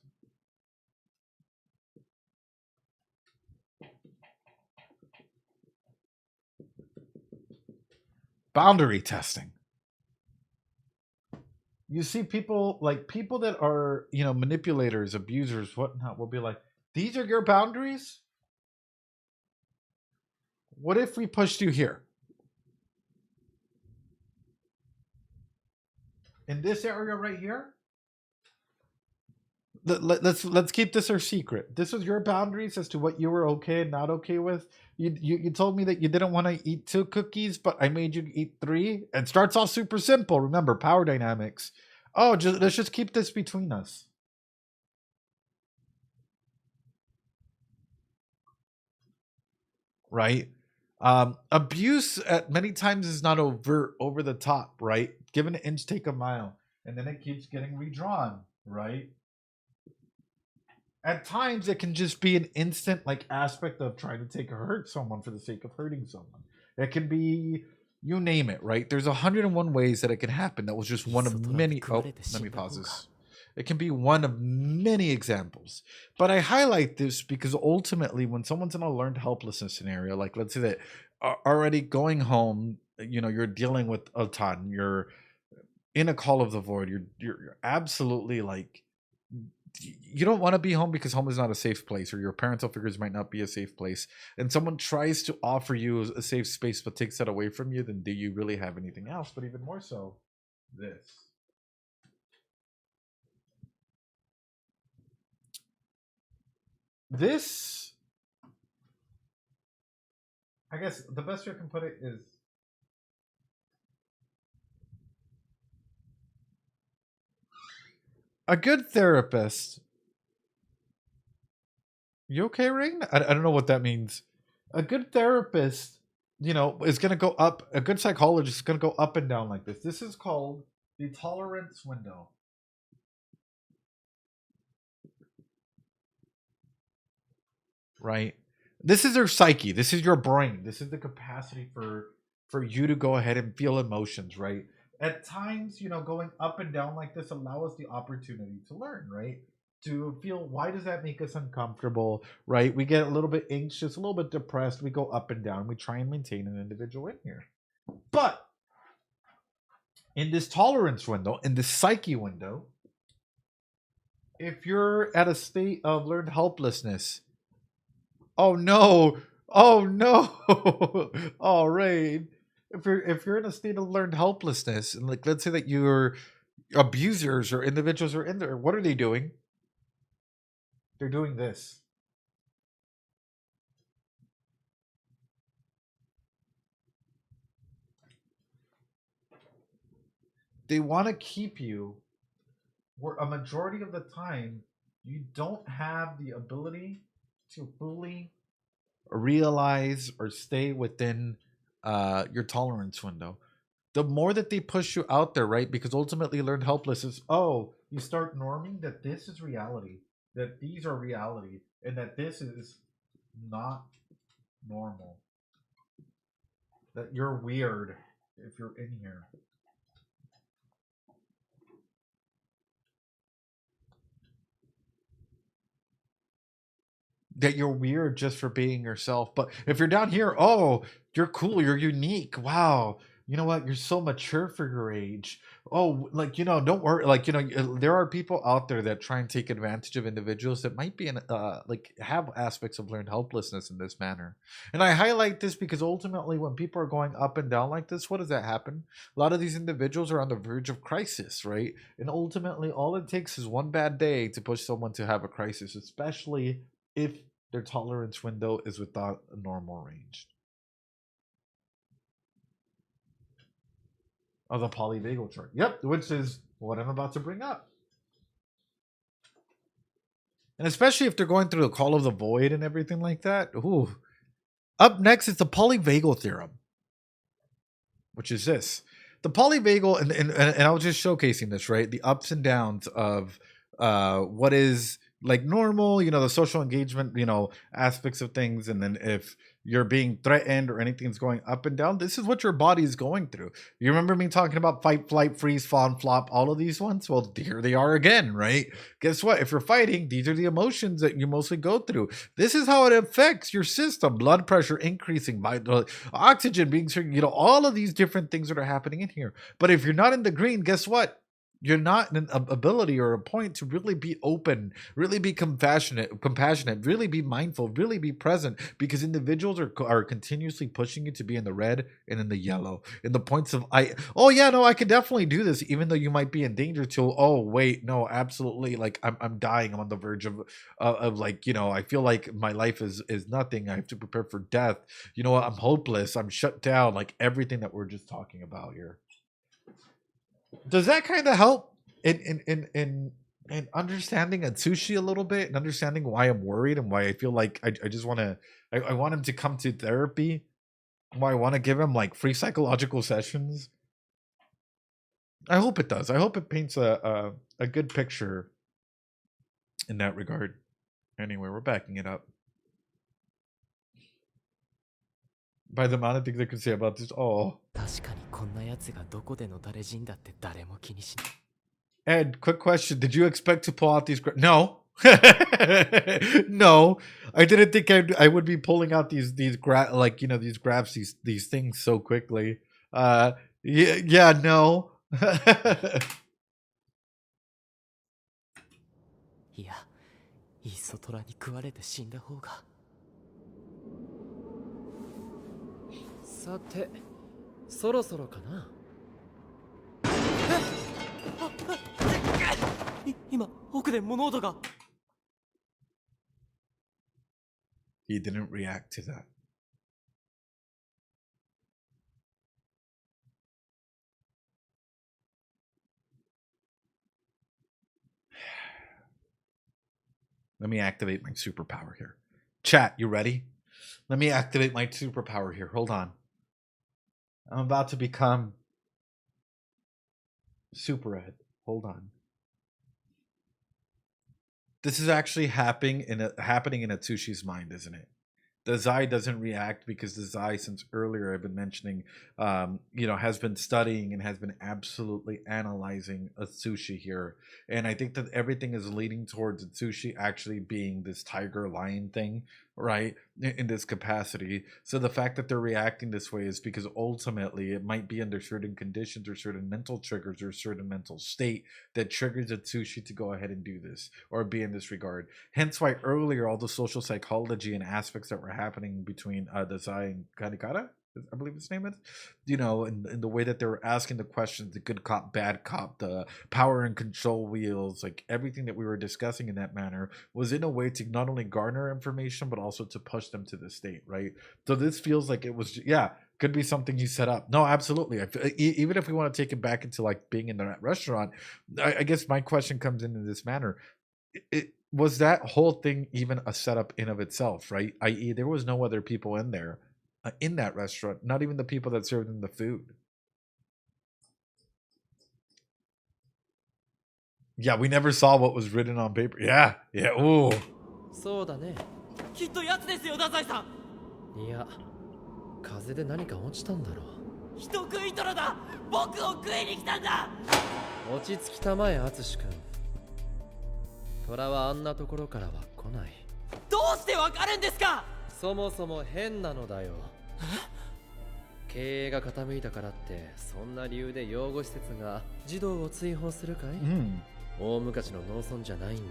boundary testing. You see people that are, manipulators, abusers, whatnot, will be like, these are your boundaries? What if we pushed you here? In this area right here? Let's keep this our secret. This was your boundaries as to what you were okay and not okay with. You told me that you didn't want to eat 2 cookies, but I made you eat 3. It starts off super simple. Remember, power dynamics. Oh, let's just keep this between us. Right? Abuse at many times is not overt, over the top, right? Give an inch, take a mile, and then it keeps getting redrawn, right? At times it can just be an instant like aspect of trying to hurt someone for the sake of hurting someone. It can be, you name it, right? There's 101 ways that it can happen. That was just one of many. Oh, let me pause this. It can be one of many examples. But I highlight this because ultimately when someone's in a learned helplessness scenario, like let's say that already going home, you're dealing with a ton, you're in a call of the void, you're absolutely like, you don't want to be home because home is not a safe place, or your parental figures might not be a safe place, and someone tries to offer you a safe space but takes that away from you, then do you really have anything else? But even more so, this. this, I guess the best way I can put it is, a good therapist. You okay, Rain? I don't know what that means. A good therapist, you know, is going to go up. A good psychologist is going to go up and down like this. This is called the tolerance window. Right? This is your psyche. This is your brain. This is the capacity for you to go ahead and feel emotions, right? At times, you know, going up and down like this allow us the opportunity to learn, right? To feel, why does that make us uncomfortable, right? We get a little bit anxious, a little bit depressed. We go up and down. We try and maintain an individual in here. But in this tolerance window, in this psyche window, if you're at a state of learned helplessness, oh no, oh no, oh Rain. If you're in a state of learned helplessness, and like let's say that your abusers or individuals are in there, what are they doing? They're doing this. They want to keep you where a majority of the time you don't have the ability to fully realize or stay within your tolerance window. The more that they push you out there, right? Because ultimately learned helplessness, you start norming that this is reality, that these are reality, and that this is not normal. That you're weird if you're in here. That you're weird just for being yourself. But if you're down here, you're cool, you're unique. Wow. You know what? You're so mature for your age. Oh, like, you know, don't worry. Like, you know, there are people out there that try and take advantage of individuals that might be in, like, have aspects of learned helplessness in this manner. And I highlight this because ultimately, when people are going up and down like this, what does that happen? A lot of these individuals are on the verge of crisis, right? And ultimately, all it takes is one bad day to push someone to have a crisis, especially if their tolerance window is without a normal range. Oh, the polyvagal chart. Yep, which is what I'm about to bring up. And especially if they're going through the call of the void and everything like that. Ooh. Up next is the polyvagal theorem, which is this. The polyvagal, and I was just showcasing this, right? The ups and downs of what is like normal, you know, the social engagement, you know, aspects of things. And then if you're being threatened or anything's going up and down, this is what your body is going through. You remember me talking about fight, flight, freeze, fawn, flop, all of these ones? Well, here they are again, right? Guess what? If you're fighting, these are the emotions that you mostly go through. This is how it affects your system. Blood pressure increasing, oxygen being, you know, all of these different things that are happening in here. But if you're not in the green, guess what? You're not in an ability or a point to really be open, really be compassionate, really be mindful, really be present, because individuals are continuously pushing you to be in the red and in the yellow. In the points of I can definitely do this, even though you might be in danger till, oh wait, no, absolutely, like I'm dying, I'm on the verge of like, you know, I feel like my life is nothing. I have to prepare for death. You know what? I'm hopeless. I'm shut down. Like everything that we're just talking about here. Does that kind of help in understanding Atsushi a little bit and understanding why I'm worried and why I feel like I just want to I want him to come to therapy, why I want to give him like free psychological sessions? I hope it does. I hope it paints a good picture in that regard. Anyway, we're backing it up. By the amount of things I could say about this, Ed, quick question. Did you expect to pull out these? No. No. I didn't think I would be pulling out these like, you know, these graphs, these things so quickly. Yeah, no. Yeah. さて、そろそろかな。今奥で物音が。he didn't react to that. Let me activate my superpower here. Chat, you ready? Let me activate my superpower here. Hold on. I'm about to become Super Ed. Hold on. This is actually happening in Atsushi's mind, isn't it? The Zai doesn't react because the Zai, since earlier I've been mentioning, has been studying and has been absolutely analyzing Atsushi here. And I think that everything is leading towards Atsushi actually being this tiger lion thing, right? In this capacity. So the fact that they're reacting this way is because ultimately it might be under certain conditions or certain mental triggers or certain mental state that triggers Atsushi to go ahead and do this or be in this regard. Hence why earlier all the social psychology and aspects that were happening between the Zai and Kanikata, I believe his name is, in the way that they were asking the questions, the good cop, bad cop, the power and control wheels, like everything that we were discussing in that manner was in a way to not only garner information, but also to push them to the state, right? So this feels like it was, could be something you set up. No, absolutely. Even if we want to take it back into like being in that restaurant, I guess my question comes in this manner. Was that whole thing even a setup in of itself, right? I.e., there was no other people in there, in that restaurant, not even the people that served them the food. Yeah, we never saw what was written on paper. Yeah, ooh. そうだね。きっとやつですよ、太宰さん。いや、風で何か落ちたんだろう。人食い虎だ。僕を食いに来たんだ。落ち着きたまえ、淳君。虎はあんなところからは来ない。どうしてわかるんですか。そもそも変なのだよ。経営が傾いたからってそんな理由で養護施設が児童を追放するかい？大昔の農村じゃないんだ。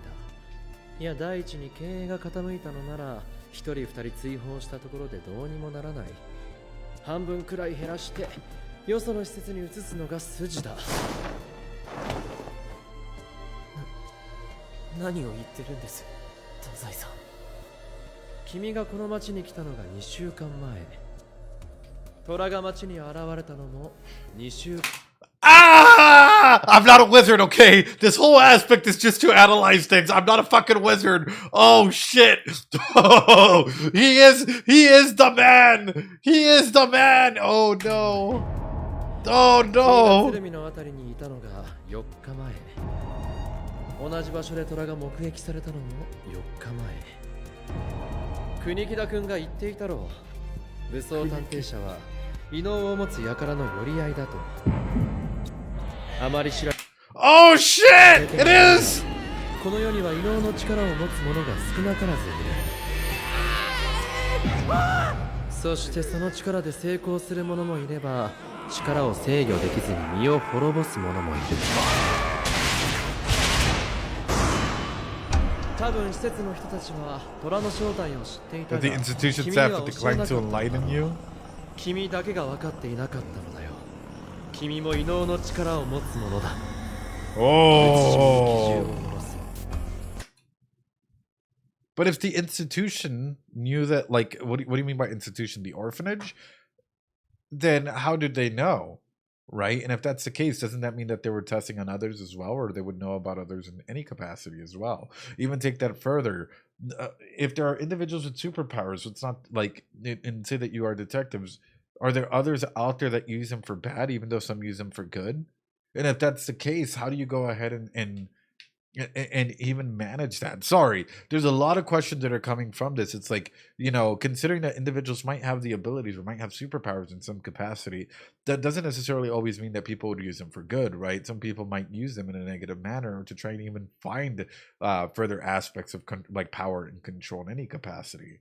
いや、第一に経営が傾いたのなら一人二人追放したところでどうにもならない。半分くらい減らしてよその施設に移すのが筋だ。何を言ってるんです、太宰さん。君がこの町に来たのが2週間前。虎が町に現れたのも2週間。I'm not a wizard, okay? This whole aspect is just to analyze things. I'm not a fucking wizard. Oh shit. Oh, he is the man. He is the man. Oh no. Oh no. 鶴見のあたりにいたのが4日前。同じ場所で虎が目撃されたのも4日前。国木田君が言っていたろう。武装探偵者は異能を持つ輩の寄り合いだと。あまり知ら。Oh shit! It is! この世には異能の力を持つ者が少なからずいる。そしてその力で成功する者もいれば、力を制御できずに身を滅ぼす者もいる。多分施設の人たちは虎の正体を知っていたが、 The institution staff have declined to enlighten you? 君だけが分かっていなかったのだよ。君も異能の力を持つ者だ。Oh. But if the institution knew that, like, what do you mean by institution? The orphanage? Then how did they know? Right? And if that's the case, doesn't that mean that they were testing on others as well, or they would know about others in any capacity as well? Even take that further. If there are individuals with superpowers, it's not like, and say that you are detectives, are there others out there that use them for bad, even though some use them for good? And if that's the case, how do you go ahead and even manage that? Sorry, there's a lot of questions that are coming from this. It's like, considering that individuals might have the abilities or might have superpowers in some capacity, that doesn't necessarily always mean that people would use them for good, right? Some people might use them in a negative manner to try and even find further aspects of like power and control in any capacity.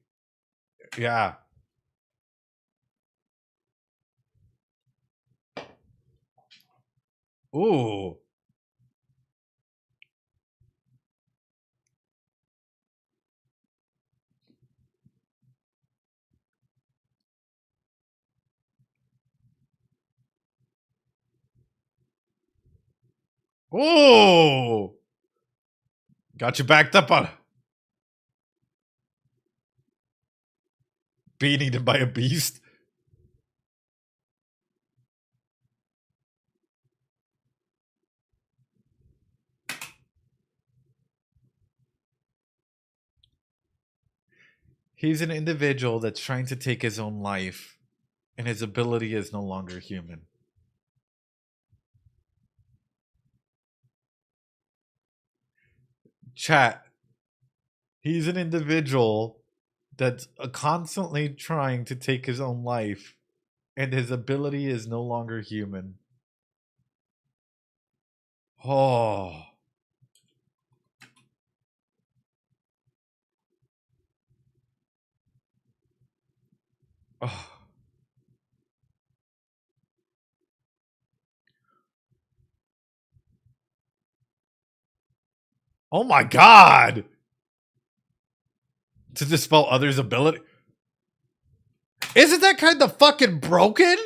Yeah. Ooh. Oh, got you backed up on. being eaten by a beast. He's an individual that's trying to take his own life, and his ability is no longer human. Chat. He's an individual that's constantly trying to take his own life, and his ability is no longer human. Oh. Oh. Oh my god! To dispel others' ability. Isn't that kind of fucking broken?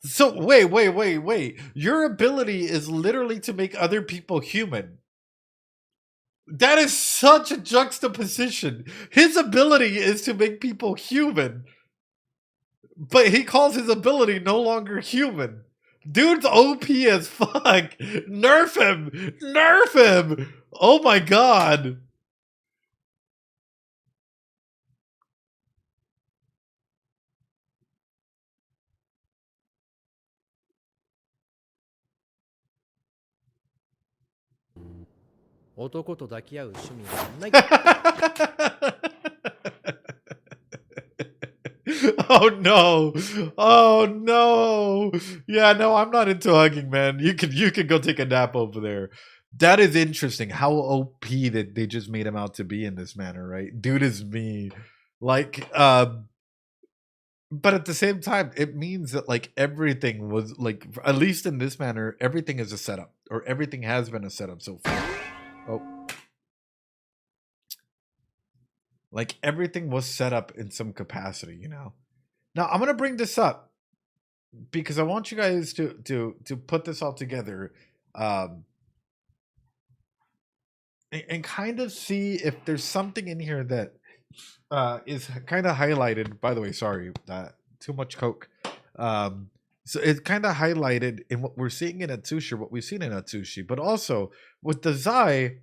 So, wait. Your ability is literally to make other people human. That is such a juxtaposition. His ability is to make people human. But he calls his ability no longer human. Dude's OP as fuck. Nerf him. Nerf him. Oh my god. Oh no. Oh no. Yeah, no, I'm not into hugging, man. You can go take a nap over there. That is interesting. How OP that they just made him out to be in this manner, right? Dude is me. Like, but at the same time, it means that like everything was like, at least in this manner, everything is a setup, or everything has been a setup so far. Oh. Like everything was set up in some capacity, you know. Now I'm gonna bring this up because I want you guys to put this all together, and kind of see if there's something in here that is kind of highlighted. By the way, sorry, too much Coke. So it's kind of highlighted in what we're seeing in Atsushi, what we've seen in Atsushi, but also with the Zai.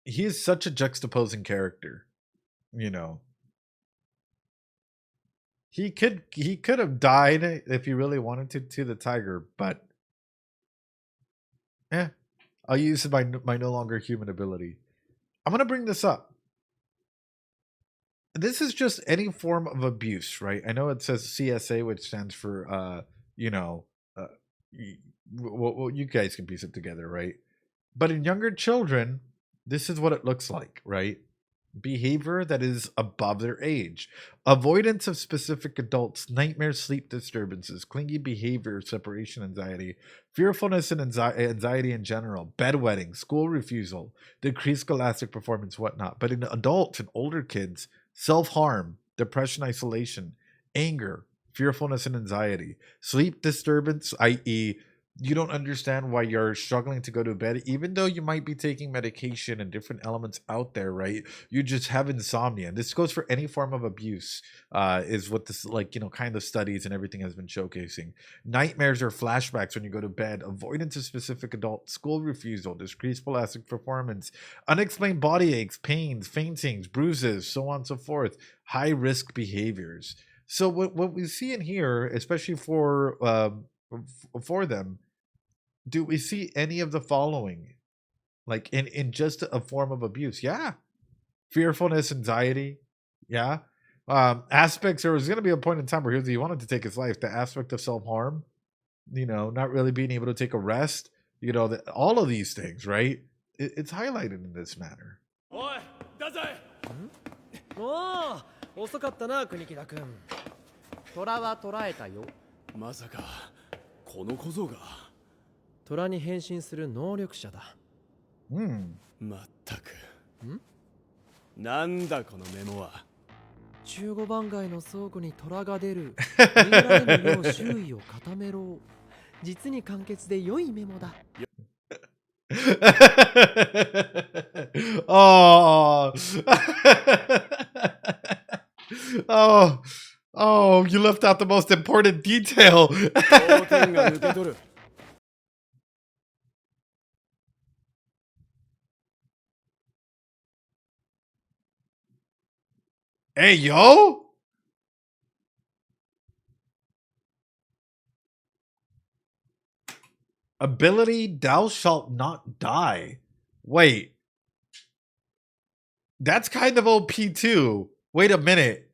He is such a juxtaposing character, you know. He could have died if he really wanted to the tiger, but I'll use my no longer human ability. I'm gonna bring this up. This is just any form of abuse, right? I know it says CSA, which stands for you know, well, you guys can piece it together, right? But in younger children, this is what it looks like, right? Behavior that is above their age, avoidance of specific adults, nightmares, sleep disturbances, clingy behavior, separation anxiety, fearfulness and anxiety in general, bedwetting, school refusal, decreased scholastic performance, whatnot. But in adults and older kids, self-harm, depression, isolation, anger, fearfulness and anxiety, sleep disturbance, i.e., you don't understand why you're struggling to go to bed, even though you might be taking medication and different elements out there, right? You just have insomnia. And this goes for any form of abuse, is what this, like, you know, kind of studies and everything has been showcasing. Nightmares or flashbacks when you go to bed, avoidance of specific adult, school refusal, decreased scholastic performance, unexplained body aches, pains, faintings, bruises, so on and so forth, high risk behaviors. So what we see in here, especially for them, do we see any of the following, like in just a form of abuse? Yeah. Fearfulness, anxiety. Yeah. Aspects, there was going to be a point in time where he wanted to take his life. The aspect of self-harm, you know, not really being able to take a rest, you know, all of these things, right? It's highlighted in this manner. Oi, Dazai! おお、遅かったな、国木田君。虎は捕らえたよ。まさかこの小僧が虎に変身する能力者だ。まったく。なんだこのメモは。15番街の倉庫に虎が出る。逃げられぬよう周囲を固めろ。実に簡潔で良いメモだ。Oh. Oh. Oh, you left out the most important detail. 当店が抜け取る。 Hey, yo. Ability, thou shalt not die. Wait. That's kind of OP too. Wait a minute.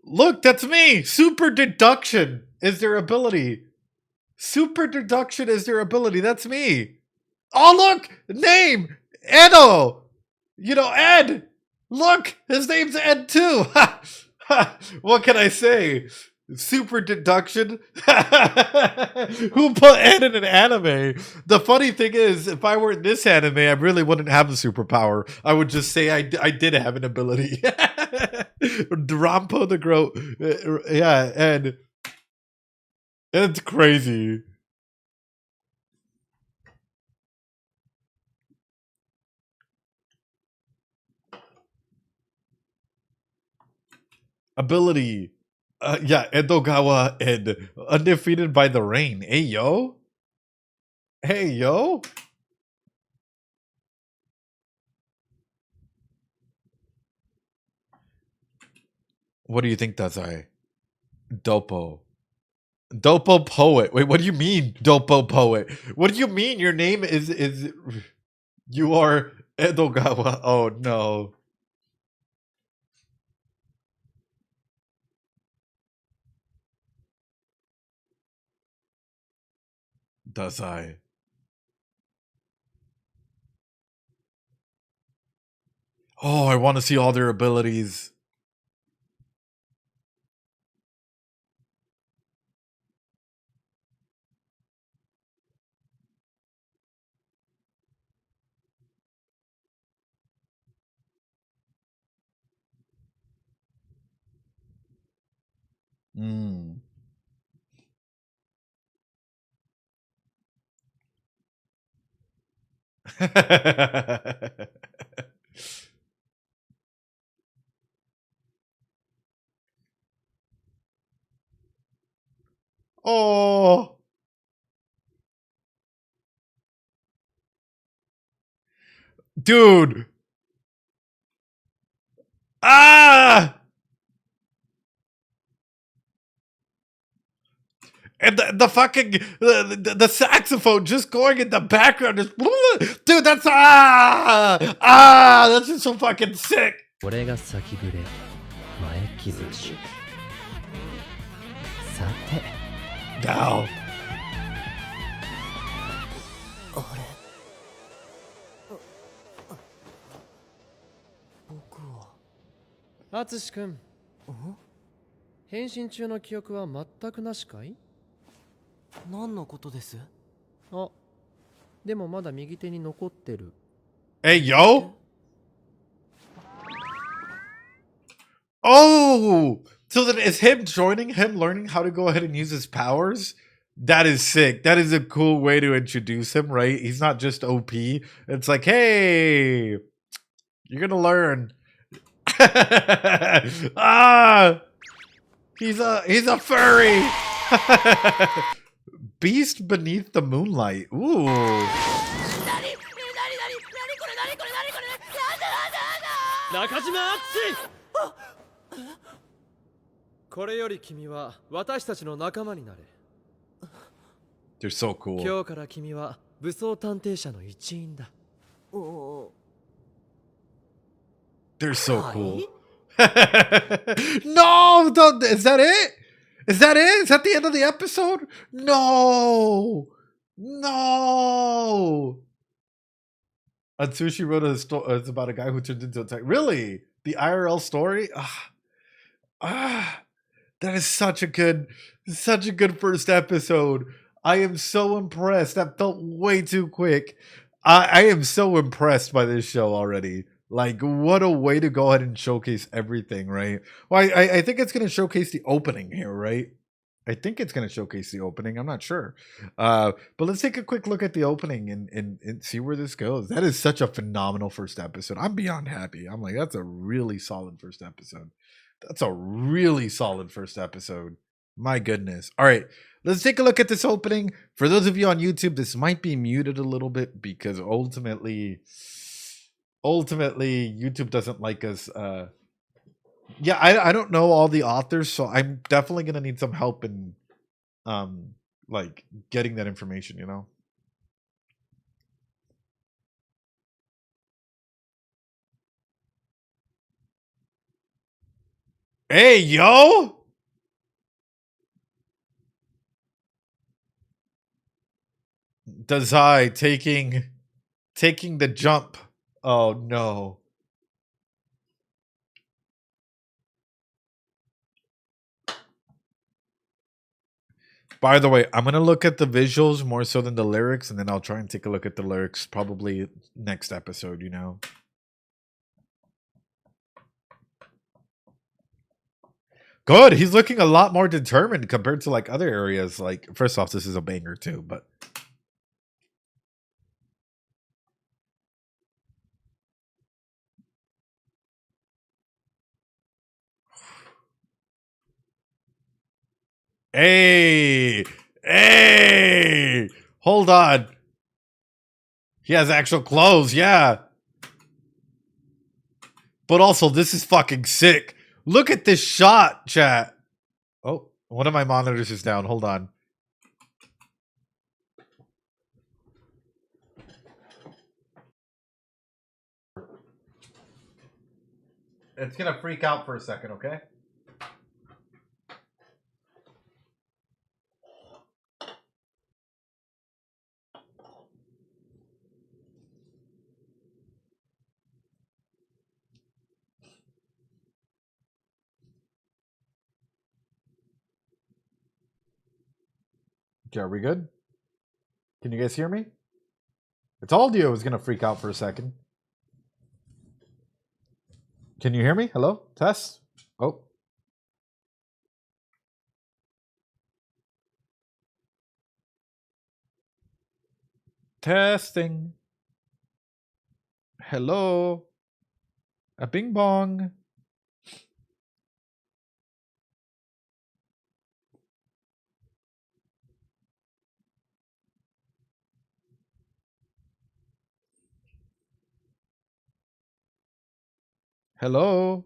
Look, that's me. Super deduction is their ability. Super deduction is their ability. That's me. Oh, look. Name. Edo. You know, Ed. Look, his name's Ed too. What can I say? Super deduction. Who put Ed in an anime? The funny thing is, if I were in this anime, I really wouldn't have a superpower. I would just say I did have an ability. Rampo the Groat. Yeah, and it's crazy. Ability. Yeah, Edogawa and undefeated by the rain. Hey, yo. Hey, yo. What do you think, Dazai? Dopo. Dopo poet. Wait, what do you mean, Dopo poet? What do you mean your name is you are Edogawa? Oh, no. Dazai. Oh, I want to see all their abilities. Mm. Oh. Dude. Ah! And the fucking the saxophone just going in the background is dude, that's that's just so fucking sick. これが先触れ前気づきさて Now アツシ君変身中の記憶は全くなしかい？何のことです？あ、でもまだ右手に残ってる。Hey, yo. Oh, so then is him joining him learning how to go ahead and use his powers? That is sick. That is a cool way to introduce him, right? He's not just OP. It's like, hey, you're gonna learn. He's a furry. Beast beneath the moonlight. Ooh. 中島アッチ！これより君は私たちの仲間になれ。 They're so cool. 今日から君は武装探偵社の一員だ。They're so cool. No, is that it? Is that it? Is that the end of the episode? No. No. Atsushi wrote a story. It's about a guy who turned into a tech. Really? The IRL story? That is such a good first episode. I am so impressed. That felt way too quick. I am so impressed by this show already. Like, what a way to go ahead and showcase everything, right? Well, I think it's going to showcase the opening here, right? I think it's going to showcase the opening. I'm not sure. But let's take a quick look at the opening and see where this goes. That is such a phenomenal first episode. I'm beyond happy. I'm like, that's a really solid first episode. That's a really solid first episode. My goodness. All right. Let's take a look at this opening. For those of you on YouTube, this might be muted a little bit because ultimately YouTube doesn't like us. Yeah, I don't know all the authors, so I'm definitely gonna need some help in like getting that information, you know. Hey yo, Dazai taking the jump. Oh no. By the way, I'm going to look at the visuals more so than the lyrics, and then I'll try and take a look at the lyrics probably next episode, you know? Good. He's looking a lot more determined compared to like other areas. Like, first off, this is a banger too, but... Hey! Hey! Hold on. He has actual clothes, yeah. But also, this is fucking sick. Look at this shot, chat. Oh, one of my monitors is down. Hold on. It's gonna freak out for a second, okay? Okay, are we good? Can you guys hear me? I told you it was gonna freak out for a second. Can you hear me? Hello? Test? Oh. Testing. Hello? A bing bong. Hello?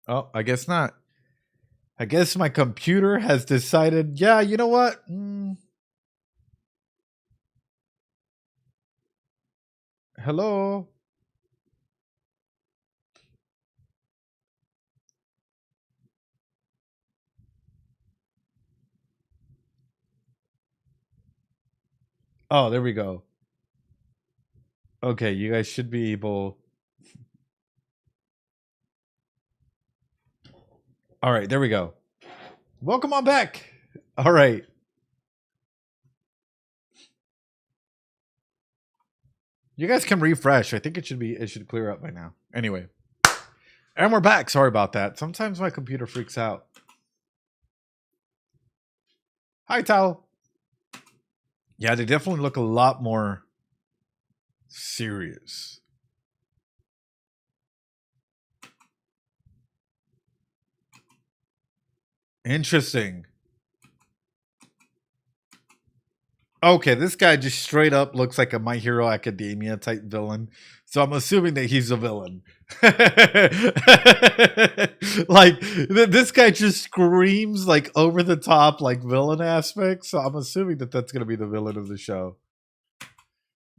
Oh, I guess not. I guess my computer has decided, yeah, you know what? Hello? Oh, there we go. Okay, you guys should be able... All right, there we go. Welcome on back. All right. You guys can refresh. I think it should clear up by now. Anyway. And we're back. Sorry about that. Sometimes my computer freaks out. Hi, Tal. Yeah, they definitely look a lot more serious. Interesting. Okay, this guy just straight up looks like a My Hero Academia type villain. So I'm assuming that he's a villain. Like, this guy just screams like over the top, like villain aspects. So I'm assuming that that's going to be the villain of the show.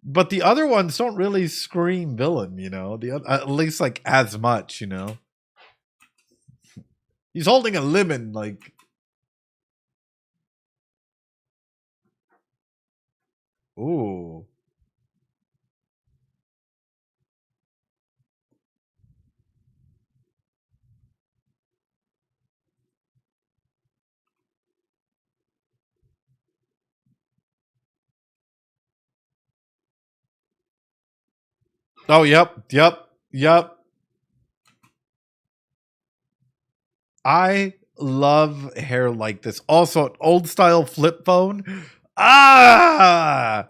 But the other ones don't really scream villain, you know, at least like as much, you know. He's holding a lemon, like. Ooh. Oh, yep. I love hair like this. Also, an old style flip phone. Ah!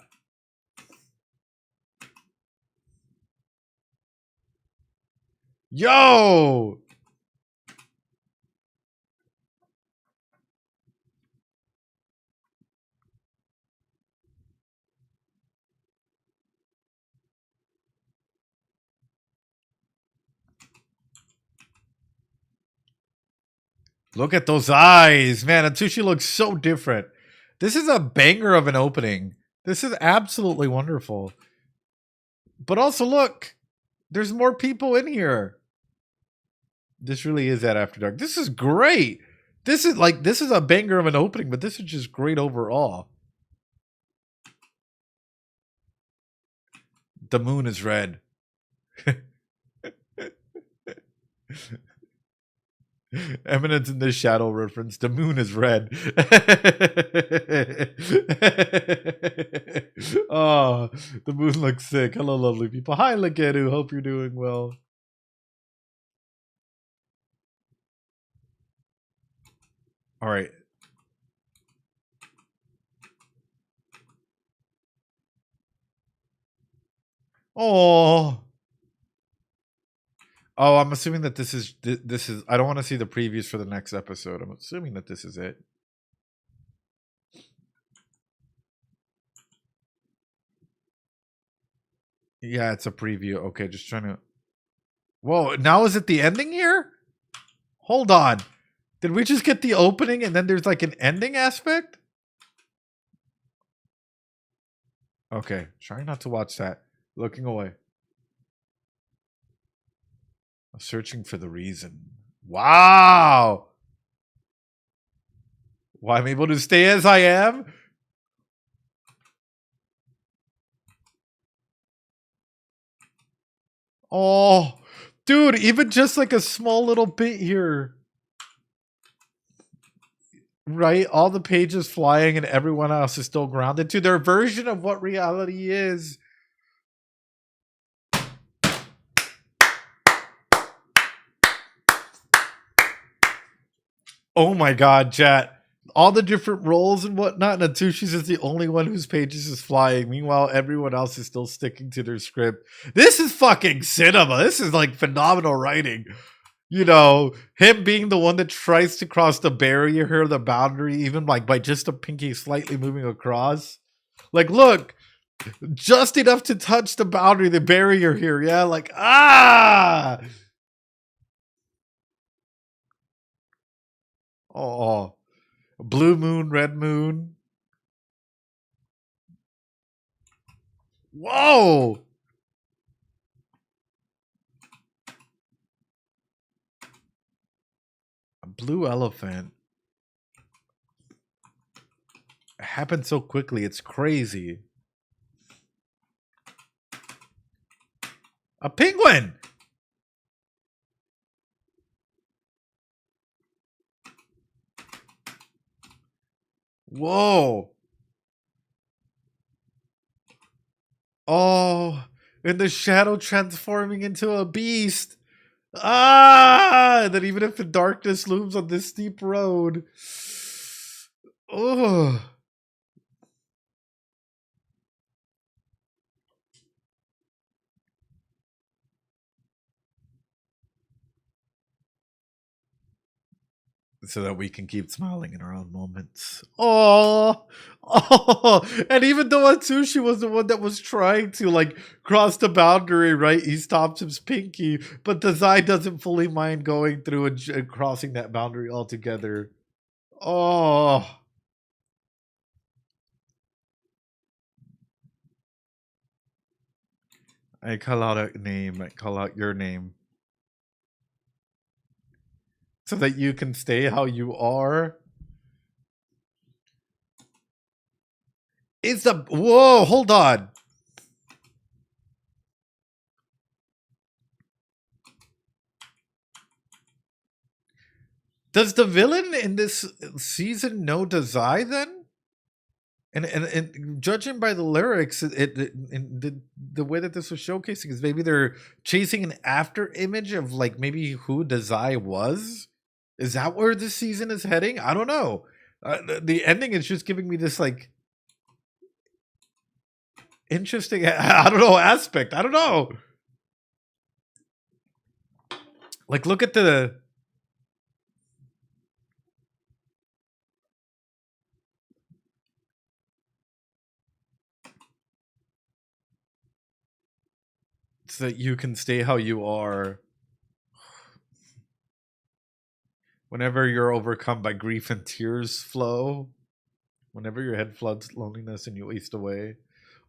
Yo! Look at those eyes. Man, Atsushi looks so different. This is a banger of an opening. This is absolutely wonderful. But also, look. There's more people in here. This really is that After Dark. This is great. This is a banger of an opening, but this is just great overall. The moon is red. Eminence in the shadow reference. The moon is red. Oh, the moon looks sick. Hello, lovely people. Hi, Lageru. Hope you're doing well. All right. Oh. Oh, I'm assuming that this is I don't want to see the previews for the next episode. I'm assuming that this is it. Yeah, it's a preview. Okay, just trying to. Whoa, now is it the ending here? Hold on. Did we just get the opening and then there's like an ending aspect? Okay, trying not to watch that. Looking away. Searching for the reason. Wow. Why I'm able to stay as I am? Oh, dude, even just like a small little bit here. Right? All the pages flying and everyone else is still grounded to their version of what reality is. Oh my god, chat. All the different roles and whatnot, Natsushi's is the only one whose pages is flying. Meanwhile, everyone else is still sticking to their script. This is fucking cinema. This is like phenomenal writing. You know, him being the one that tries to cross the barrier here, the boundary, even like by just a pinky slightly moving across. Like, look, just enough to touch the boundary, the barrier here. Yeah, like, ah! Oh, blue moon, red moon. Whoa! A blue elephant. It happened so quickly, it's crazy. A penguin! Whoa! Oh, and the shadow transforming into a beast. Ah! That even if the darkness looms on this steep road. Oh. So that we can keep smiling in our own moments. Oh, and even though Atsushi was the one that was trying to like cross the boundary, right? He stops his pinky, but Dazai doesn't fully mind going through and crossing that boundary altogether. Oh. I call out a name. I call out your name. So that you can stay how you are. It's the whoa, hold on. Does the villain in this season know Dazai then? And judging by the lyrics, and the way that this was showcasing is maybe they're chasing an after image of like maybe who Dazai was. Is that where this season is heading? I don't know. The ending is just giving me this like interesting, I don't know, aspect. I don't know. Like, look at the. So that you can stay how you are whenever you're overcome by grief and tears flow, whenever your head floods loneliness and you waste away.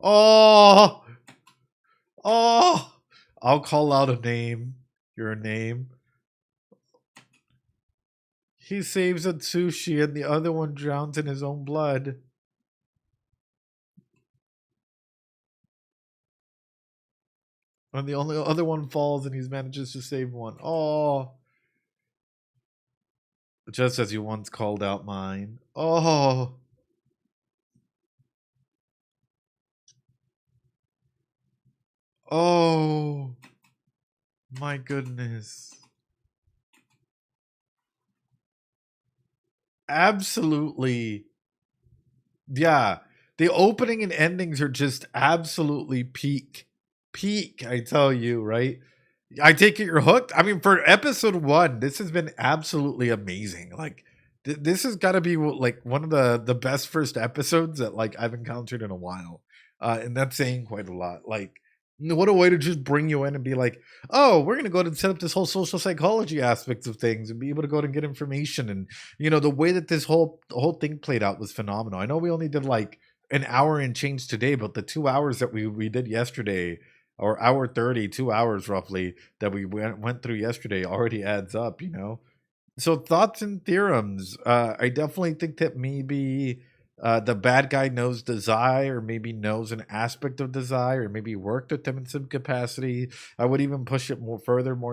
Oh, I'll call out a name, your name. He saves Atsushi and the other one drowns in his own blood. And the only other one falls and he manages to save one. Oh. Just as you once called out mine. Oh. Oh. My goodness. Absolutely. Yeah. The opening and endings are just absolutely peak, I tell you, right? I take it you're hooked. I mean, for episode 1, this has been absolutely amazing. Like, this has got to be like one of the best first episodes that like I've encountered in a while, and that's saying quite a lot. Like, what a way to just bring you in and be like, oh, we're gonna go ahead and set up this whole social psychology aspects of things and be able to go ahead and get information. And the way that this whole thing played out was phenomenal. I know we only did like an hour and change today, but the 2 hours that we did yesterday, or hour 30, 2 hours roughly, that we went through yesterday already adds up. So thoughts and theorems. I definitely think that maybe the bad guy knows Dazai, or maybe knows an aspect of Dazai, or maybe worked with them in some capacity. I would even push it more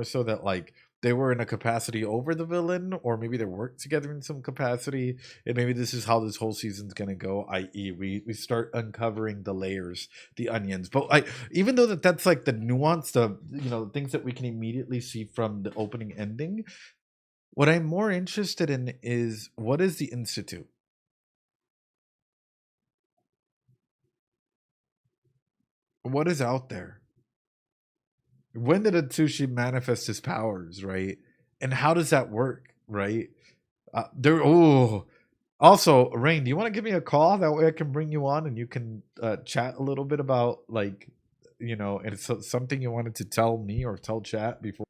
so that like they were in a capacity over the villain, or maybe they worked together in some capacity, and maybe this is how this whole season's gonna go, i.e. we start uncovering the layers, the onions. But even though that's like the nuance, the things that we can immediately see from the opening ending, what I'm more interested in is, what is the Institute? What is out there? When did Atsushi manifest his powers, right? And how does that work, right? Also, Rain, do you want to give me a call? That way I can bring you on and you can chat a little bit about, like, and it's something you wanted to tell me or tell chat before.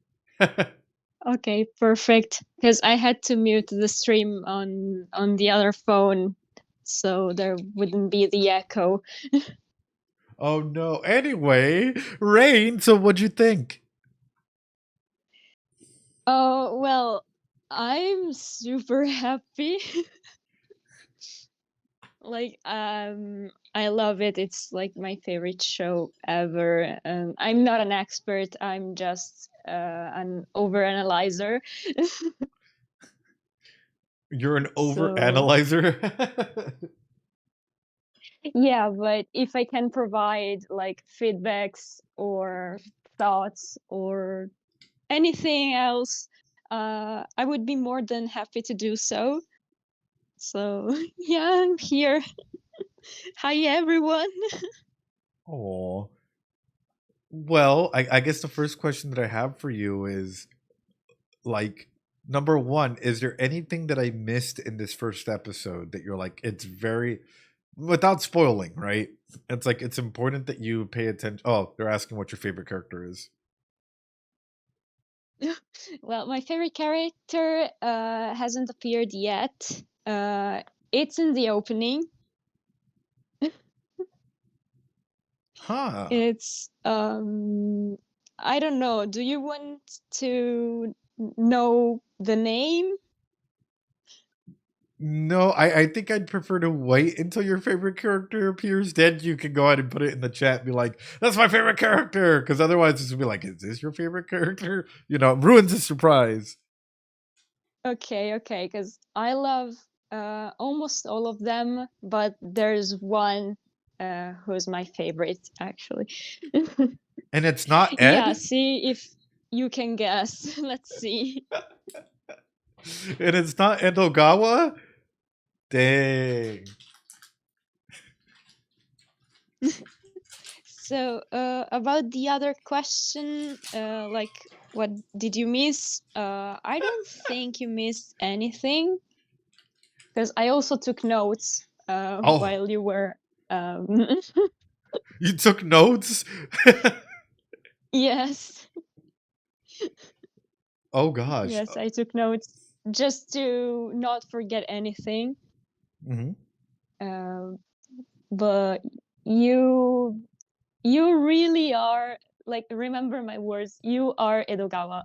Okay, perfect. Because I had to mute the stream on the other phone, so there wouldn't be the echo. Oh no. Anyway, Rain, so what'd you think? Oh, well, I'm super happy. Like, I love it. It's like my favorite show ever. I'm not an expert. I'm just an overanalyzer. You're an overanalyzer? Yeah, but if I can provide like feedbacks or thoughts or anything else, I would be more than happy to do so. So yeah, I'm here. Hi everyone. Oh. Well, I guess the first question that I have for you is, like, number one, is there anything that I missed in this first episode that you're like, it's very, without spoiling, right? It's like, it's important that you pay attention. Oh, they're asking what your favorite character is. Well, my favorite character hasn't appeared yet. It's in the opening. Huh. It's I don't know. Do you want to know the name? No, I think I'd prefer to wait until your favorite character appears. Then you can go ahead and put it in the chat and be like, that's my favorite character. Because otherwise, it's going to be like, is this your favorite character? It ruins the surprise. Okay, because I love almost all of them, but there's one who's my favorite actually. And it's not Yeah, Ed? see if you can guess. Let's see. And it's not Edogawa? Dang. So about the other question, like what did you miss? I don't think you missed anything because I also took notes Oh, while you were. you took notes? Yes, Oh gosh. yes, I took notes just to not forget anything. Mhm. But you really are, like, remember my words, you are Edogawa.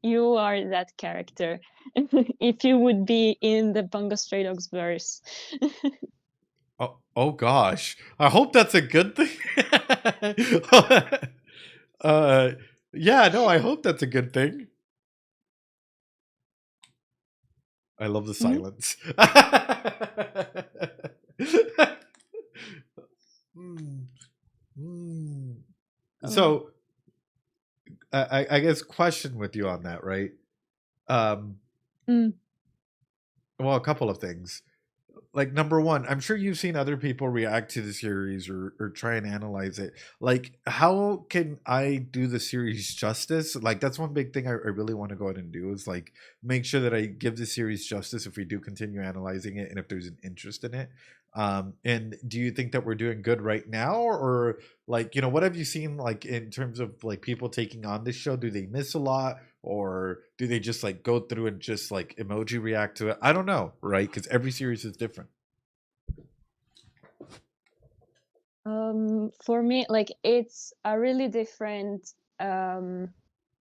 You are that character. If you would be in the Bungo Stray Dogs verse. Oh gosh. I hope that's a good thing. uh yeah, no, I hope that's a good thing. I love the Mhm. silence. Mm, mm. Oh. So I guess question with you on that, right? Um Mm. well, a couple of things. Like, number one, I'm sure you've seen other people react to the series or try and analyze it. Like, how can I do the series justice? Like, that's one big thing I really want to go ahead and do is like make sure that I give the series justice if we do continue analyzing it and if there's an interest in it. And do you think that we're doing good right now, or like, what have you seen like in terms of like people taking on this show? Do they miss a lot, or do they just like go through and just like emoji react to it? I don't know, right? Because every series is different. For me, like, it's a really different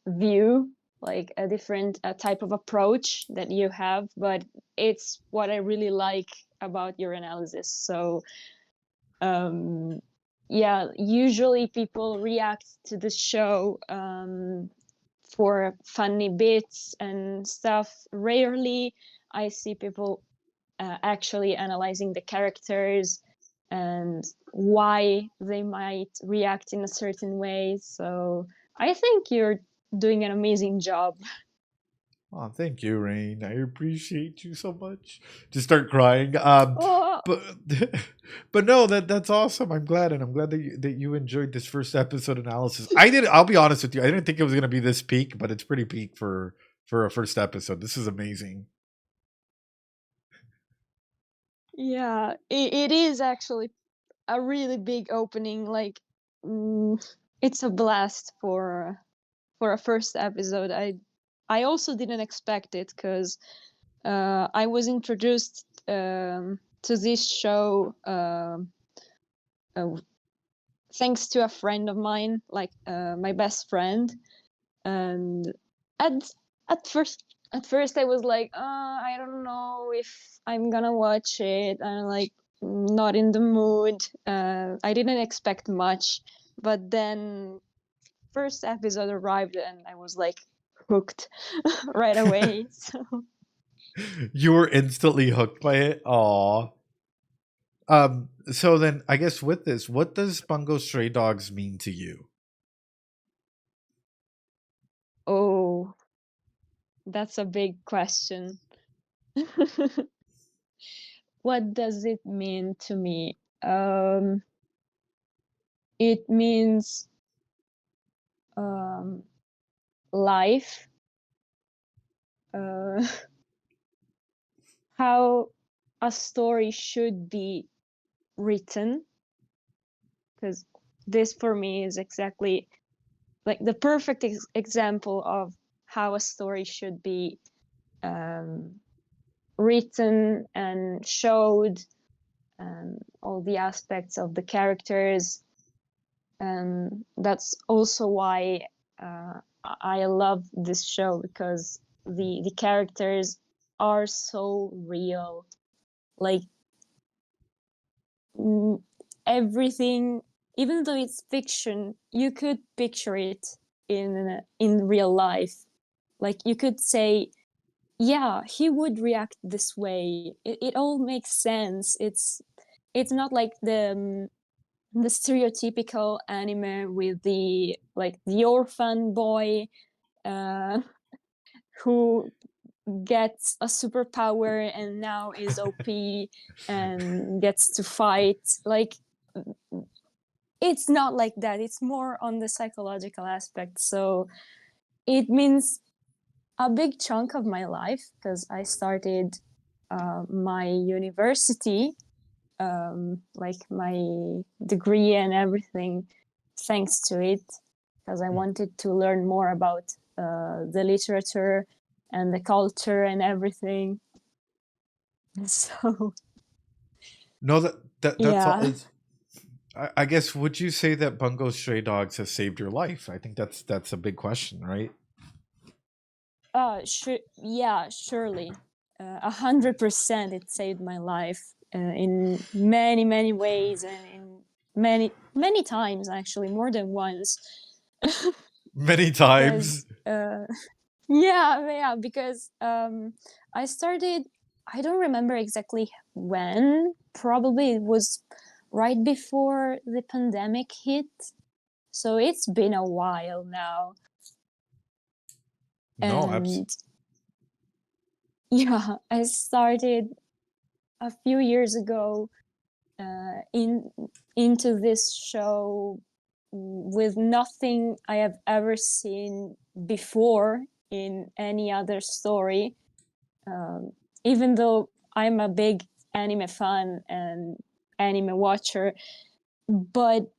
view, like a different type of approach that you have, but it's what I really like about your analysis. So yeah, usually people react to the show for funny bits and stuff. Rarely I see people actually analyzing the characters and why they might react in a certain way. So I think you're doing an amazing job. Oh, thank you, Rain. I appreciate you so much. To start crying. Oh, But but no, that's awesome. I'm glad, and I'm glad that you enjoyed this first episode analysis. I did. I'll be honest with you. I didn't think it was gonna be this peak, but it's pretty peak for a first episode. This is amazing. yeah, it is actually a really big opening. Like, it's a blast for a first episode. I also didn't expect it because I was introduced to this show uh, thanks to a friend of mine, like my best friend. And at at first I was like, I don't know if I'm gonna watch it. I'm like not in the mood. I didn't expect much, but then first episode arrived and I was like hooked right away. So You were instantly hooked by it. Aw. So then I guess with this, what does Bungo Stray Dogs mean to you? oh, that's a big question. What does it mean to me? It means um, life, uh, how a story should be written, because this for me is exactly like the perfect example of how a story should be written and showed, and all the aspects of the characters. And that's also why I love this show, because the characters are so real. Like, everything, even though it's fiction, you could picture it in real life. Like, you could say yeah, he would react this way. It all makes sense. It's not like the stereotypical anime with the orphan boy uh, who gets a superpower and now is OP and gets to fight. Like, it's not like that. It's more on the psychological aspect. So it means a big chunk of my life, because I started my university, like my degree and everything, thanks to it, because I wanted to learn more about the literature and the culture and everything. So No, that's all. yeah. I guess, would you say that Bungo Stray Dogs has saved your life? I think that's a big question, right? Yeah, surely. 100% it saved my life in many, many ways, and in many, many times, actually, more than once. Many times. Because yeah, because I started, I don't remember exactly when, probably it was right before the pandemic hit, so it's been a while now. No, And yeah, I started a few years ago into this show with nothing I have ever seen before in any other story. Even though I'm a big anime fan and anime watcher, but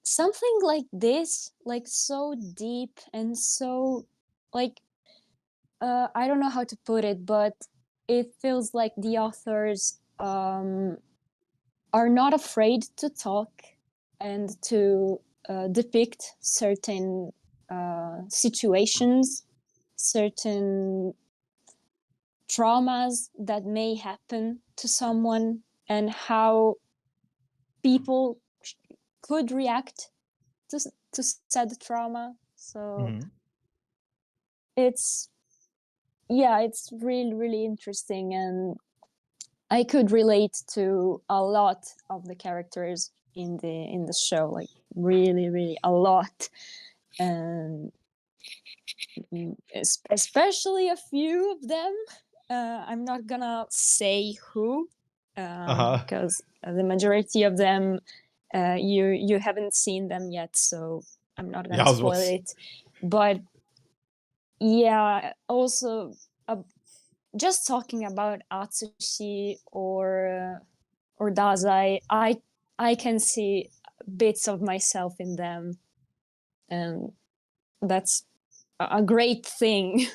something like this, like so deep and so, like, I don't know how to put it, but it feels like the authors are not afraid to talk and to depict certain situations, certain traumas that may happen to someone, and how people could react to said trauma. So it's, yeah, it's really, really interesting, and I could relate to a lot of the characters in the show, like really, really a lot, and especially a few of them. I'm not gonna say who, because the majority of them you haven't seen them yet, so I'm not Yeah, gonna spoil it. But yeah, also just talking about Atsushi or Dazai, I can see bits of myself in them, and that's a great thing.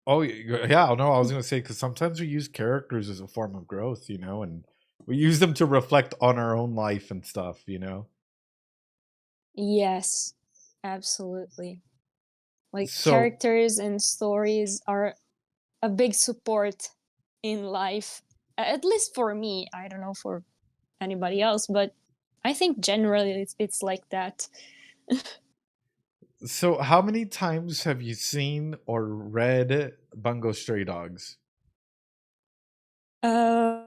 Oh yeah, no, I was gonna say, because sometimes we use characters as a form of growth, and we use them to reflect on our own life and stuff. Yes, absolutely. Like, So characters and stories are a big support in life, at least for me. I don't know for anybody else, but I think generally it's like that. so how many times have you seen or read Bungo Stray Dogs? uh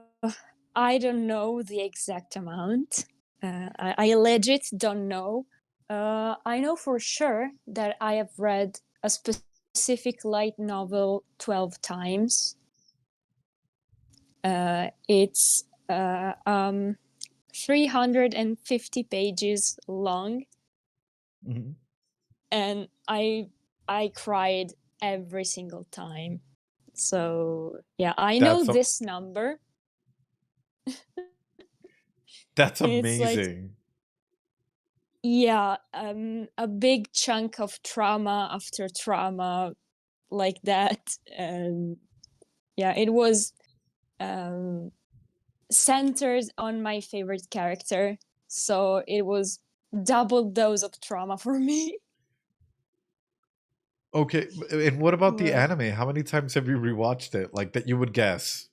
I don't know the exact amount. I legit don't know. I know for sure that I have read a specific light novel 12 times. It's 350 pages long, Mhm. and I cried every single time. So yeah, I know That's a, this number. that's It's like, amazing. yeah, a big chunk of trauma after trauma, like that. And yeah, it was um centered on my favorite character, so it was double dose of trauma for me. Okay, and what about the But anime? How many times have you rewatched it? Like, that you would guess?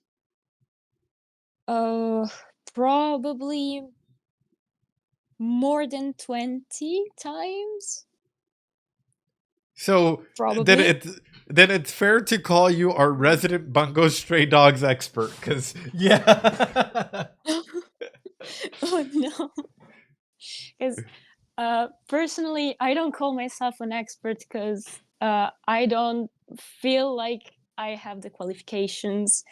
uh probably more than 20 times, So then probably. it then it's fair to call you our resident Bungo Stray Dogs expert, because, yeah. Oh no. Because personally, I don't call myself an expert because I don't feel like I have the qualifications.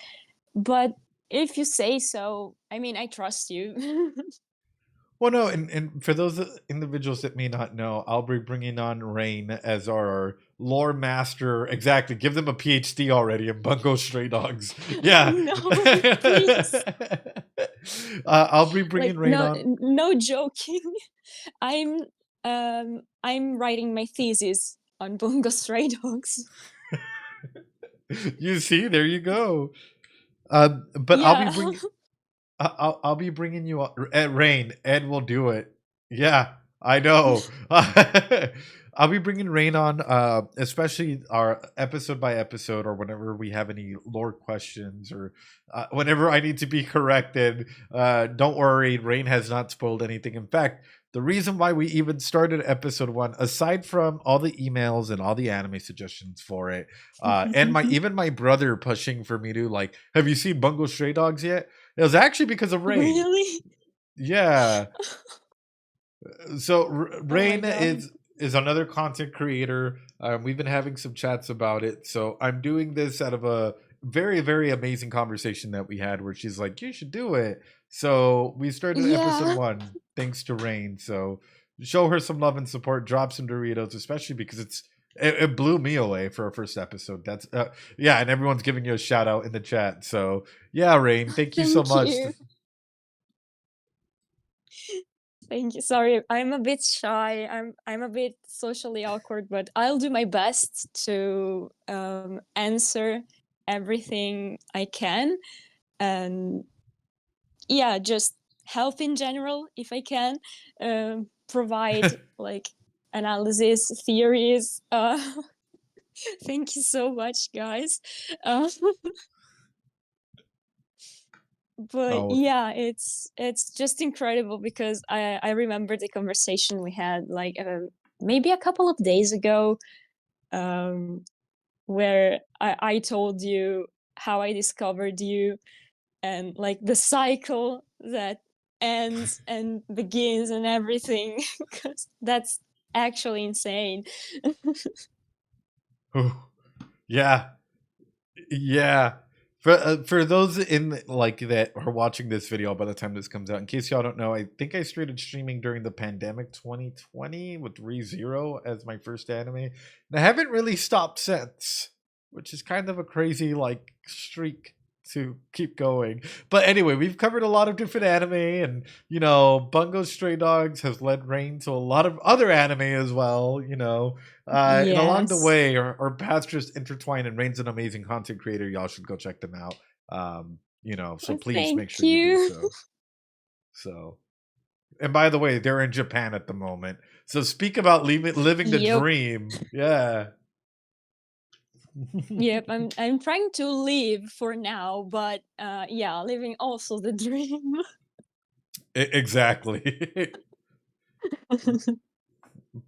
But if you say so, I mean, I trust you. Well, no, and for those individuals that may not know, I'll be bringing on Rain as our lore master. Exactly. Give them a PhD already in Bungo Stray Dogs. Yeah. No, please. I'll be Like, bringing Rain on. no joking. I'm writing my thesis on Bungo Stray Dogs. You see, there you go. But Yeah. I'll be bringing you on, Rain. Ed will do it. Yeah, I know. I'll be bringing Rain on, especially our episode by episode, or whenever we have any lore questions, or whenever I need to be corrected. Don't worry, Rain has not spoiled anything. In fact, the reason why we even started episode 1, aside from all the emails and all the anime suggestions for it, and even my brother pushing for me to, like, have you seen Bungo Stray Dogs yet? It was actually because of Rain. Really? Yeah. So Oh my Rain God. is another content creator. We've been having some chats about it. So I'm doing this out of a very, very amazing conversation that we had, where she's like, "You should do it." So we started episode Yeah. 1 thanks to Rain. So show her some love and support. Drop some Doritos, especially because it blew me away for our first episode. That's yeah, and everyone's giving you a shout out in the chat. So yeah, Rain, thank you so Thank much. you. Thank you. Sorry, I'm a bit shy. I'm a bit socially awkward, but I'll do my best to answer everything I can, and yeah, just help in general if I can. Provide like analysis, theories. Thank you so much, guys. Uh, but Oh, yeah, it's just incredible because I remember the conversation we had like maybe a couple of days ago, um where I told you how I discovered you, and like the cycle that ends and begins and everything, because that's actually insane. yeah. Yeah. For those in like that are watching this video by the time this comes out, in case y'all don't know, I think I started streaming during the pandemic 2020 with ReZero as my first anime. And I haven't really stopped since, which is kind of a crazy like streak to keep going. But anyway, we've covered a lot of different anime, and Bungo Stray Dogs has led Rain to a lot of other anime as well, and along the Yes. way, our paths just intertwine, and Rain's an amazing content creator. Y'all should go check them out. So please make Thank sure you do you. so. So, and by the way, they're in Japan at the moment. So speak about living the Yep. dream. Yeah. Yep, I'm trying to live for now, but yeah, living also the dream. Exactly.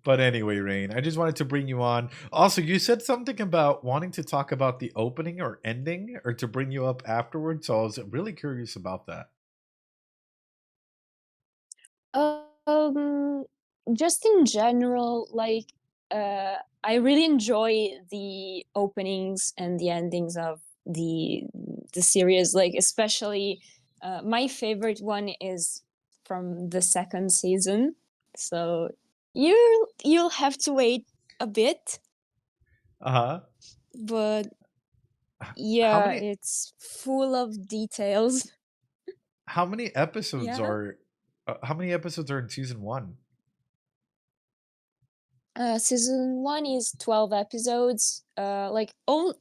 But anyway, Rain, I just wanted to bring you on. Also, you said something about wanting to talk about the opening or ending, or to bring you up afterwards. So I was really curious about that. Um, just in general, like I really enjoy the openings and the endings of the series. Like especially, my favorite one is from the second season. So you'll have to wait a bit, Uh huh. but How yeah, many it's full of details. how many episodes Yeah. are how many episodes are in season 1? Season one is 12 episodes. Like all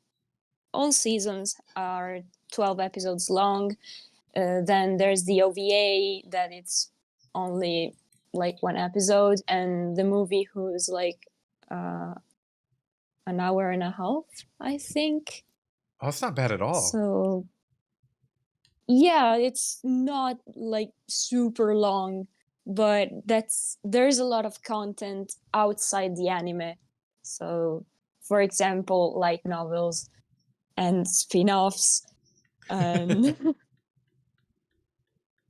seasons are 12 episodes long. Then there's the OVA that it's only like one episode, and the movie who's like uh, an hour and a half, I think. Oh, it's not bad at all. So yeah, it's not like super long, but there's a lot of content outside the anime. So for example, light novels and spin-offs. And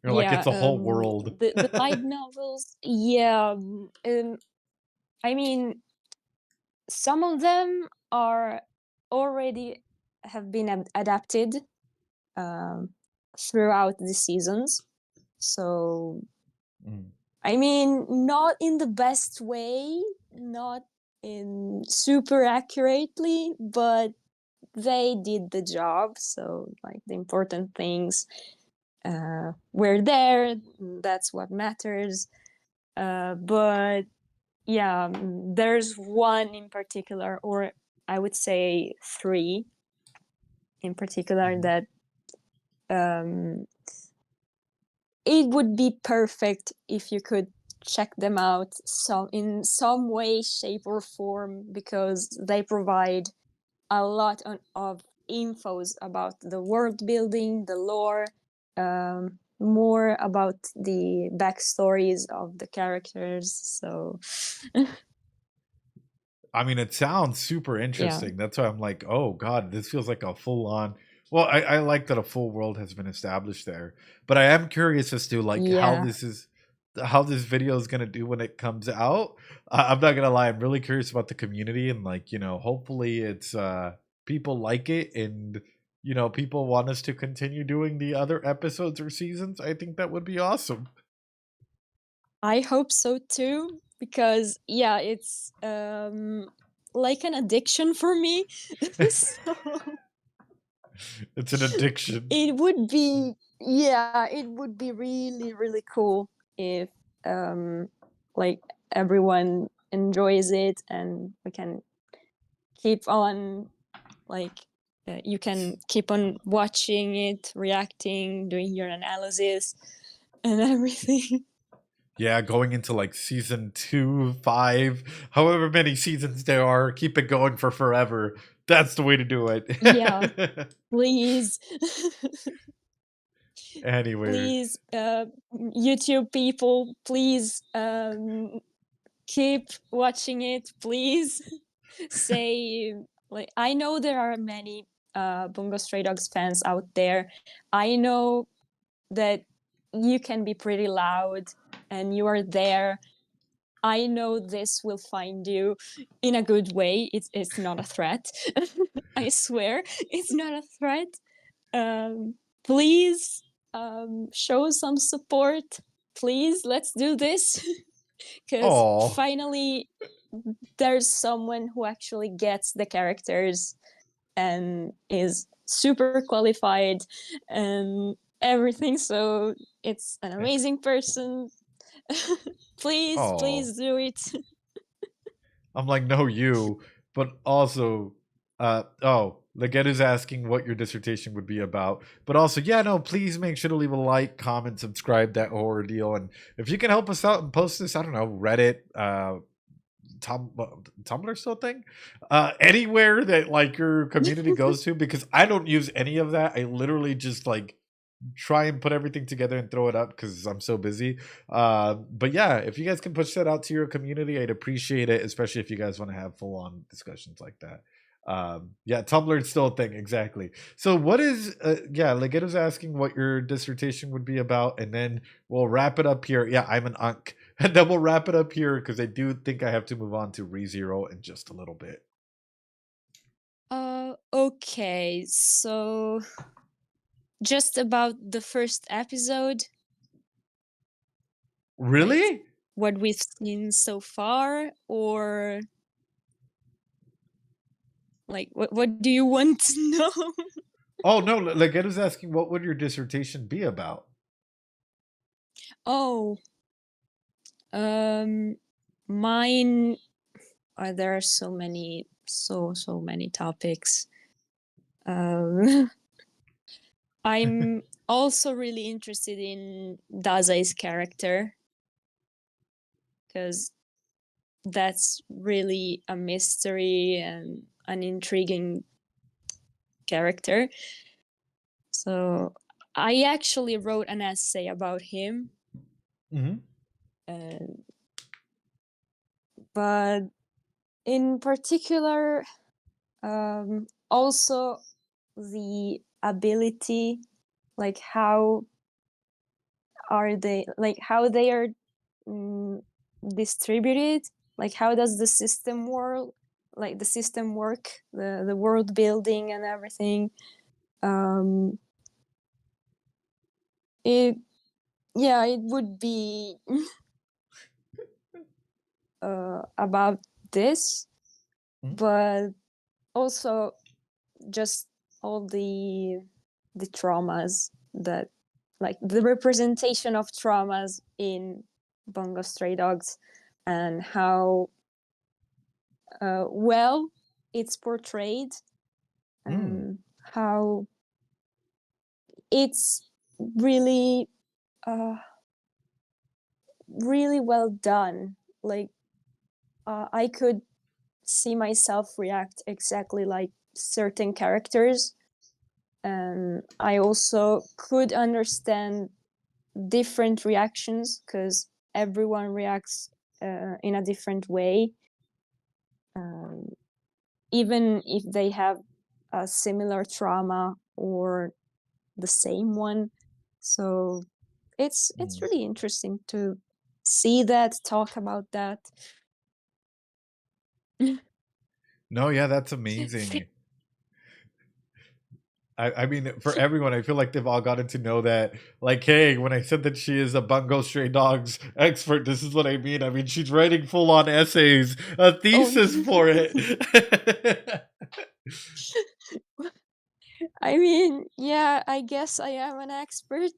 You're like, yeah, it's a whole world. the light novels, yeah. I mean, some of them are already have been adapted um, throughout the seasons. So, Mm. I mean, not in the best way, not in super accurately, but they did the job. So, like, the important things were there. That's what matters. But yeah, there's one in particular, or I would say three in particular, Mhm. that it would be perfect if you could check them out in some way, shape, or form, because they provide a lot of infos about the world building, the lore, more about the backstories of the characters. So I mean, it sounds super yeah, interesting. That's why I'm like, oh god, this feels like a full on. Well, I like that a full world has been established there, but I am curious as to like yeah. how this video is gonna do when it comes out. I'm not gonna lie, I'm really curious about the community and like hopefully it's people like it and people want us to continue doing the other episodes or seasons. I think that would be awesome. I hope so too, because yeah, it's like an addiction for me. So It's an addiction. it would be, yeah, it would be really, really cool if like everyone enjoys it and we can keep on, like you can keep on watching it, reacting, doing your analysis and everything. Yeah, going into like season 2, 5, however many seasons there are, keep it going for forever. That's the way to do Yeah, it. please. Anyway, Please, YouTube people, please keep watching it. Please say, like, I know there are many Bungo Stray Dogs fans out there. I know that you can be pretty loud and you are there. I know this will find you in a good way. It's not a threat. I swear, it's not a threat. Please show some support. Please, let's do this. Because oh, finally, there's someone who actually gets the characters and is super qualified and everything. So it's an amazing person. Please, oh. please do it. I'm like, no, you, but also, Legettu's asking what your dissertation would be about, but also, yeah, no, please make sure to leave a like, comment, subscribe, that horror deal, and if you can help us out and post this, I don't know, Reddit, Tumblr still a thing, anywhere that like your community goes to, because I don't use any of that. I literally just like try and put everything together and throw it up because I'm so busy. But yeah, if you guys can push that out to your community, I'd appreciate it, especially if you guys want to have full on discussions like that. Yeah, Tumblr is still a thing, exactly. So what is yeah, Legetto's asking what your dissertation would be about, and then we'll wrap it up here. Yeah, I'm an unk. And then we'll wrap it up here because I do think I have to move on to ReZero in just a little bit. Okay, so just about the first episode. Really? Like, what we've seen so far, or like what do you want to know? Oh no, Legetto's asking what would your dissertation be about? Oh, mine. There are so many topics. I'm also really interested in Dazai's character, because that's really a mystery and an intriguing character. So I actually wrote an essay about him. Mm-hmm. But in particular, Also the ability, like how are they, like how they are distributed, like how does the system work, like the system work, the world building and everything. It Yeah, it would be about this, but also just all the traumas that, like the representation of traumas in Bungo Stray Dogs, and how well it's portrayed, and how it's really really well done. Like I could see myself react exactly like certain characters, and I also could understand different reactions because everyone reacts in a different way, even if they have a similar trauma or the same one. So it's really interesting to see that, talk about that. No, yeah, that's amazing. I mean, for everyone, I feel like they've all gotten to know that. Like, hey, when I said that she is a Bungo Stray Dogs expert, this is what I mean. I mean, she's writing full-on essays, a thesis for it. I mean, yeah, I guess I am an expert.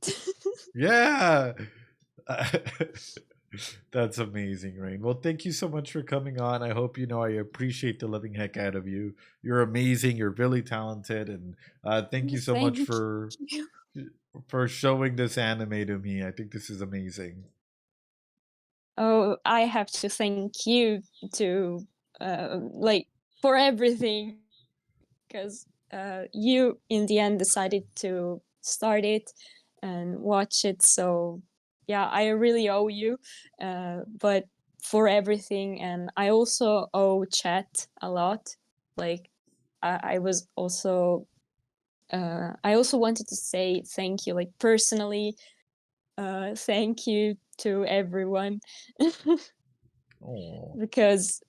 Yeah. That's amazing, Rain. Well, thank you so much for coming on. I hope you know I appreciate the living heck out of you. You're amazing. You're really talented, and thank you so much Thank you. for showing this anime to me. I think this is amazing. Oh, I have to thank you to like for everything, because you in the end decided to start it and watch it. So yeah, I really owe you, but for everything. And I also owe chat a lot. Like I was also I also wanted to say thank you, like personally. Thank you to everyone. Oh. Because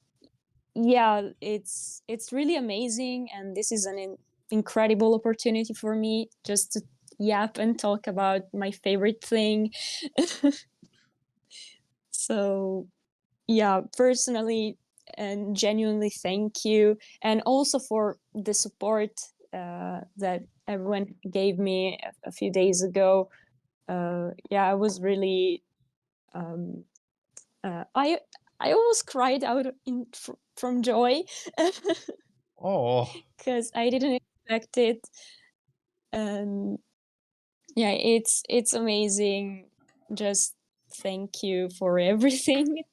yeah, it's really amazing, and this is an incredible opportunity for me just to yap and talk about my favorite thing. So yeah, personally and genuinely thank you, and also for the support that everyone gave me a few days ago. Yeah, I was really I almost cried out from joy. Oh. Because I didn't expect it. And yeah, it's amazing. Just thank you for everything.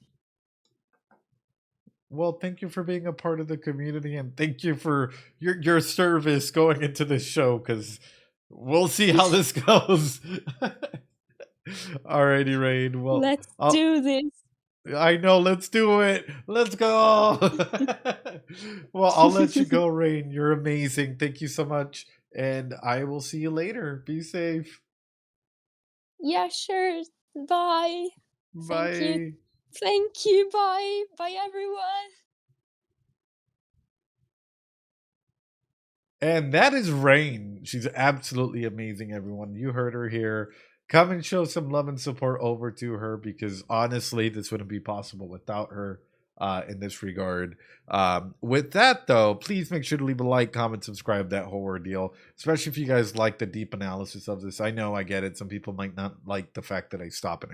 Well, thank you for being a part of the community, and thank you for your service going into this show, because we'll see how this goes. Alrighty, Rain. Well, Let's do this. I know, let's do it. Let's go. Well, I'll let you go, Rain. You're amazing. Thank you so much, and I will see you later. Be safe. Yeah, sure. Bye. Thank you. Bye. Thank you. Bye. Bye, everyone. And that is Rain. She's absolutely amazing, everyone. You heard her here. Come and show some love and support over to her, because honestly, this wouldn't be possible without her in this regard. With that, though, please make sure to leave a like, comment, subscribe, that whole ordeal, especially if you guys like the deep analysis of this. I know, I get it. Some people might not like the fact that I stop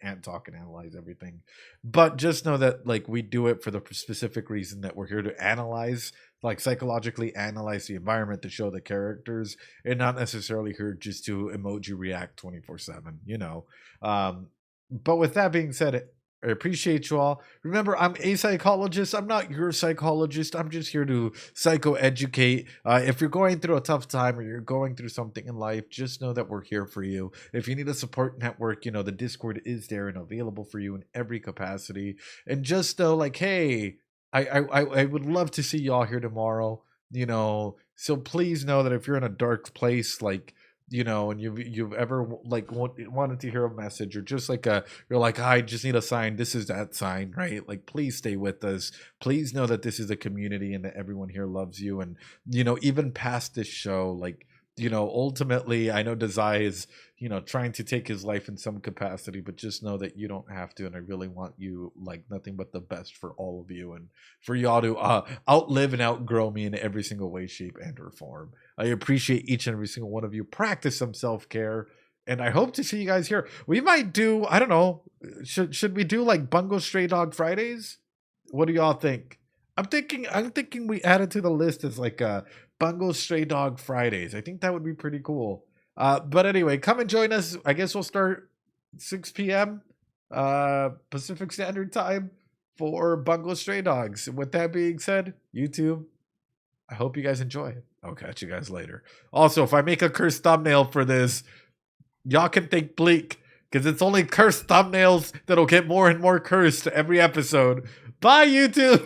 and talk and analyze everything. But just know that, like, we do it for the specific reason that we're here to analyze, like psychologically analyze the environment to show the characters, and not necessarily here just to emoji react 24/7, you know. But with that being said, I appreciate you all. Remember, I'm a psychologist. I'm not your psychologist. I'm just here to psychoeducate. If you're going through a tough time or you're going through something in life, just know that we're here for you. If you need a support network, you know, the Discord is there and available for you in every capacity. And just know, like, hey, I would love to see y'all here tomorrow. you know. So please know that if you're in a dark place, like, you know, and you've ever like wanted to hear a message, or just like you're like, I just need a sign, this is that sign, right? Like, please stay with us. Please know that this is a community and that everyone here loves you. And, you know, even past this show, like, you know, ultimately I know Dazai is, you know, trying to take his life in some capacity, but just know that you don't have to. And I really want you, like, nothing but the best for all of you, and for y'all to outlive and outgrow me in every single way, shape, and or form. I appreciate each and every single one of you. Practice some self-care, and I hope to see you guys here. We might do, I don't know, should we do like Bungo Stray Dog Fridays? What do y'all think? I'm thinking we add it to the list as like a Bungo Stray Dog Fridays. I think that would be pretty cool. But anyway, come and join us. I guess we'll start 6 p.m. Pacific Standard Time for Bungo Stray Dogs. And with that being said, YouTube, I hope you guys enjoy it. I'll catch you guys later. Also, if I make a cursed thumbnail for this, y'all can think bleak, because it's only cursed thumbnails that'll get more and more cursed every episode. Bye, YouTube!